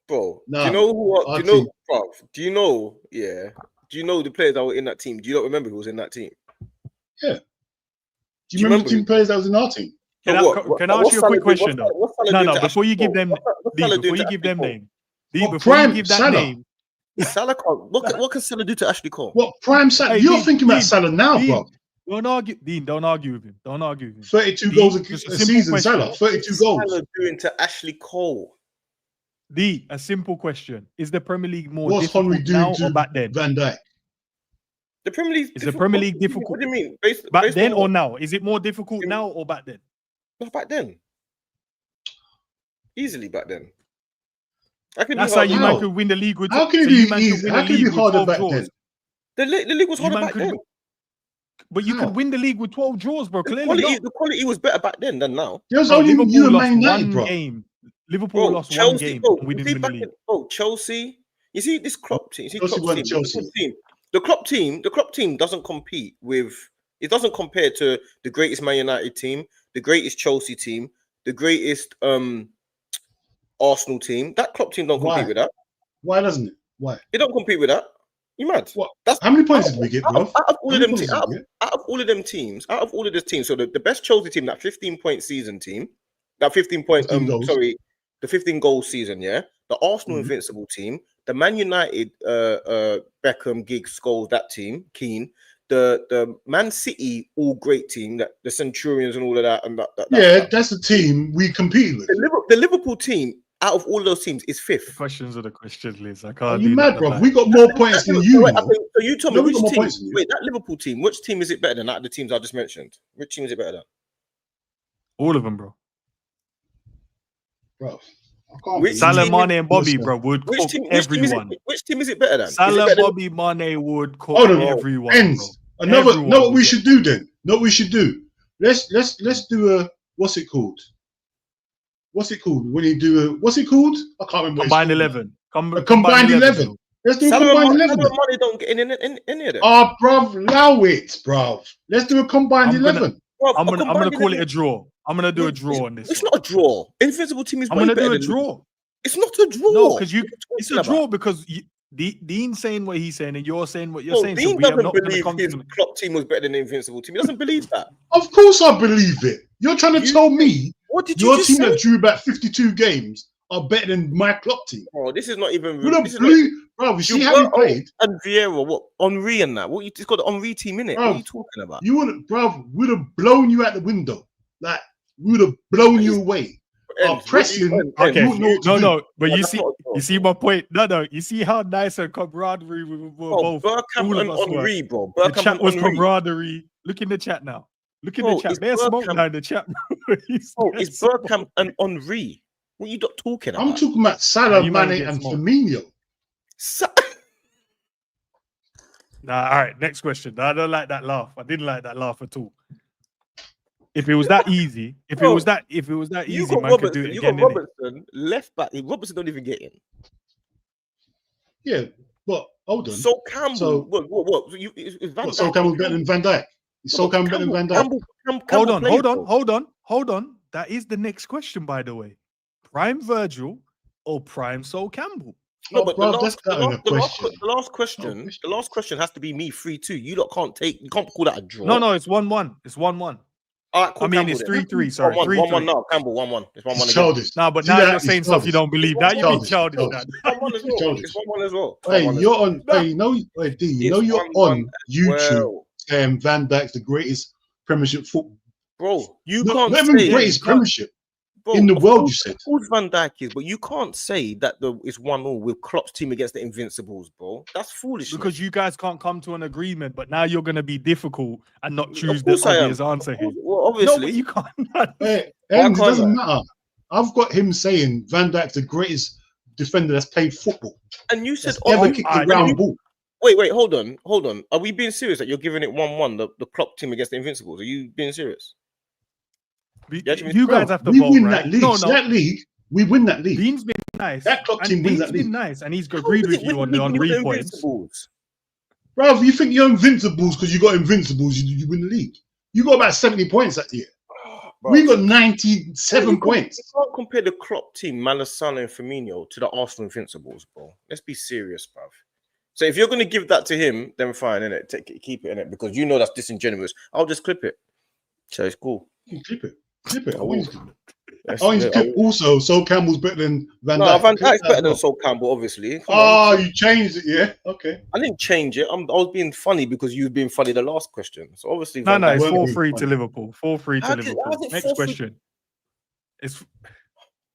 Bro, Nah, do you know who? our Do you know? team. Bro, do you know? Yeah. Do you know the players that were in that team? Do you not remember who was in that team? Yeah. Do you remember the team players that was in our team? Can I ask you a quick question though? No, before you give them, before you give them name, before you give that name, Salah can't. What can Salah do to Ashley Cole? What prime Salah? You're thinking about Salah now, bro. Don't argue, Dean. Don't argue with him. Don't argue with him. 32 goals a season, Salah. 32 goals. Salah doing to Ashley Cole? A simple question: is the Premier League more difficult now or back then? Van Dijk. The Premier League is the Premier League difficult? What do you mean? Back then or now? Is it more difficult now or back then? No, back then. Easily back then. That's how you man could win the league with. How can it be easy? How can it be harder back then? The league was harder back then. But you could win the league with 12 draws, bro. Clearly, the quality was better back then than now. There's only you and Man United, bro. Liverpool lost one game. We didn't win the league. Oh, Chelsea. You see this Klopp team. Chelsea. The Klopp team doesn't compete with. It doesn't compare to the greatest Man United team, the greatest Chelsea team, the greatest Arsenal team. That Klopp team don't compete with that. Why doesn't it? Why? It don't compete with that. You mad? What? How many points did we get, bro? Out of all of them teams, so the best Chelsea team, that 15-point season team, that 15-point, the 15 goal season, yeah. The Arsenal invincible team, the Man United, Beckham, Giggs, Scholes, that team, Keane, the Man City all great team, that the Centurions and all of that, and that's the team we competed with. The Liverpool team, out of all of those teams, is fifth. The questions are the questions, Liz. I can't. Are you mad, bro? We got more points than you. So you tell me which team? Wait, that Liverpool team. Which team is it better than? Out of the teams I just mentioned, which team is it better than? All of them, bro. Salah, Mane, and Bobby, bro, would cook everyone. Which team is it better than? Salah, Bobby, Mane would cook everyone. Know what we should do then? Know what we should do? Let's do a what's it called? What's it called? When you do a what's it called? I can't remember. Combined 11. Combined 11. Let's do a combined 11. Money don't get in any of them. Oh, bruv, allow it, bruv. Let's do a combined 11. I'm gonna call it a draw. I'm gonna do a draw on this. It's not a draw. Invincible team is. I'm gonna do a draw. It's not a draw. No, because it's a draw because Dean's saying what he's saying and you're saying what you're saying. Dean doesn't believe his Klopp team was better than the Invincible team. He doesn't believe that. Of course, I believe it. You're trying to tell me your team that drew about 52 games are better than my Klopp team. Oh, this is not even. Bro, you see how we played? And Vieira, what? Henri and that. What? It's got the Henri team in it. What are you talking about? You wouldn't, bro. We'd have blown you out the window. Like we would have blown you away. Our pressing. Okay. No. But you see my point. No. You see how nice and camaraderie we were both. Bergkamp and Henri, bro. The chat was camaraderie. Look in the chat now. Look in the chat. There's smoke now in the chat. It's Bergkamp and Henri. What are you not talking about? I'm talking about Salah, Mane, and Firmino. All right. Next question. I don't like that laugh. I didn't like that laugh at all. If it was that easy, if it was that easy, man could do it again. Robertson, left back. Robertson don't even get in. Yeah, but hold on. So Campbell, so what? So Campbell better than Van Dijk. So Campbell better than Van Dijk. Hold on. That is the next question, by the way. Prime Virgil or prime Sol Campbell? No, but the last question has to be me 3-2. You can't call that a draw. No, it's 1-1. It's 1-1. All right, cool, I mean, Campbell, it's 3-3. Sorry, 1-1 now. Campbell 1-1. It's 1-1 again. No, but now you're saying stuff you don't believe. Now you're being childish. It's 1-1 as well. Hey, you're on. Hey, you know you're on YouTube. Van Dijk's the greatest Premiership football. Bro, you can't say the greatest Premiership in the world. You said. Of course, Van Dijk is, but you can't say that it's 1-1 with Klopp's team against the Invincibles, bro. That's foolish. Because you guys can't come to an agreement, but now you're going to be difficult and not choose the obvious answer here. Well, obviously, no, but you can't. Hey, it doesn't matter. I've got him saying Van Dijk's the greatest defender that's played football, and you said ever kicked a round ball. Wait, hold on. Are we being serious that you're giving it 1-1, the Klopp team against the Invincibles? Are you being serious? You guys have to we vote, win right? that league. No. That league, we win that league. Dean's been nice. That Klopp team wins that league. Been nice, and he's agreed with you on three points. Bro, you think you're invincibles because you got invincibles? You win the league. You got about 70 points that year. We got 97 points. You can't compare the Klopp team, Salah and Firmino, to the Arsenal Invincibles, bro. Let's be serious, bro. So if you're going to give that to him, then fine, innit? Keep it in it because you know that's disingenuous. I'll just clip it. So it's cool. Clip it. Clip it. I will. Also, Sol Campbell's better than Van Dijk. No, Van Dijk's better than Sol Campbell, obviously. You changed it, yeah? Okay. I didn't change it. I was being funny because you were being funny the last question. So obviously, no, it's Dijk 4-3 to Liverpool. 4-3 to Liverpool. Next question.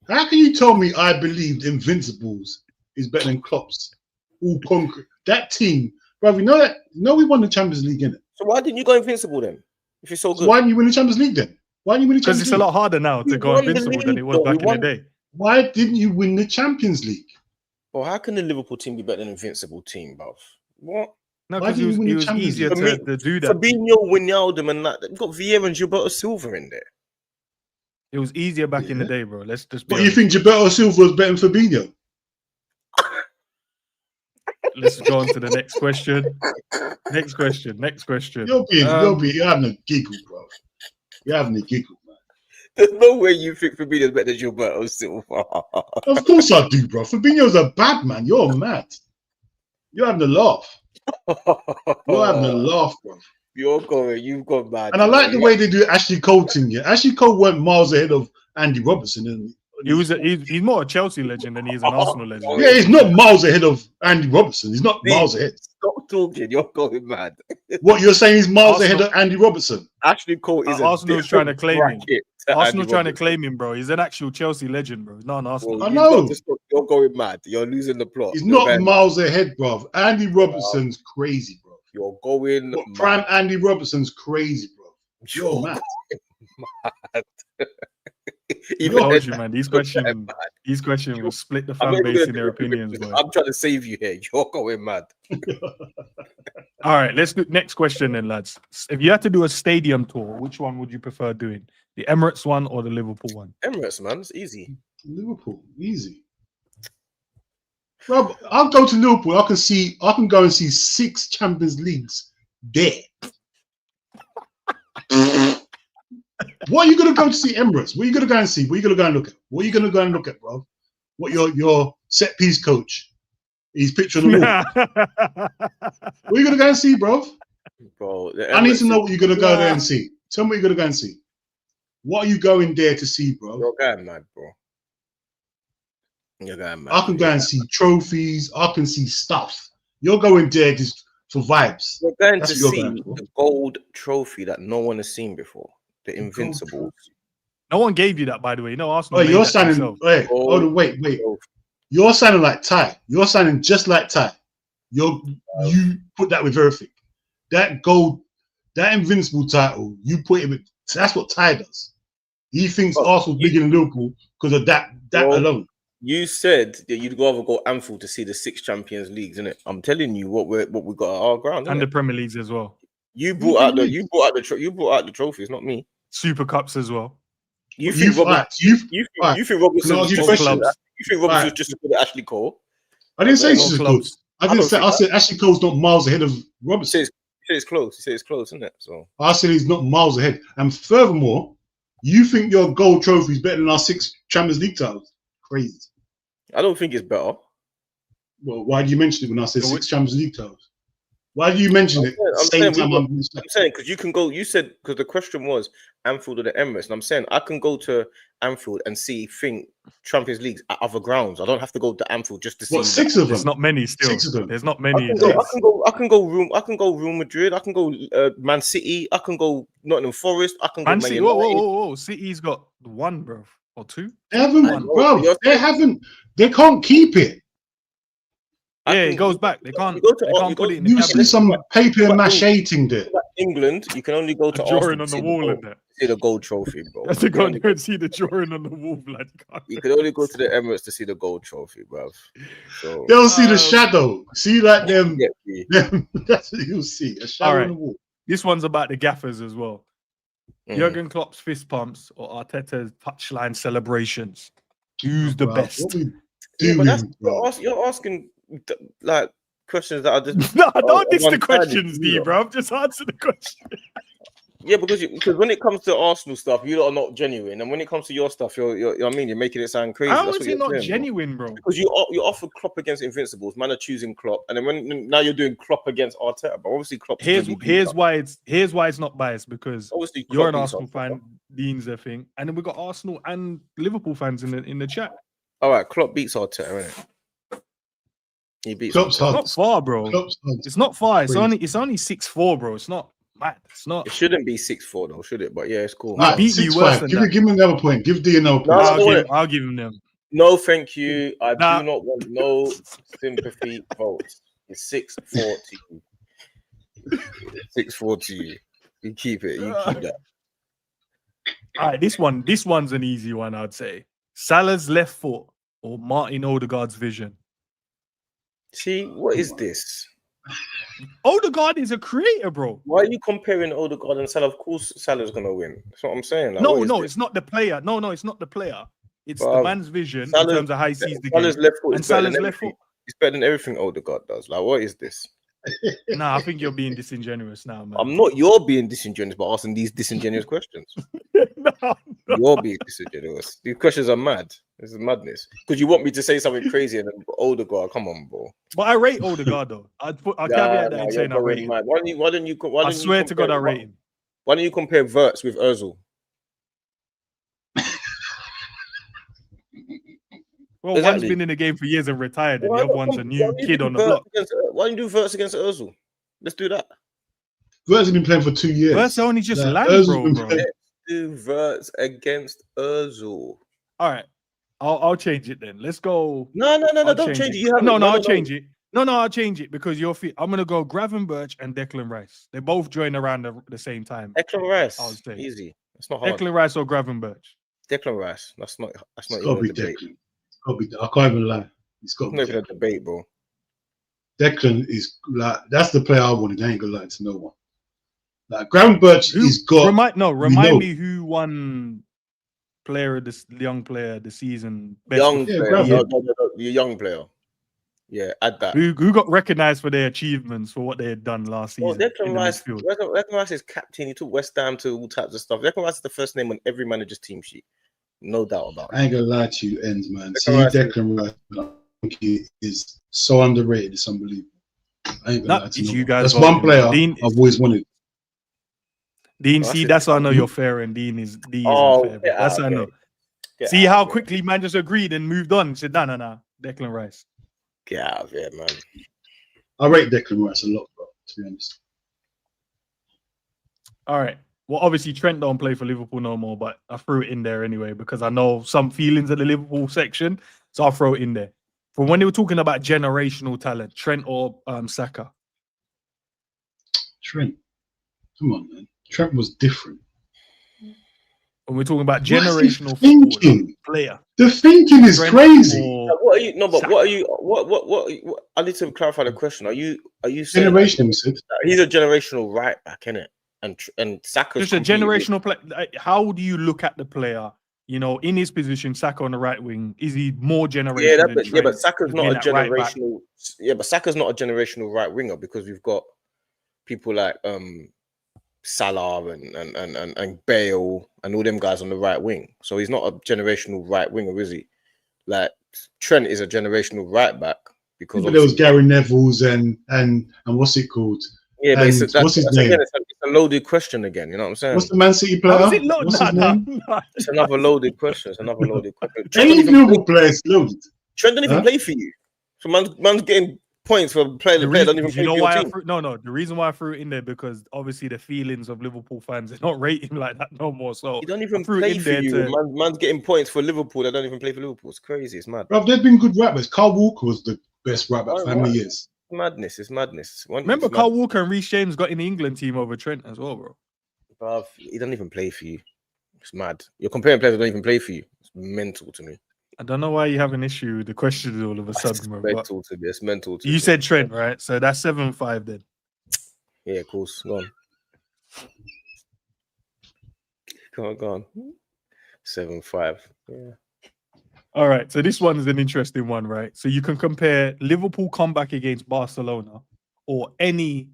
How can you tell me I believed Invincibles is better than Klopp's? All concrete. That team, bro. We know that. No, we won the Champions League, innit? So why didn't you go Invincible then? If you're so good, why didn't you win the Champions League then? Why didn't you win the Champions League? Because it's a lot harder now to go Invincible than it was back in the day. Why didn't you win the Champions League? Well, how can the Liverpool team be better than Invincible team, bruv? What? No, because it was easier to do that. Fabinho, Wijnaldum, and that. We've got Vieira and Gilberto Silva in there. It was easier back in the day, bro. Let's just. But you think Gilberto Silva was better than Fabinho? Let's go on to the next question. Next question. You're having a giggle, bro. You're having a giggle, man. There's no way you think Fabinho's better than Gilberto Silva. Of course I do, bro. Fabinho's a bad man. You're mad. You're having a laugh. You're having a laugh, bro. You've gone mad. And I like the way they do Ashley Cole thing. Yeah, Ashley Cole went miles ahead of Andy Robertson, and he's more a Chelsea legend than he is an Arsenal legend. Yeah, he's not miles ahead of Andy Robertson. He's not miles ahead. Stop talking. You're going mad. What you're saying is miles ahead of Andy Robertson. Ashley Cole is Arsenal's trying to claim him. Arsenal's trying to claim him, bro. He's an actual Chelsea legend, bro. He's not an Arsenal. Well, I know. You're going mad. You're losing the plot. He's not miles ahead, bro. Andy Robertson's crazy, bro. You're going mad. Prime Andy Robertson's crazy, bro. You're mad. Man, these questions will split the fan base in their opinions. Boy. I'm trying to save you here. You're going mad. All right, let's do next question then, lads. If you had to do a stadium tour, which one would you prefer doing? The Emirates one or the Liverpool one? Emirates, man. It's easy. Liverpool, easy. Well, I'll go to Liverpool. I can go and see 6 Champions Leagues there. What are you going to go to see Emirates? What are you going to go and see? What are you going to go and look at? What are you going to go and look at, bro? What your set piece coach? He's picturing the wall. What are you going to go and see, bro? Bro, I need to know what you're going to go there and see. Tell me what you're going to go and see. What are you going there to see, bro? You're going mad, bro. You're going mad. I can go and see trophies. I can see stuff. You're going there just for vibes. You're going to see the gold trophy that no one has seen before. The Invincibles. No one gave you that, by the way. No, Arsenal. Oh, you're sounding. Wait. You're sounding like Ty. You're sounding just like Ty. You put that with everything. That gold, that Invincible title, you put it with. That's what Ty does. He thinks Arsenal's bigger than Liverpool because of that alone. You said that you'd rather go Anfield to see the 6 Champions Leagues, innit? I'm telling you what we got at our ground, and the Premier Leagues as well. You brought out the trophies, not me. Super Cups as well. You think Robertson's just as good as Ashley Cole? I didn't say she's close. I said Ashley Cole's not miles ahead of Robertson. You say it's close. You say it's close, isn't it? So I said he's not miles ahead. And furthermore, you think your gold trophy is better than our 6 Champions League titles? Crazy. I don't think it's better. Well, why do you mention it when I said 6 Champions League titles? Why do you mention it? I'm saying because you can go. You said because the question was Anfield or the Emirates, and I'm saying I can go to Anfield and see Champions Leagues at other grounds. I don't have to go to Anfield just to see. What, 6 of them? There's not many still. 6 of them. There's not many. I can go Real Madrid. I can go Man City. I can go Nottingham Forest. I can go Man City. Whoa! City's got 1, bro, or 2. They haven't, bro. They haven't. They can't keep it. Yeah, it goes back. They can't put it in the You see some paper macheting there. England, you can only go to drawing on the wall in there. See the gold trophy, bro. That's to go and see the drawing on the wall, lad. You can only go to the Emirates to see the gold trophy, bro. So they'll see the shadow. See like them. That's what you'll see. A shadow on the wall. This one's about the gaffers as well. Jurgen Klopp's fist pumps or Arteta's touchline celebrations. Who's the best? You're asking like questions that are just no, don't diss the questions, D, bro. Just answer the question. Yeah, because when it comes to Arsenal stuff, you lot are not genuine, and when it comes to your stuff, you're I mean, you're making it sound crazy. How That's is what it you're not doing, genuine, bro? Because you offer Klopp against Invincibles, man are choosing Klopp, and then now you're doing Klopp against Arteta. But obviously, Klopp's Here's why it's not biased, because obviously you're Klopp an beats Arsenal Arteta. fan, Dean's a thing, and then we got Arsenal and Liverpool fans in the chat. All right, Klopp beats Arteta, innit? He beats Klopp's Arteta. hard. It's not far, bro. Klopp's hard. It's not far. It's Crazy. only 6-4, bro. It's not mad. It's not. It shouldn't be 6-4 though, should it? But yeah, it's cool. Right, beat you worse 6-5. than Give that. him another point. Give D another point. No, I'll give him them. No, thank you. I Nah. do not want no sympathy votes. It's 6-4 to you. 6-4 to you. You keep it. You keep that. All right, this one's an easy one, I'd say. Salah's left foot or Martin Odegaard's vision. See, what is this? Odegaard is a creator, bro. Why are you comparing Odegaard and Salah? Of course, Salah's gonna win. That's what I'm saying. Like, No, it's not the player. No, it's not the player. It's the man's vision in terms of how he sees the game. Left foot And Salah's left foot. It's better than everything Odegaard does. Like, what is this? Nah, I think you're being disingenuous now, man. I'm not. You're being disingenuous by asking these disingenuous questions. No. You're being disingenuous. These questions are mad. This is madness. Because you want me to say something crazy and then Odegaard. Come on, bro. But I rate Odegaard though. I'll caveat that in saying I rate him. Why don't you? I swear to God, I rate him. Why don't you compare Wirtz with Özil? Well, Exactly. one's been in the game for years and retired, and the other one's a new kid on the block. Why don't you do Wirtz against Özil? Let's do that. Wirtz has been playing for 2 years. Wirtz only just Like, landed, Özil's bro. been bro. playing- Do Wirtz against Özil. All right, I'll change it then. Let's go. No, I'll don't change it. You No, haven't. I'll change it. No, I'll change it because I'm gonna go Gravenberch and Declan Rice. They both join around the same time. Declan Rice. I'll say. Easy. It's not hard. Declan Rice or Gravenberch. Declan Rice. That's not It's got even to a be debate. Declan. It's got to be. I can't even lie. It's got It's to not be even a Declan. debate, bro. Declan is like that's the player I wanted. I ain't gonna lie to no one. Like Gravenberch, Who- he's got. Remind know. me who won young player of the season. best Young performer? player. Yeah. No, you're young player. Yeah, add that. Who got recognized for their achievements for what they had done last season. Well, Declan in the Rice, midfield? Declan Rice is captain. He took West Ham to all types of stuff. Declan Rice is the first name on every manager's team sheet. No doubt about it. I ain't gonna lie to you, ends man. See, Rice. Declan Rice, I think he is so underrated. It's unbelievable. I ain't gonna lie to It's no you one. guys That's voting. one player Dean- I've always wanted. Dean, That's see, it. that's how I know you're fair, and Dean is unfair. get That's out how I of know. here. Get See out how of here. quickly man just agreed and moved on. Said, no, Declan Rice. Get out of here, man. I rate Declan Rice a lot, bro. To be honest. All right. Well, obviously Trent don't play for Liverpool no more, but I threw it in there anyway because I know some feelings at the Liverpool section, so I'll throw it in there. From when they were talking about generational talent, Trent or Saka. Trent, come on, man. Trent was different. When we're talking about What is he generational thinking? footballer, player. The thinking is Trent crazy. or What are you? No, but Saka. what are you? What? I need to clarify the question. Are you saying Generation, we said. that he's a generational right back, innit? And Saka's Just a completely- generational player. How do you look at the player? You know, in his position, Saka on the right wing, is he more generational? Yeah, than Trent? but Saka's as not being a that right back? generational. Yeah, but Saka's not a generational right winger because we've got people like Salah and Bale and all them guys on the right wing. So he's not a generational right winger, is he? Like Trent is a generational right back because But there was obviously- Gary Neville's and what's it called? yeah, but and what's his name? again, it's a loaded question again. You know what I'm saying? What's the Man City player? How is it loaded? What's his name? It's another loaded question. It's another loaded question. Trent Any don't even play, Liverpool players loaded. Trent don't even Huh? play for you. So man's getting points for playing the player. Don't even play You know for why your I team. threw, no. The reason why I threw it in there because obviously the feelings of Liverpool fans is not rating like that no more. So He don't I even threw it play in for there you. to- Man's getting points for Liverpool. They don't even play for Liverpool. It's crazy. It's mad. Bro, they've been good rappers. Carl Walker was the best rapper for how many Right. years? Madness. It's madness. Remember, Carl Walker and Reece James got in the England team over Trent as well, bro. Bruv, he doesn't even play for you. It's mad. You're comparing players that don't even play for you. It's mental to me. I don't know why you have an issue with the questions all of a It's sudden, bro. but mental to me. It's mental to you me. said Trent, right? So that's 7-5 then. Yeah, of course. Go on. Go on. 7-5. Yeah. All right. So this one is an interesting one, right? So you can compare Liverpool comeback against Barcelona or any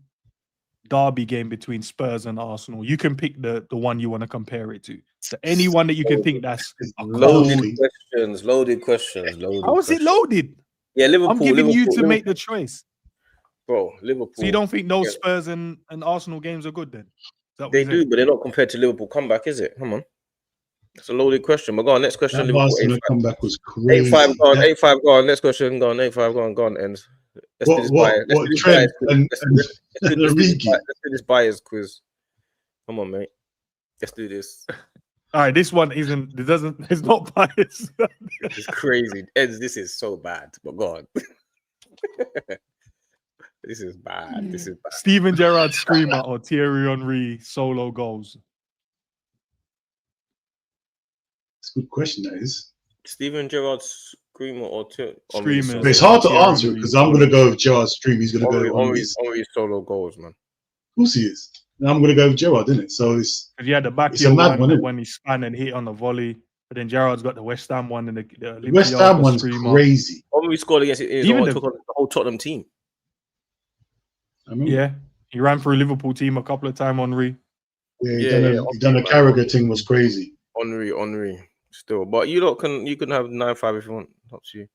derby game between Spurs and Arsenal. You can pick the one you want to compare it to. So anyone that you can think that's a Loaded cold. questions. Loaded questions. Loaded. How is it loaded? Yeah, Liverpool. I'm giving you to Liverpool, make the choice. bro. Liverpool. So you don't think those Spurs and Arsenal games are good then? Is that what They you're do, saying? but they're not compared to Liverpool comeback, is it? Come on. That's a loaded question. But go on, next question. That Liverpool, Barcelona 8-5. comeback was crazy. 8-5, go on. That- 8-5, go on. Next question, go on. 8-5, go on. Go on. Ends. Let's do this bias. Let's do this Trent bias quiz. and Let's Origi? do this bias quiz. Come on, mate. Let's do this. All right, this one isn't. It doesn't. It's not biased. This is crazy. Ends, this is so bad. But go on. This is bad. This is bad. Steven Gerrard screamer or Thierry Henry solo goals? It's a good question, that is. Steven Gerrard screamer or Screamers. But it's hard to Thierry answer Henry because I'm going to go with Gerrard's stream. He's going to go on Henry his. solo goals, man. Of course he is. And I'm going to go with Gerrard, isn't it? So it's. Because you had the back It's a mad one, isn't it? when he spun and hit on the volley, but then Gerrard's got the West Ham one and the West Ham one's screamer. crazy. Henry scored against it. Even Took on the whole Tottenham team. I remember. Yeah, he ran for a Liverpool team a couple of times. Henry. Yeah, he done a Carragher thing was crazy. Henry. Still, but you can have 9-5 if you want. Up to you.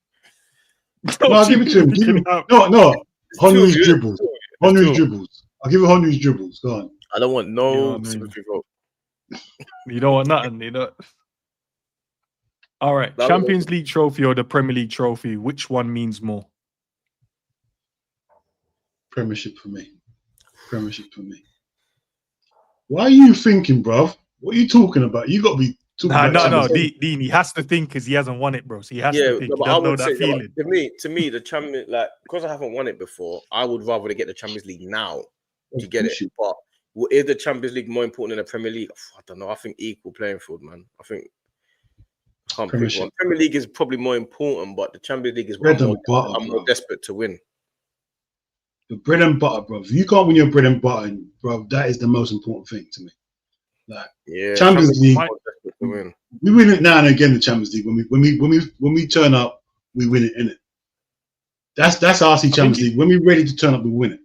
No, I'll give it to him. Give him. No. Henry's dribbles. Henry's dribbles. I'll give it Henry's dribbles. Go on. I don't want no You know what I mean? sympathy vote. You don't want nothing. You know. All right, Champions League trophy or the Premier League trophy? Which one means more? Premiership for me. Why are you thinking, bruv? What are you talking about? You got to be talking about No. Champions League. Dean, he has to think because he hasn't won it, bro. So he has to think. No, He but I doesn't know would that say feeling. to me, the champion, like, because I haven't won it before, I would rather to get the Champions League now to get it. But is the Champions League more important than the Premier League? I don't know. I think equal playing field, man. I think can't pick one. Premier League is probably more important, but the Champions League is one I'm more desperate to win. The bread and butter, bro. If you can't win your bread and butter, bro, that is the most important thing to me. Like, Champions League, we win it now and again. The Champions League, when we turn up, we win it, innit? That's RC Champions League. When we're ready to turn up, we win it.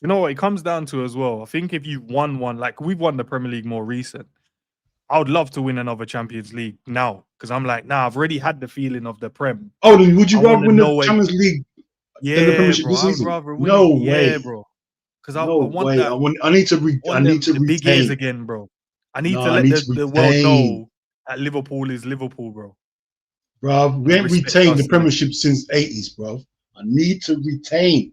You know what it comes down to as well? I think if you won one, like we've won the Premier League more recent, I would love to win another Champions League now because I'm like, I've already had the feeling of the Prem. Oh, then would you rather win the Champions League? Yeah, the Premiership bro, this season? I'd rather win. No Yeah, way, bro. Because no I want way. that. I need to the big ears again, bro. I need to let the world know that Liverpool is Liverpool, bro. Bro, we ain't retained the Premiership since '80s, bro. I need to retain.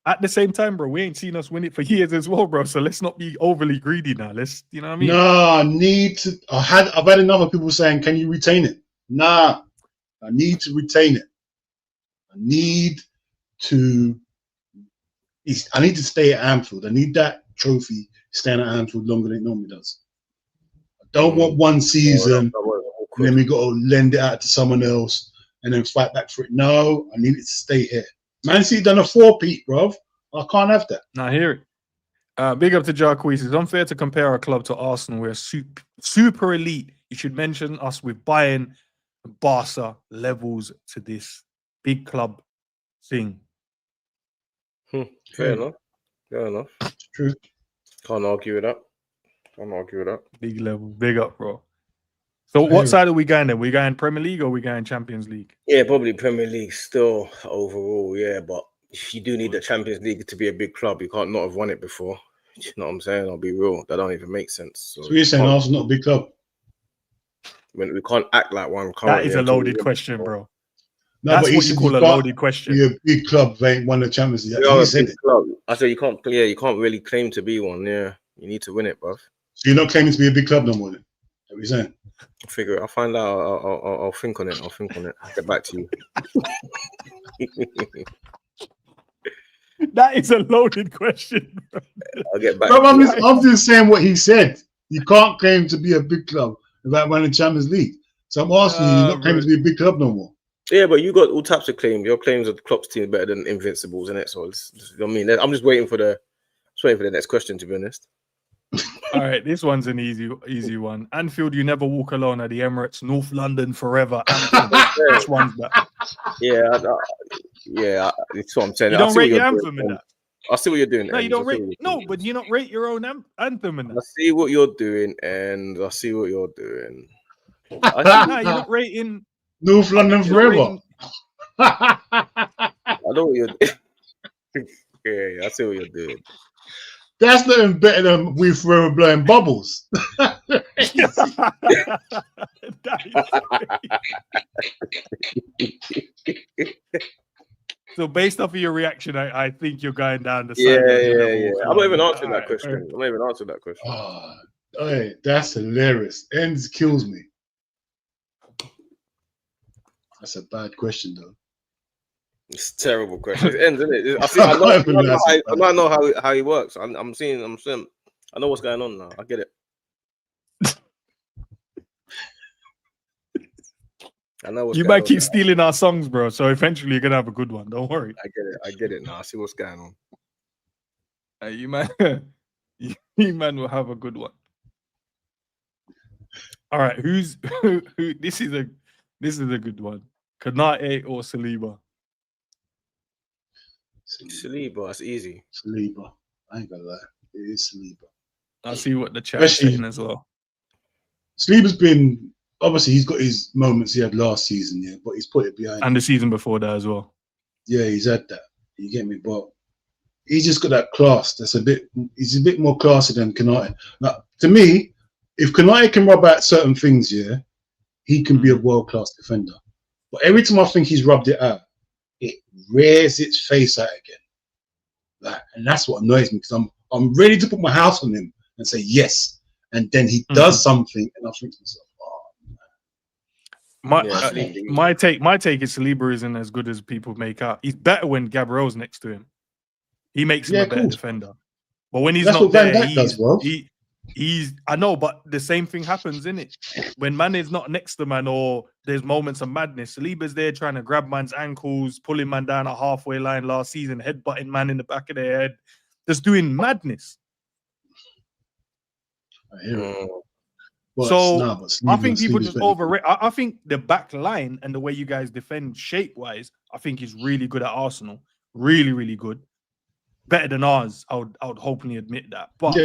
At the same time, bro, we ain't seen us win it for years as well, bro. So let's not be overly greedy now. Let's, you know what I mean? Nah, I need to. I've had enough of people saying, "Can you retain it?" Nah, I need to retain it. I need to stay at Anfield. I need that trophy staying at Anfield longer than it normally does. I don't want one season and then we got to lend it out to someone else and then fight back for it. No, I need it to stay here. Man City done a 4-peat, bro. I can't have that. Now hear it. Big up to Jarquez. It's unfair to compare our club to Arsenal. We're super elite. You should mention us with Bayern and Barca levels to this big club thing. Fair enough. It's true. Can't argue with that. Big level. Big up, bro. So what side are we going then? We going Premier League or we going Champions League? Yeah, probably Premier League still overall, yeah. But if you do need the Champions League to be a big club, you can't not have won it before. You know what I'm saying? I'll be real. That don't even make sense. So you're saying Arsenal's not a big club? When we can't act like one. That is a loaded question, bro. No, that's what you call a loaded question. You're a big club, they ain't won the Champions League. I said you can't really claim to be one. Yeah, you need to win it, bruv. So you're not claiming to be a big club no more then? What are you saying? I'll figure it. I'll find out. I'll think on it. I'll get back to you. That is a loaded question, bro. I'll get back. Bro, I'm just saying what he said. You can't claim to be a big club without winning the Champions League. So I'm asking you, you're not claiming to be a big club no more. Yeah, but you got all types of claims. Your claims of the Klopp's team better than Invincibles, innit? So I mean, I'm just waiting for the next question, to be honest. All right, this one's an easy one. Anfield, you never walk alone at the Emirates. North London forever. Which one's that? Yeah, that's what I'm saying. You don't rate your anthem in that? I see what you're doing. No, you Ends. don't I see rate. what you're No, doing. but you not rate your own anthem and I that. see what you're doing, and I see what you're doing. I Nah, you're not rating. North London You're not forever. rating. I know what you're doing. Yeah, I see what you're doing. That's not even better than we forever blowing bubbles. That is so based off of your reaction, I think you're going down the side. Yeah, of the yeah, level yeah. for I'm not even you. answering that Alright, question. fair. I'm not even answering that question. Oh, hey, that's hilarious. Ends kills me. That's a bad question, though. It's a terrible question. It ends, isn't it? I know how he works. I'm seeing. I know what's going on now. I get it. I know what's You going might on keep now. stealing our songs, bro. So eventually you're gonna have a good one. Don't worry. I get it now. I see what's going on. You man, you man will have a good one. All right, who? This is a good one. Kanate or Saliba? Saliba, that's easy. Saliba. I ain't gonna lie. It is Saliba. I'll see what the chat is Especially- saying as well. Saliba's been, obviously, he's got his moments he had last season, yeah, but he's put it behind him. And the season before that as well. Yeah, he's had that. You get me? But he's just got that class. He's a bit more classy than Kanate. Now, to me, if Kanate can rub out certain things, yeah, he can be a world-class defender. But every time I think he's rubbed it out, it rears its face out again. And that's what annoys me, because I'm ready to put my house on him and say yes. And then he does something, and I think to myself, My take is Saliba isn't as good as people make out. He's better when Gabriel's next to him. He makes him a better defender. But when he's that's not what Van there, Dijk does, bro. He's I know, but the same thing happens, innit? When man is not next to man, or there's moments of madness. Saliba's there trying to grab man's ankles, pulling man down a halfway line last season, headbutting man in the back of their head, just doing madness. I hear it. I think people just overrate. I think the back line and the way you guys defend shape-wise, I think is really good at Arsenal. Really, really good. Better than ours. I would hopefully admit that. But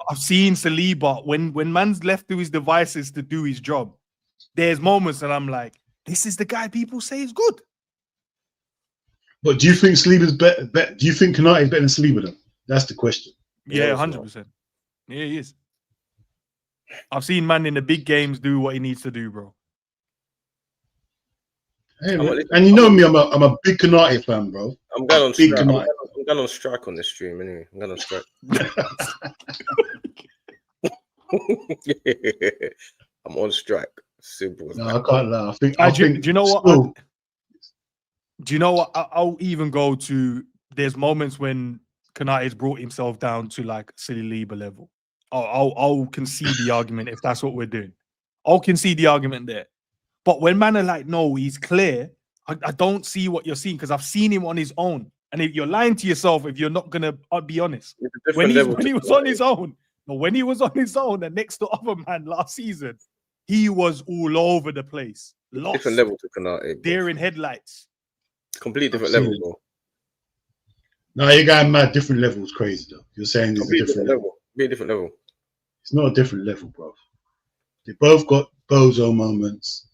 I've seen Saliba when man's left to his devices to do his job. There's moments that I'm like, this is the guy people say is good. But do you think Saliba's better? Do you think Kanate is better than Saliba though? That's the question. Yeah, 100%. Yeah, he is. I've seen man in the big games do what he needs to do, bro. Hey, and you know me, I'm a big Kanate fan, bro. I'm going on strike. I'm going on strike on this stream anyway. I'm going on strike. I'm on strike. Simple. No, I can't lie. Do you know what? Do you know what? I'll even go to. There's moments when Kanate's brought himself down to like Saliba level. I'll concede the argument if that's what we're doing. I'll concede the argument there. But when man are like, no, he's clear, I don't see what you're seeing because I've seen him on his own. And if you're lying to yourself, if you're not gonna be honest, when he was on his own, and next to other man last season, he was all over the place. Lost. Different level to Kanate. Deer in headlights. Completely different level, bro. No, you're going mad. Different levels, crazy though. You're saying it's a different level. Be a different level. It's not a different level, bro. They both got bozo moments.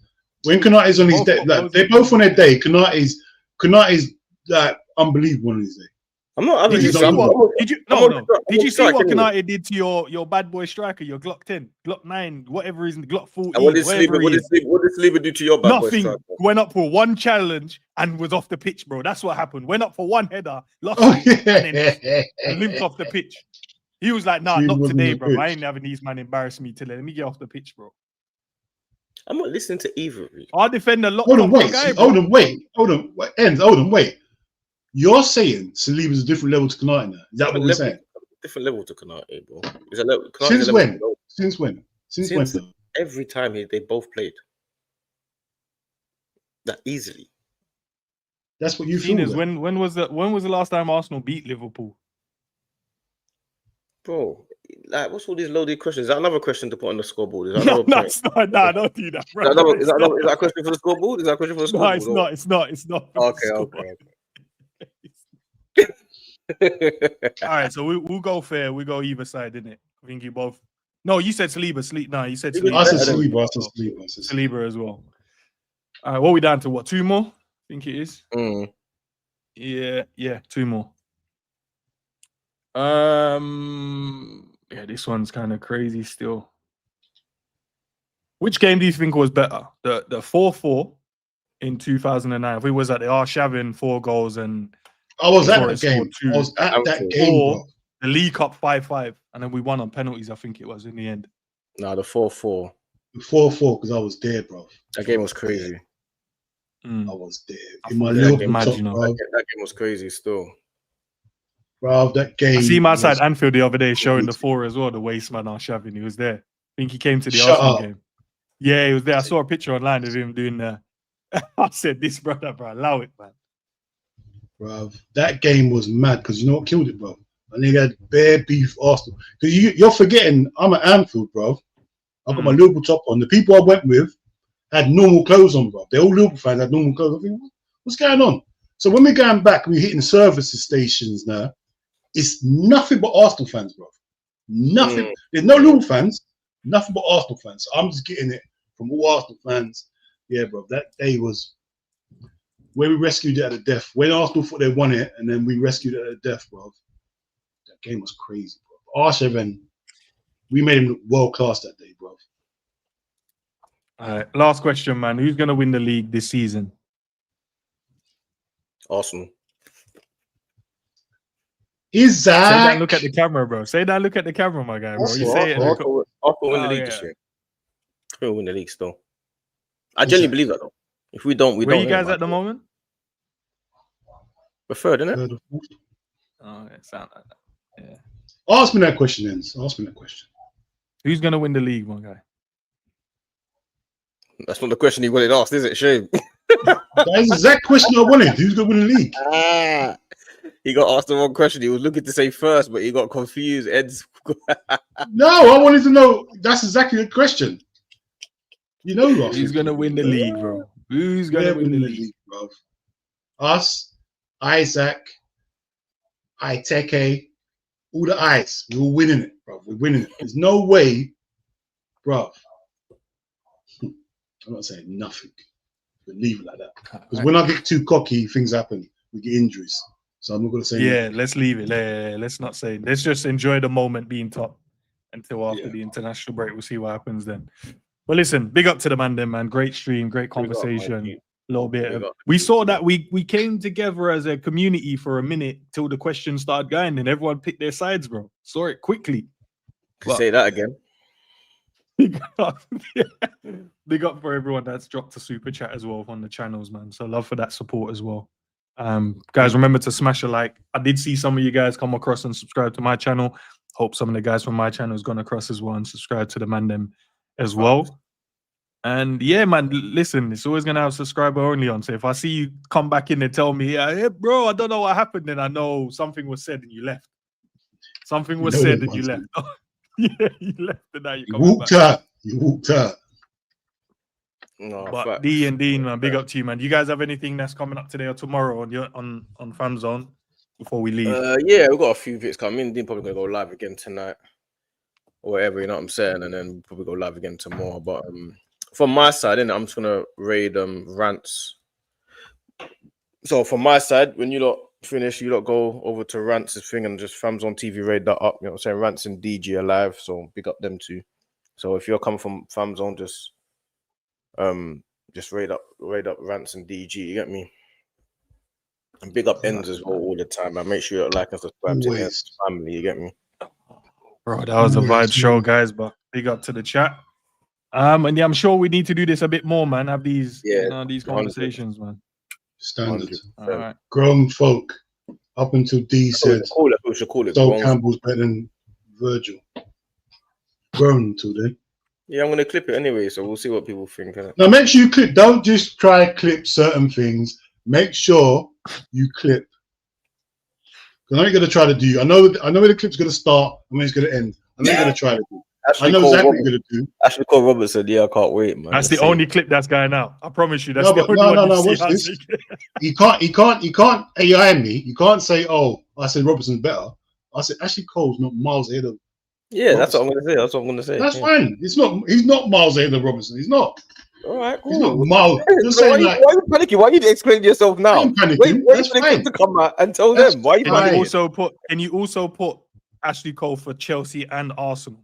When Kanate's on his day, like, they're both on their day. Kanate's like unbelievable on his day. I'm not. Did you see what Kanate did to your bad boy striker, your Glock 10, Glock 9, whatever reason, Glock 14? What did Saliba do to your bad boy striker? Nothing. Went up for one challenge and was off the pitch, bro. That's what happened. Went up for one header, lost it, and then limped off the pitch. He was like, "Nah, not today, bro. I ain't having these man embarrass me till let me get off the pitch, bro." I'm not listening to either of you. I'll defend a lot. Hold on, wait. You're saying Saliba's a different level to Kanate now. Is that what we're saying? Different level to Kanate, bro. Is a level, Since when? Since when? Since when? Every time they both played. That easily. That's what you feel. When was the last time Arsenal beat Liverpool? Bro, like, what's all these loaded questions? Is that another question to put on the scoreboard? No, don't do that, bro. Is that a question for the scoreboard? Is that a question for the scoreboard? No, it's not. Okay. All right, so we'll go fair. We go either side, didn't it? I think you both. No, you said Saliba. No, you said Saliba. I said better than- Saliba. I said Saliba. I said Saliba. Saliba as well. All right, what are we down to? What, 2 more? I think it is. Mm. Yeah, 2 more. Yeah, this one's kind of crazy still. Which game do you think was better? The 4-4 in 2009. If we was at the Arshavin 4 goals and I was at Torres the game. scored 2, I was at that game, or bro. the League Cup 5-5, and then we won on penalties. I think it was in the end. Nah, the 4-4. 4-4 because I was there, bro. That game was crazy. I was there I in my thought little that game- top, you know. bro. That game was crazy still. Bro, that game. I see him was- outside Anfield the other day showing the 4 as well. The waste man Arshavin, he was there. I think he came to the Shut Arsenal up. game. Yeah, he was there. I saw a picture online of him doing the. I said, "This brother, bro, allow it, man." Bro, that game was mad because you know what killed it, bro? And they had bare beef Arsenal. Because you're forgetting, I'm at Anfield, bro. I got my Liverpool top on. The people I went with had normal clothes on, bro. They all Liverpool fans had normal clothes. I think, what's going on? So when we're going back, we're hitting services stations now. It's nothing but Arsenal fans, bro. Nothing. There's no Liverpool fans. Nothing but Arsenal fans. So I'm just getting it from all Arsenal fans. Yeah, bro. That day was where we rescued it at the death. When Arsenal thought they won it, and then we rescued it at the death, bro. That game was crazy, bro. Arshavin, we made him look world class that day, bro. All right, last question, man. Who's gonna win the league this season? Arsenal. Say that. Isaac. And look at the camera, bro. Say that. Look at the camera, my guy, bro. You say it. Arsenal win the Oh, league yeah. this year. We'll win the league still. I genuinely believe that though. If we don't, we Where don't. you guys at the moment? We're third, innit? Third or fourth. Oh, it sounds like that. Yeah. Ask me that question, then. Ask me that question. Who's gonna win the league, my guy? That's not the question he wanted asked, is it? Shame. That's the exact question I wanted. Who's going to win the league? He got asked the wrong question. He was looking to say first, but he got confused. Ed's No, I wanted to know. That's exactly the question. You know, Ross. Who's gonna win the league, bro? Who's gonna win the league? bro? Us, Isaac, Iteke, all the eyes. We're all winning it, bro. We're winning it. There's no way, bro. I'm not saying nothing. But leave it like that. Because when I get too cocky, things happen. We get injuries. So I'm not going to say Yeah, nothing. let's leave it. Let's not say. Let's just enjoy the moment being top until after Yeah. the international break. We'll see what happens then. Well, listen, big up to the man, then, man. Great stream, great conversation. A little bit. We saw that we came together as a community for a minute till the questions started going, and everyone picked their sides, bro. Saw it quickly. Say that again. Big up. Big up for everyone that's dropped a super chat as well on the channels, man. So love for that support as well. Guys, remember to smash a like. I did see some of you guys come across and subscribe to my channel. Hope some of the guys from my channel has gone across as well and subscribe to the man them as well. And yeah, man, listen, it's always gonna have subscriber only on. So if I see you come back in and tell me, hey, bro, I don't know what happened, then I know something was said and you left. Something was said and you left. Yeah, you left and now you You come walked back. out. You walked out. No, But facts. D and Dean, man, big up to you, man. Do you guys have anything that's coming up today or tomorrow on your on FamZone before we leave? Yeah, we've got a few bits coming. Dean probably gonna go live again tonight, or whatever. You know what I'm saying, and then we'll probably go live again tomorrow. But from my side, I'm just gonna raid rants. So from my side, when you lot finish, you lot go over to Rants' thing and just FamZone TV raid that up. You know what I'm saying? Rants and DG are live, so big up them too. So if you're coming from FamZone, just raid up Rants and DG. You get me? And big up ends as well all the time. Man, make sure you like and subscribe to ends family. You get me? Bro, that was a vibe show, guys. But big up to the chat. And yeah, I'm sure we need to do this a bit more, man. Have these, these conversations, man. Standard. All right. Grown folk. Up until D said, we should call it. Sol Campbell's better than Virgil. Grown until then. Yeah, I'm gonna clip it anyway, so we'll see what people think. Now make sure you clip. Don't just try clip certain things. Make sure you clip. Because I know you're gonna try to do. I know where the clip's gonna start and when it's gonna end. I know you're gonna try to do. Ashley know Cole exactly what Robertson. you're gonna do. Ashley Cole Robertson. Yeah, I can't wait, man. That's the only clip that's going out. I promise you. That's No, the but only one no. you Watch see. this. He can't AI me. You can't say, oh, I said Robertson's better. I said Ashley Cole's not miles ahead of. Yeah, that's what Robertson. I'm gonna say. That's what I'm gonna say. That's yeah. fine. He's not miles ahead of Robertson. He's not. All right, He's not cool. miles. Just So why, saying like, why are you panicking? Why are you explaining yourself now? I ain't panicking. Wait That's for the fine. clip to come out and tell That's them. Why are you Can you fine. panicking? also put Ashley Cole for Chelsea and Arsenal?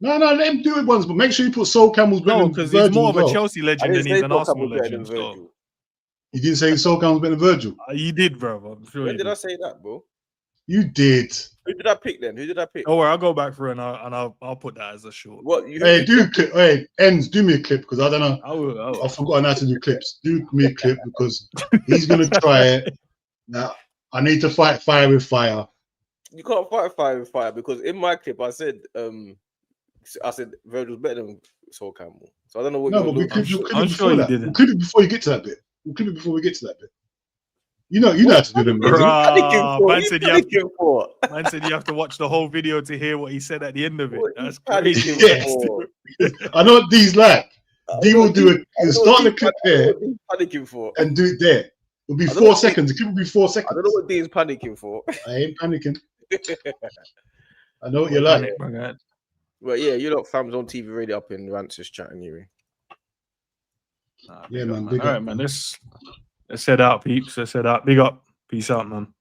No, let him do it once, but make sure you put Sol Campbell's better No, than because he's Virgil more as of a well. Chelsea I legend than didn't he's say an Sol Arsenal Campbell's better than legend. So Virgil. You didn't say Sol Campbell's better than Virgil. you did, bro. I'm sure When you did did. I say that, bro? You did. Who did I pick then? Who did I pick? Oh, I'll go back through and I'll put that as a short. What? You, Hey, Ends, do me a clip because I don't know. I will. I've forgotten how to do clips. Do me a clip because he's gonna try it. Now I need to fight fire with fire. You can't fight fire with fire because in my clip I said Virgil's better than Sol Campbell. So I don't know what No, you're but we looking. clip I'm it sure before you that. didn't. We'll clip it before you get to that bit. We'll clip it before we get to that bit. You know how to do them. What are you Bruh, panicking for? man What are you said you have panicking for? Man said you have to watch the whole video to hear what he said at the end of it. What are you That's crazy. panicking Yes. for? I know what D's like. I D know will what do D's- it. I He'll know what start the D's clip I know there what D's panicking for. and do it there. It'll be I don't 4 know what seconds. The clip will be 4 I seconds. don't know what Dean's panicking for. I ain't panicking. I know what Don't you're like. panic, my guy. But yeah, you lot FamZone TV radio up in Rancis chat anyway. Nah, Yeah, big up, man, big All up, right, man. man. Let's head out, peeps. Let's head out. Big up. Peace out, man.